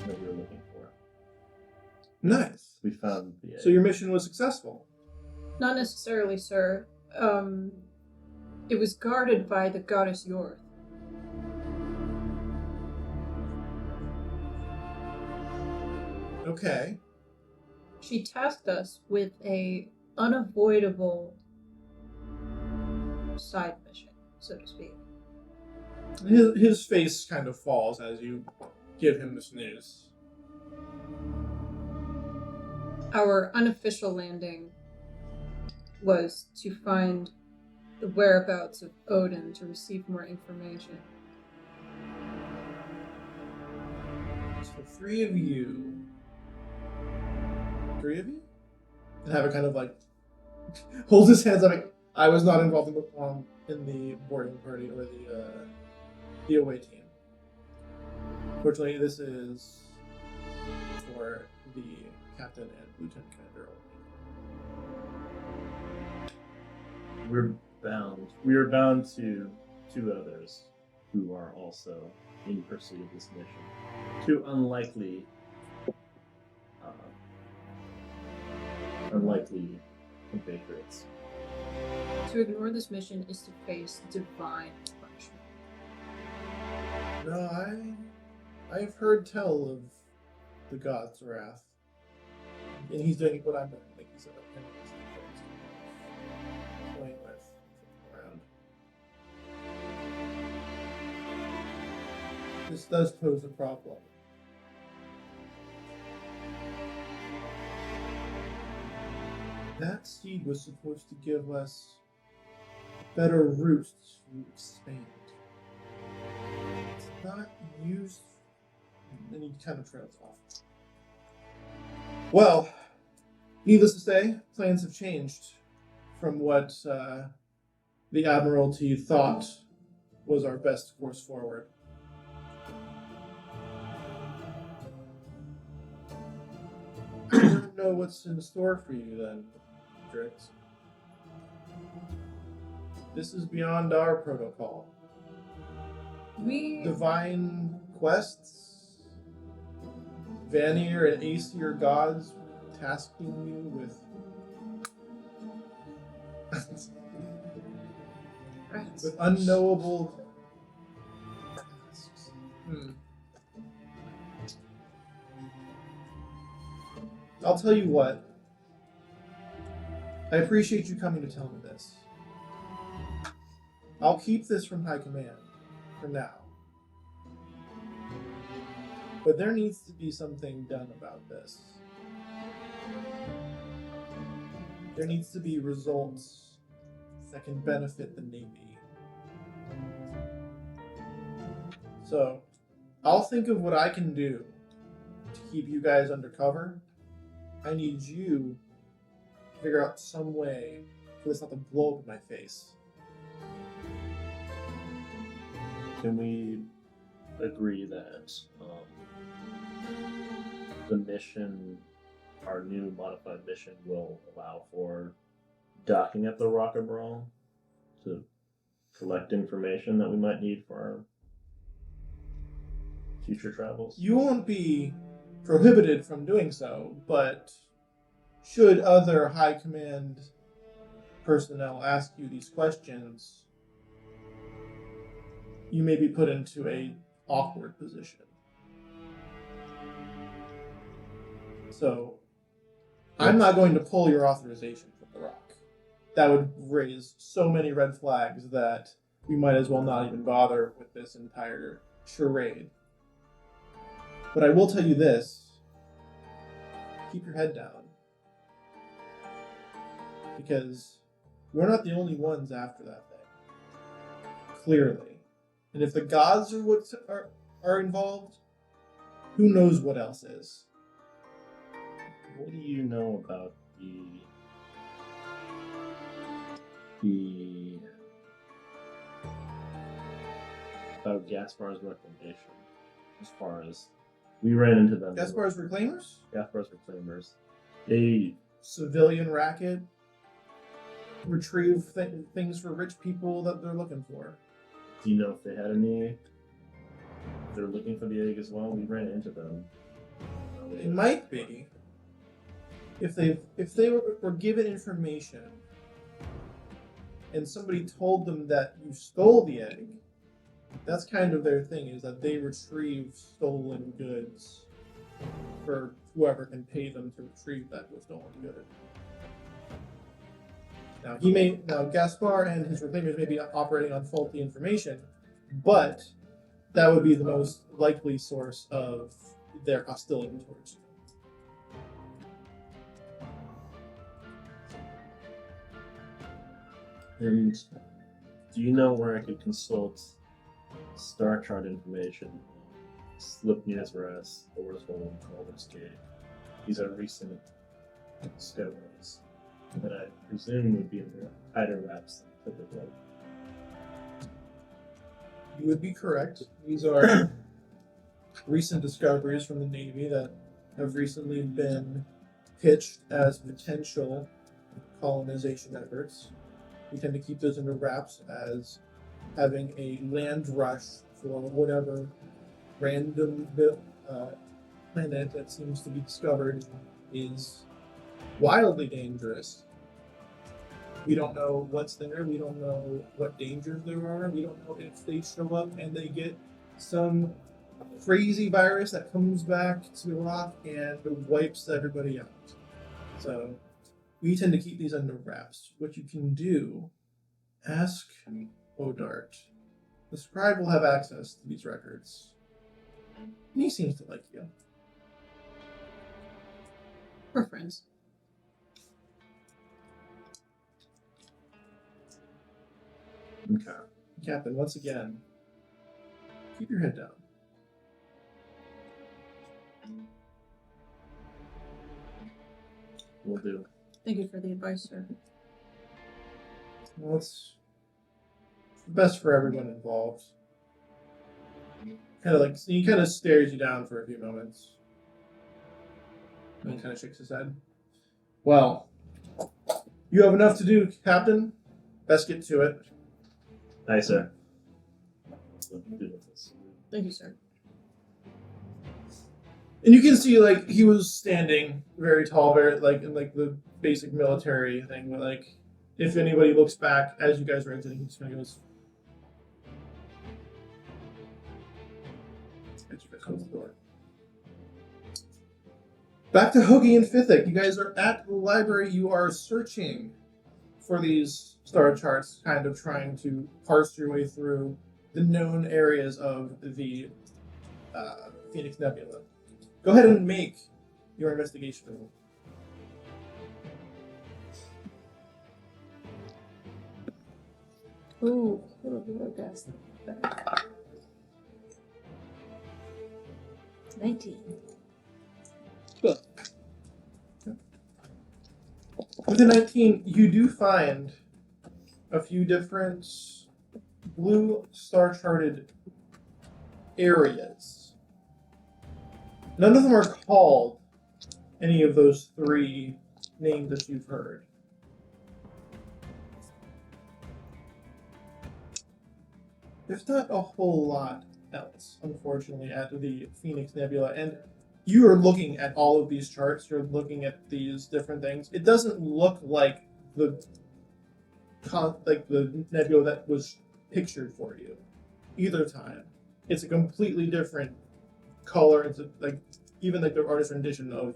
what we were looking for. Nice. We found the egg. So your mission was successful. Not necessarily, sir. It was guarded by the goddess Fjord. Okay. She tasked us with a unavoidable side mission, so to speak. His face kind of falls as you give him this news. Our unofficial landing was to find the whereabouts of Odin to receive more information. So three of you, and have a kind of like holds his hands up. Like, I was not involved in the boarding party or the away team. Fortunately, this is for the captain and lieutenant commander only. We are bound to two others who are also in pursuit of this mission. Two unlikely compatriots. To ignore this mission is to face divine punishment. No, I've heard tell of the god's wrath, and he's doing what I'm doing. Like he's playing with around. This does pose a problem. That seed was supposed to give us better roots to expand. It's not used, and he kind of trails off. Well, needless to say, plans have changed from what the Admiralty thought was our best course forward. I don't know what's in store for you then, Drix. This is beyond our protocol. Divine quests? Vanir and Aesir gods tasking you with... with unknowable tasks. I'll tell you what. I appreciate you coming to tell me this. I'll keep this from High Command for now. But there needs to be something done about this. there needs to be results that can benefit the Navy. So, I'll think of what I can do to keep you guys undercover. I need you to figure out some way for this not to blow up in my face. Can we agree that the mission, our new modified mission, will allow for docking at the Rocket Brawl to collect information that we might need for our future travels? You won't be prohibited from doing so, but should other high command personnel ask you these questions, you may be put into a awkward position. So, I'm not going to pull your authorization from the rock. That would raise so many red flags that we might as well not even bother with this entire charade. But I will tell you this. Keep your head down. Because we're not the only ones after that thing. Clearly. And if the gods are involved, who knows what else is? What do you know about about Gaspar's recommendation? As far as we ran into them. Gaspar's Reclaimers? Gaspar's Reclaimers. They civilian racket. Retrieve things for rich people that they're looking for. Do you know if they had any? They're looking for the egg as well. We ran into them. It might be. If they were given information and somebody told them that you stole the egg, that's kind of their thing, is that they retrieve stolen goods for whoever can pay them to retrieve that stolen good. Now Gaspar and his Reclaimers may be operating on faulty information, but that would be the most likely source of their hostility towards you. And do you know where I could consult star chart information? Slipnear's Rest, Thor's Hole, Calder's Gate. These are recent discoveries that I presume would be in the tighter wraps than typical. You would be correct. These are recent discoveries from the Navy that have recently been pitched as potential colonization efforts. We tend to keep those under wraps as having a land rush for whatever random planet that seems to be discovered is wildly dangerous. We don't know what's there. We don't know what dangers there are. We don't know if they show up and they get some crazy virus that comes back to the rock and wipes everybody out. So we tend to keep these under wraps. What you can do, ask Odart. The scribe will have access to these records. And he seems to like you. We're friends. Okay. Captain, once again, keep your head down. Will do. Thank you for the advice, sir. Well, it's best for everyone involved. He kind of stares you down for a few moments. And he kind of shakes his head. Well, you have enough to do, Captain. Best get to it. Aye, sir. Thank you, sir. And you can see, he was standing very tall, very, in, the basic military thing, where, if anybody looks back as you guys are exiting, he just kind of goes... As you guys close the door. Back to Hoagie and Fithic. You guys are at the library. You are searching for these star charts, kind of trying to parse your way through the known areas of the Phoenix Nebula. Go ahead and make your investigation roll. Ooh, little bit of gas. 19. Good. With the 19, you do find a few different blue star-charted areas. None of them are called any of those 3 names that you've heard. There's not a whole lot else, unfortunately, at the Phoenix Nebula, and you are looking at all of these charts, you're looking at these different things. It doesn't look like the nebula that was pictured for you either time. It's a completely different color. It's even the artist rendition of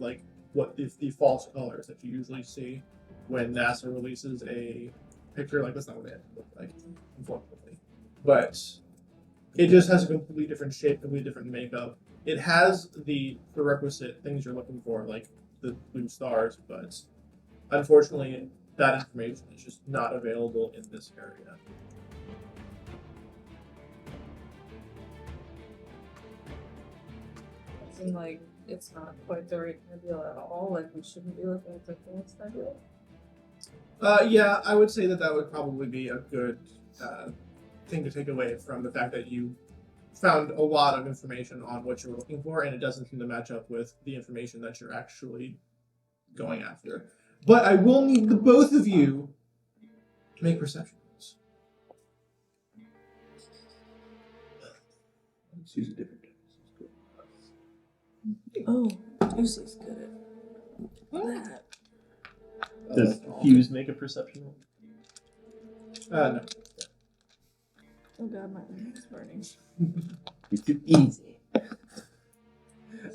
what the false colors that you usually see when NASA releases a picture. That's not what it looks like, unfortunately. But it just has a completely different shape, completely different makeup. It has the requisite things you're looking for, like the blue stars, but unfortunately, that information is just not available in this area. And it's not quite the right nebula at all. We shouldn't be looking at the Phoenix Nebula. Yeah, I would say that would probably be a good thing to take away from the fact that you found a lot of information on what you were looking for, and it doesn't seem to match up with the information that you're actually going after. But I will need the both of you to make perceptions. Let's use a different. Oh, Lucy's good at that. Does Fuse make a perception roll? No. Oh god, my ear's burning. It's too easy.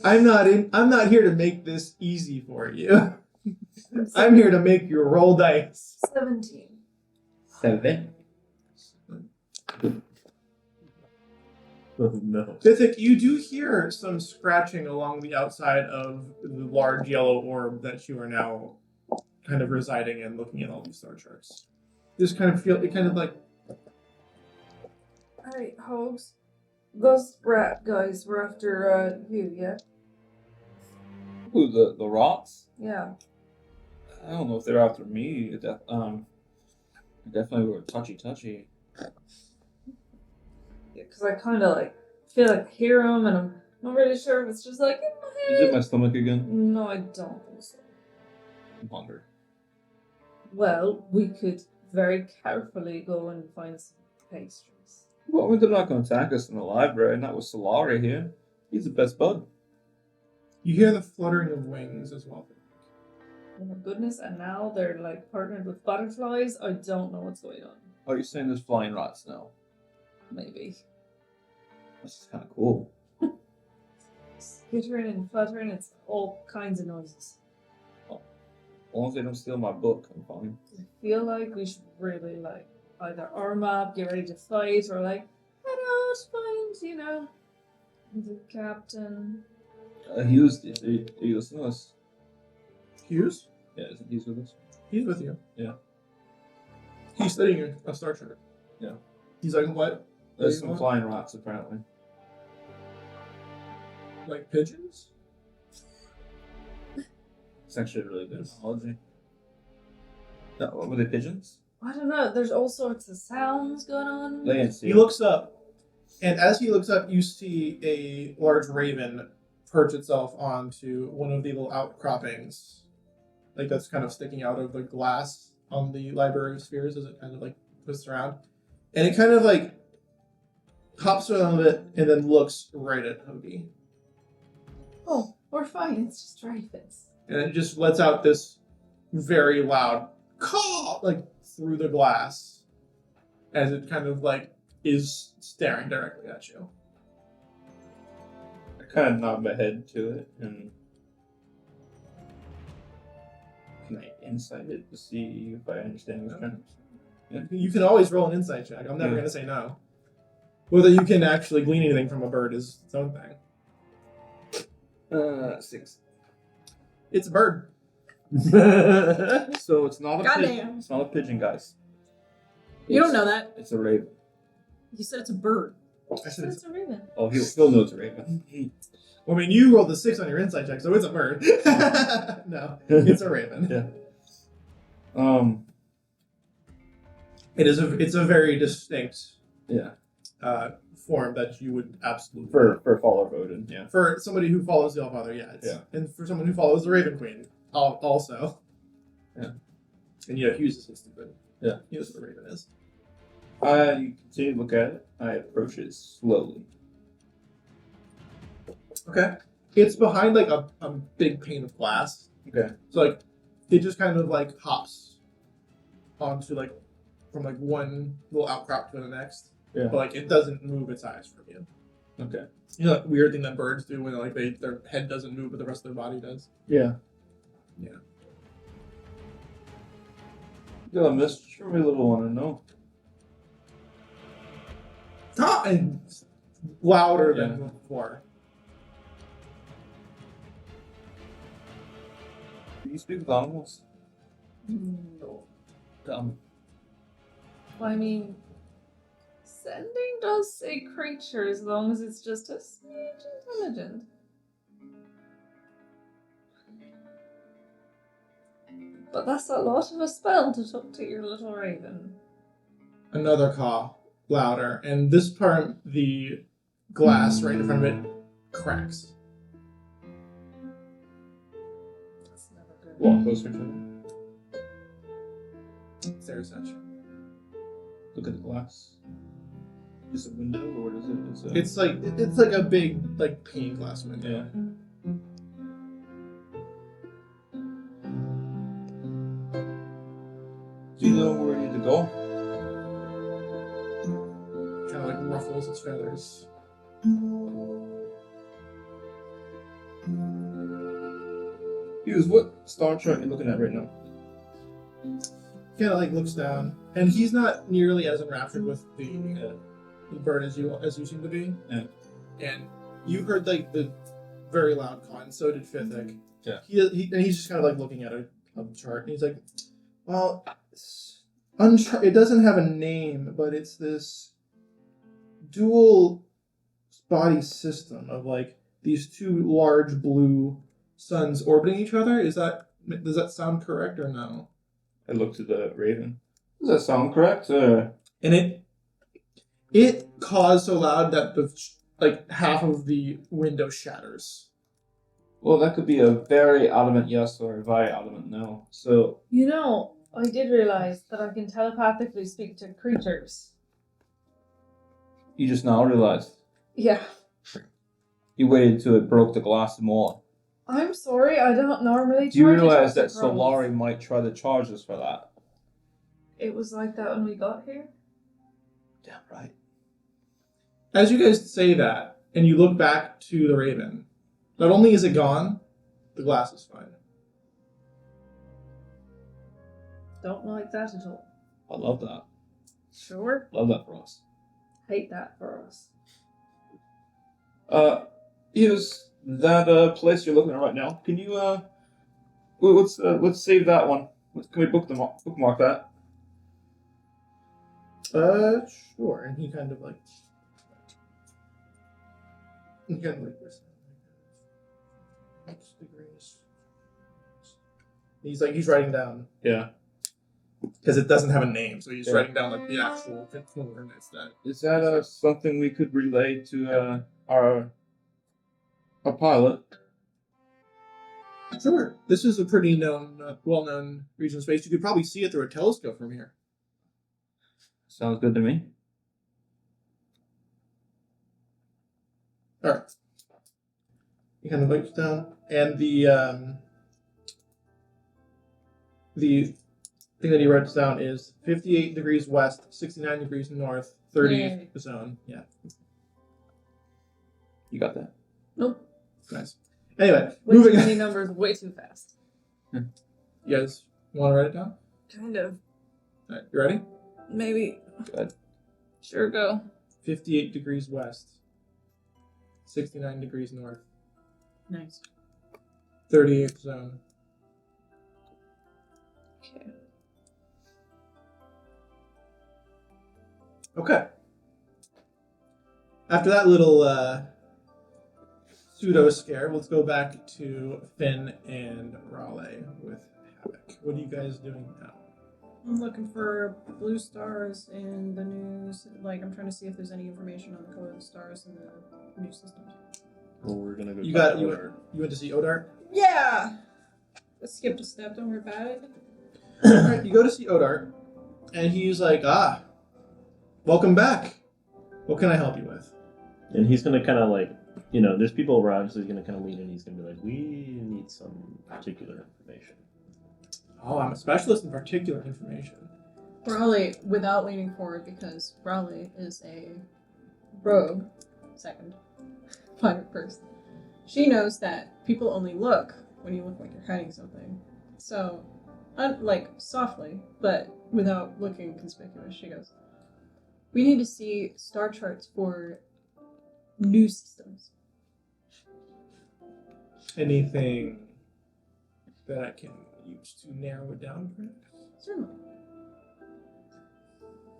I'm not here to make this easy for you. I'm here to make you roll dice. 17. 7. Oh no. Mythic, you do hear some scratching along the outside of the large yellow orb that you are now kind of residing in, looking at all these star charts. Just kind of Alright, Hogs. Those rat guys were after you, yeah? Who, the rocks? Yeah. I don't know if they're after me. Definitely were touchy. Yeah, because I kind of feel like I hear them, and I'm not really sure if it's just in my head. Is it my stomach again? No, I don't think so. I'm hungry. Well, we could very carefully go and find some pastries. Well, they're not going to attack us in the library, not with Solari here. He's the best bud. You hear the fluttering of wings as well. Oh my goodness, and now they're partnered with butterflies. I don't know what's going on. Are you saying there's flying rats now? Maybe. That's kind of cool. Skittering and fluttering, it's all kinds of noises. As long as they don't steal my book, I'm fine. I feel like we should really either arm up, get ready to fight, or head out, find, the captain. Hughes, are you listening to us? Hughes? Yeah, isn't Hughes with us? He's with you. Yeah. He's studying a star chart. Yeah. He's like, what? There's some flying rats, apparently. Like pigeons? It's actually a really good analogy. No, were they pigeons? I don't know, there's all sorts of sounds going on. They ain't see He it. looks up, and as he looks up, you see a large raven perch itself onto one of the little outcroppings, that's kind of sticking out of the glass on the library of spheres as it kind of twists around, and it kind of hops around a bit and then looks right at Hoagie, Oh, we're fine, it's just ravens. and it just lets out this very loud caw through the glass as it kind of is staring directly at you. I kind of nod my head to it, and can I insight it to see if I understand what's trying to... You can always roll an insight check. I'm never Yeah. going to say no. Whether you can actually glean anything from a bird is its own thing. 6. It's a bird. So it's not a pigeon. Goddamn. It's not a pigeon, guys. You don't know that. It's a raven. You said it's a bird. I said It's a raven. Oh, he'll know it's a raven. Well, I mean, you rolled a 6 on your insight check, so it's a bird. No, it's a raven. Yeah. It's a very distinct Yeah. form that you would absolutely For follower Odin. Yeah. for somebody who follows the Allfather, Yeah. and for someone who follows the Raven Queen, also. Yeah. And Hughes is stupid. Yeah. He knows what a Raven is. I continue to look at it. I approach it slowly. Okay. It's behind like a big pane of glass. Okay. So like it just kind of like hops onto like from like one little outcrop to the next. Yeah. But like it doesn't move its eyes from you. Okay. You know that weird thing that birds do when like their head doesn't move but the rest of their body does? Yeah. Yeah. You got a message for me, little one, I know. And louder Yeah. than before. Do you speak with animals? No. Dumb. Well, I mean, sending does say creature as long as it's just a smidge intelligent. But that's a lot of a spell to talk to your little raven. Another caw, louder, and this part the glass right in front of it cracks. That's never good. Walk closer to them. There's that. Look at the glass. Is it a window or what is it? It's like a big like pane glass window. Yeah. Do you know where you need to go? Kind of like ruffles its feathers. Hughes, what star chart are you looking at right now? Kind of like looks down, and he's not nearly as enraptured with the bird as you seem to be. Yeah. And you heard like the very loud caw, and so did Fithic. Yeah. And he's just kind of like looking at a chart, and he's like, "Well, it doesn't have a name, but it's this dual body system of like these two large blue suns orbiting each other. Does that sound correct or no?" I looked at the raven. Does that sound correct? And it caws so loud that like half of the window shatters. Well, that could be a very adamant yes or a very adamant no. So, You know, I did realize that I can telepathically speak to creatures. you just now realized. Yeah. You waited till it broke the glass more. I'm sorry, I don't normally Do you charge realize that attacks rolls. Solari might try to charge us for that? It was like that when we got here? Damn right. As you guys say that, and you look back to the raven, not only is it gone, the glass is fine. Don't like that at all. I love that. Sure. Love that for us. Hate that for us. Here's that place you're looking at right now. Can you let's save that one. Can we bookmark that? Sure. And he kind of like this. Degrees. He's writing down Yeah. because it doesn't have a name, so he's Yeah. writing down like the actual coordinates that. Is that something we could relay to our pilot? Sure. This is a pretty well-known region of space. You could probably see it through a telescope from here. Sounds good to me. All right. He kind of looks down, and the thing that he writes down is 58 degrees west, 69 degrees north, 30 Yay. zone. Yeah, You got that? Nope. nice. Anyway, Way too moving many on. numbers, way too fast. You guys want to write it down? Kind of. All right, you ready? Maybe. Good. Sure, go. 58 degrees west, 69 degrees north, Nice. 38 zone. Okay. Okay. After that little pseudo scare, let's go back to Finn and RoY with Havoc. What are you guys doing now? I'm looking for blue stars in the news. Like, I'm trying to see if there's any information on the color of the stars in the news systems. Well, we're gonna go. You went to see Odar? Yeah! I skipped a step, don't worry about it. Alright, you go to see Odar, and he's like, welcome back. What can I help you with? And he's gonna kind of like, there's people around, so he's gonna kind of lean in. He's gonna be like, we need some particular information. Oh, I'm a specialist in particular information. Raleigh, without leaning forward, because Raleigh is a rogue, second, pirate person. She knows that people only look when you look like you're hiding something. So, like, softly, but without looking conspicuous, she goes, we need to see star charts for new systems. Anything that I can use to narrow it down, perhaps? Certainly.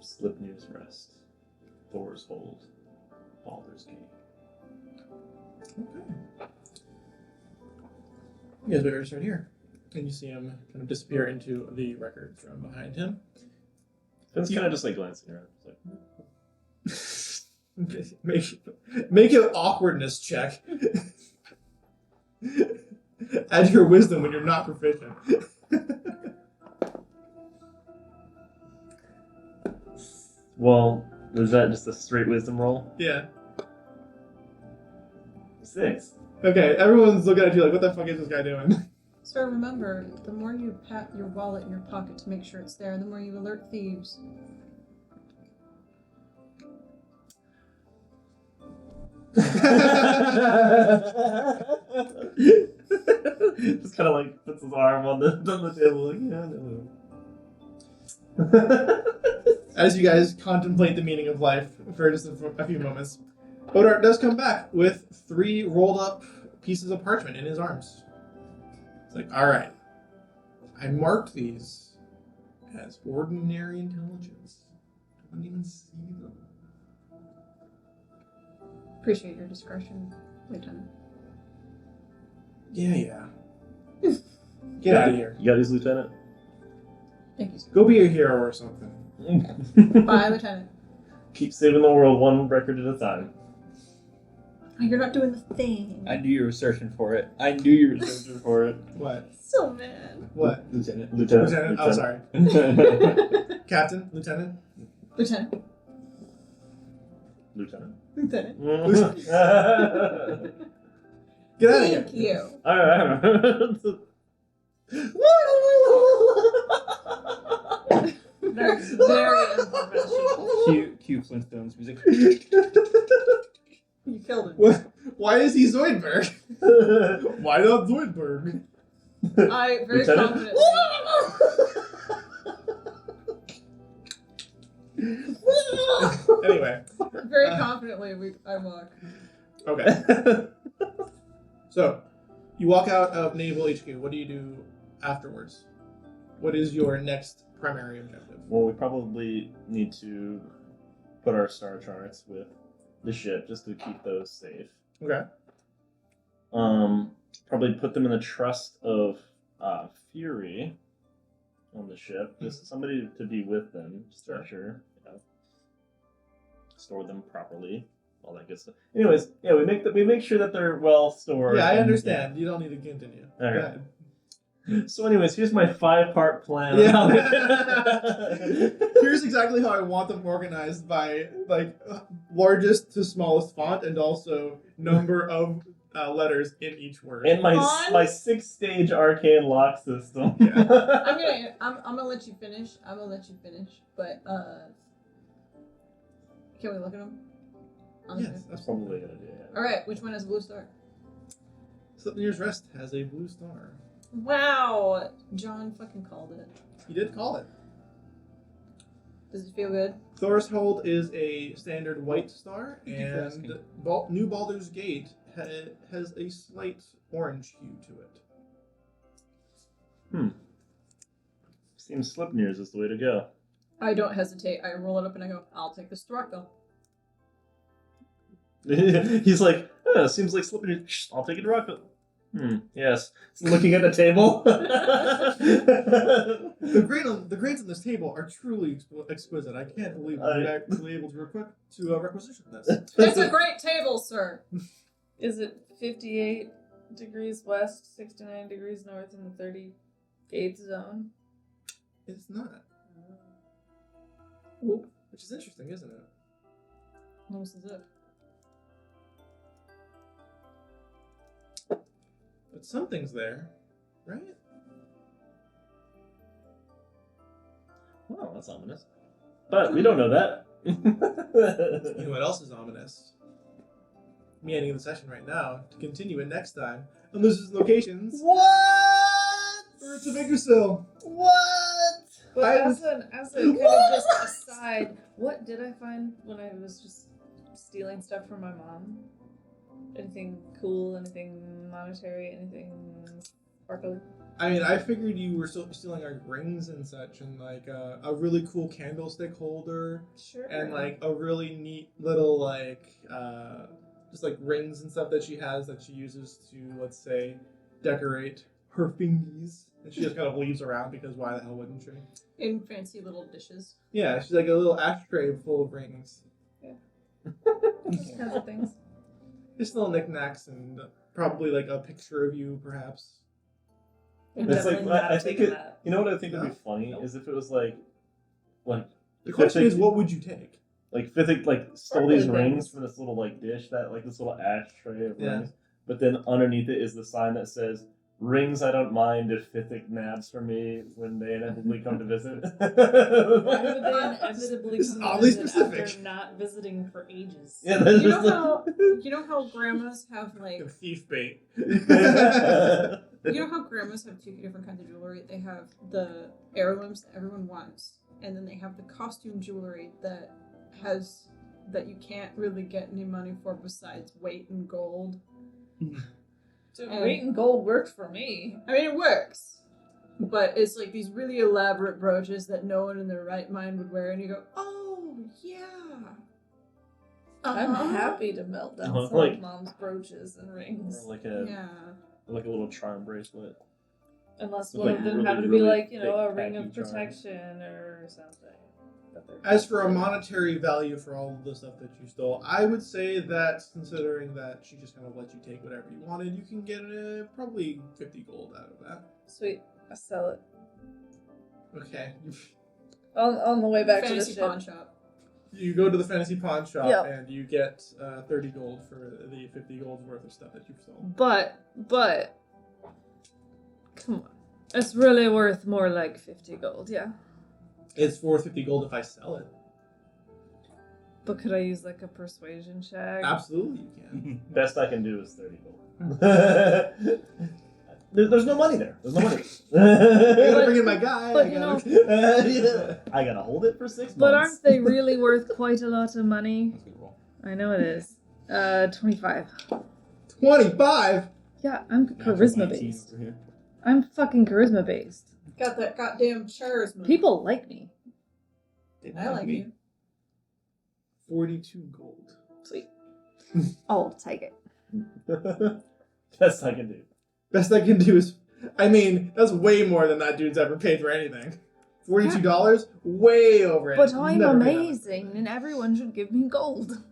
Slipnir's Rest, Thor's Hold, Baldur's Gate. Okay. You guys better start here. And you see him kind of disappear into the records room behind him. Finn's kind of just like glancing around. Make an awkwardness check. Add your wisdom when you're not proficient. Well, was that just a straight wisdom roll? Yeah. 6. Okay, everyone's looking at you like, what the fuck is this guy doing? So remember, the more you pat your wallet in your pocket to make sure it's there, the more you alert thieves. Just kind of like puts his arm on the table, like, yeah, no. As you guys contemplate the meaning of life for just a few moments, Odar does come back with 3 rolled up pieces of parchment in his arms. It's like, alright, I marked these as ordinary intelligence. I don't even see them. Appreciate your discretion, Lieutenant. Yeah. Get out of here. You got these, Lieutenant? Thank you, sir. Go be a hero or something. Bye, Lieutenant. Keep saving the world one record at a time. Oh, you're not doing the thing. I knew you were searching for it. What? So mad. What? Lieutenant. Oh, sorry. Captain? Lieutenant? Lieutenant. Lieutenant. Lieutenant. Get out of here. Thank you. That's very unprofessional. Cue Flintstones music. You killed him. What? Why is he Zoidberg? Why not Zoidberg? I very Lieutenant? confidently. Anyway. Very confidently, I walk. Okay. So, you walk out of Naval HQ. What do you do afterwards? What is your next primary objective? Well, we probably need to put our star charts with the ship just to keep those safe. Okay. Probably put them in the trust of Fury on the ship. Just somebody to be with them, just to make sure, store them properly, all that good stuff. Anyways, yeah, we make sure that they're well stored. Yeah, I understand. You don't need to continue. Okay. So anyways, here's my 5-part plan. Yeah. Here's exactly how I want them organized by like largest to smallest font and also number of letters in each word. And my 6-stage arcane lock system. Yeah. I'm gonna let you finish. But can we look at them? Yes, That's probably a good idea. All right, which one has a blue star? Slipnir's Rest has a blue star. Wow, John fucking called it. He did call it. Does it feel good? Thor's Hold is a standard white star, and New Baldur's Gate has a slight orange hue to it. Seems Slipnir's is the way to go. I don't hesitate. I roll it up and I go, I'll take this to Rockville. He's like, seems like slipping. I'll take it to Rockville. Yes. Looking at the table. The grains on this table are truly exquisite. I can't believe we're actually able to requisition this. It's a great table, sir. Is it 58 degrees west, 69 degrees north in the 38th zone? It's not. Ooh. Which is interesting, isn't it? Almost as if. But something's there, right? Well, that's ominous. But we don't know that. You know what else is ominous? Me ending the session right now to continue it next time on Lizard's Locations. What? Roots of Yggdrasil. What? But as a kind of just aside, what did I find when I was just stealing stuff from my mom? Anything cool? Anything monetary? Anything sparkly? I mean, I figured you were still stealing like rings and such, and like a really cool candlestick holder, Sure. and like a really neat little like just like rings and stuff that she has that she uses to, let's say, decorate her fingies, and she just kind of leaves around because why the hell wouldn't she? In fancy little dishes. Yeah, she's like a little ashtray full of rings. Those kinds of things. Just little knickknacks and probably like a picture of you, perhaps. It's like I think it. You know what I think would be funny is if it was like the question is, what would you take? Like Fithic stole these Sparkly rings things. from this little dish that this little ashtray of Yeah. rings, but then underneath it is the sign that says "Rings I don't mind if Fithic nabs for me when they inevitably come to visit." Why would they inevitably This is come oddly to visit specific. after not visiting for ages? Yeah, that's You just know how grandmas have like Thief bait. you know how grandmas have two different kinds of jewelry? They have the heirlooms that everyone wants, and then they have the costume jewelry that you can't really get any money for besides weight and gold. So weight and gold worked for me. I mean, it works, but it's like these really elaborate brooches that no one in their right mind would wear, and you go, "Oh yeah." I'm happy to melt down some Like- of mom's brooches and rings. or like a Yeah. little charm bracelet. Unless With, one like, of them really, happen to be really like, a thick ring of packing charms. protection or something. that they're- As for a monetary value for all of the stuff that you stole, I would say that, considering that she just kind of let you take whatever you wanted, you can get probably 50 gold out of that. Sweet. I sell it. Okay. On the way back to the Fantasy ship. pawn shop. You go to the fantasy pawn shop Yep. and you get 30 gold for the 50 gold's worth of stuff that you've stolen. But, come on. It's really worth more like 50 gold, yeah. It's for 50 gold if I sell it. But could I use like a persuasion check? Absolutely, you can. Best I can do is 30 gold. There's no money there. There's no money. I gotta bring in my guy. but I you gotta... I gotta hold it for 6 months. But aren't they really worth quite a lot of money? That's a good roll. I know it is. 25. 25? Yeah, I'm charisma 19 based. over here. I'm fucking charisma based. Got that goddamn charisma. People like me. I like you. 42 gold. Sweet. I'll take it. Best I can do. Best I can do is, I mean, that's way more than that dude's ever paid for anything. $42? Way over it. But I'm Never paid amazing, and everyone should give me gold. that.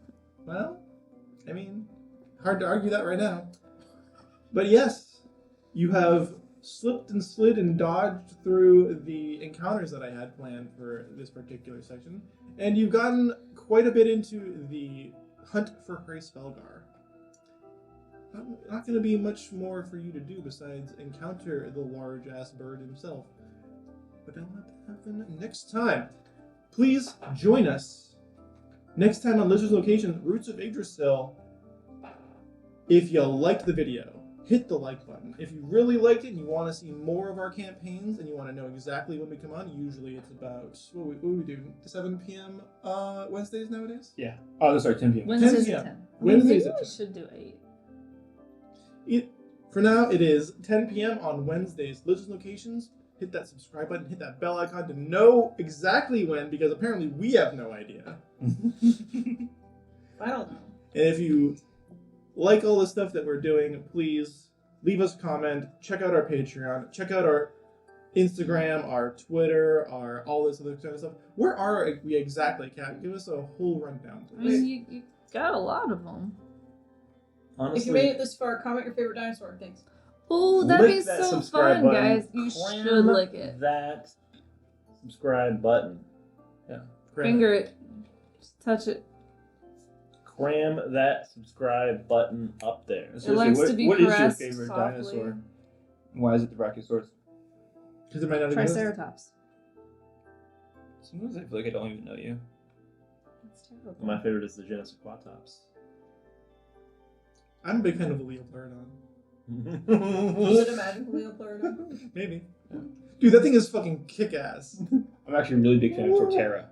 Well, I mean, hard to argue that right now. But yes, you have slipped and slid and dodged through the encounters that I had planned for this particular section, and you've gotten quite a bit into the hunt for Grace Felgar. Not going to be much more for you to do besides encounter the large-ass bird himself. But I'll let that happen next time. Please join us next time on Lizard's Location, Roots of Yggdrasil. If you liked the video, hit the like button. If you really liked it and you want to see more of our campaigns and you want to know exactly when we come on, usually it's about, what we do, 7 p.m. Wednesdays nowadays? Yeah. Oh, sorry, 10 p.m. Wednesdays 10 at p.m. 10. Wednesdays Maybe at we 10. should do 8. For now, it is 10 p.m. on Wednesdays. Lizard's Locations, hit that subscribe button, hit that bell icon to know exactly when, because apparently we have no idea. I don't know. And if you like all the stuff that we're doing, please leave us a comment, check out our Patreon, check out our Instagram, our Twitter, our all this other kind of stuff. Where are we exactly, Kat? Give us a whole rundown, I please. mean, you got a lot of them. Honestly, If you made it this far, comment your favorite dinosaur. Thanks. Oh, that'd be lick that so subscribe fun, button, guys. You cram should lick it. That subscribe button. Yeah. Finger it. Just touch it. Cram that subscribe button up there. It likes to be what is your caressed favorite softly. dinosaur? And why is it the Brachiosaurus? Because it might not have been Triceratops. Sometimes I feel like I don't even know you. That's terrible. My favorite is the Genesiquatops. I'm a big fan of the Leopardon. Was it a magical Leopardon? Maybe. Yeah. Dude, that thing is fucking kick-ass. I'm actually a really big fan of Torterra.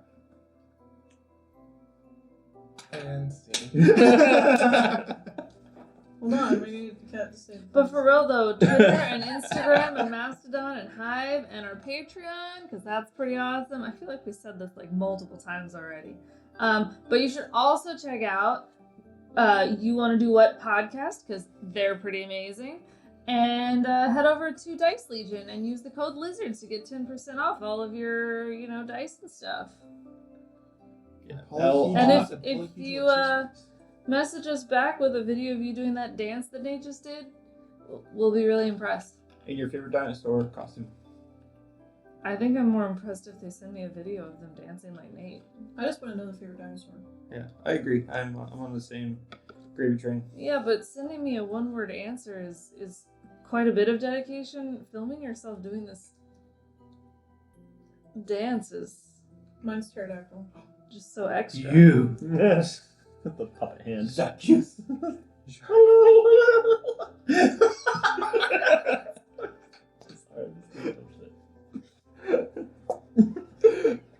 And Hold on, we need the cat to say. But for real though, Twitter and Instagram and Mastodon and Hive and our Patreon, because that's pretty awesome. I feel like we said this like multiple times already. But you should also check out You Want to Do What podcast, because they're pretty amazing. And head over to Dice Legion and use the code Lizards to get 10% off all of your, dice and stuff. And if you message us back with a video of you doing that dance that Nate just did, we'll be really impressed. And your favorite dinosaur costume? I think I'm more impressed if they send me a video of them dancing like Nate. I just want to know the favorite dinosaur. Yeah, I agree. I'm on the same gravy train. Yeah, but sending me a one-word answer is quite a bit of dedication. Filming yourself doing this dance is Mine's pterodactyl. just so extra. You. Yes. The puppet hand. Is that you?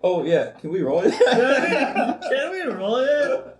Oh yeah, can we roll it? Can we roll it?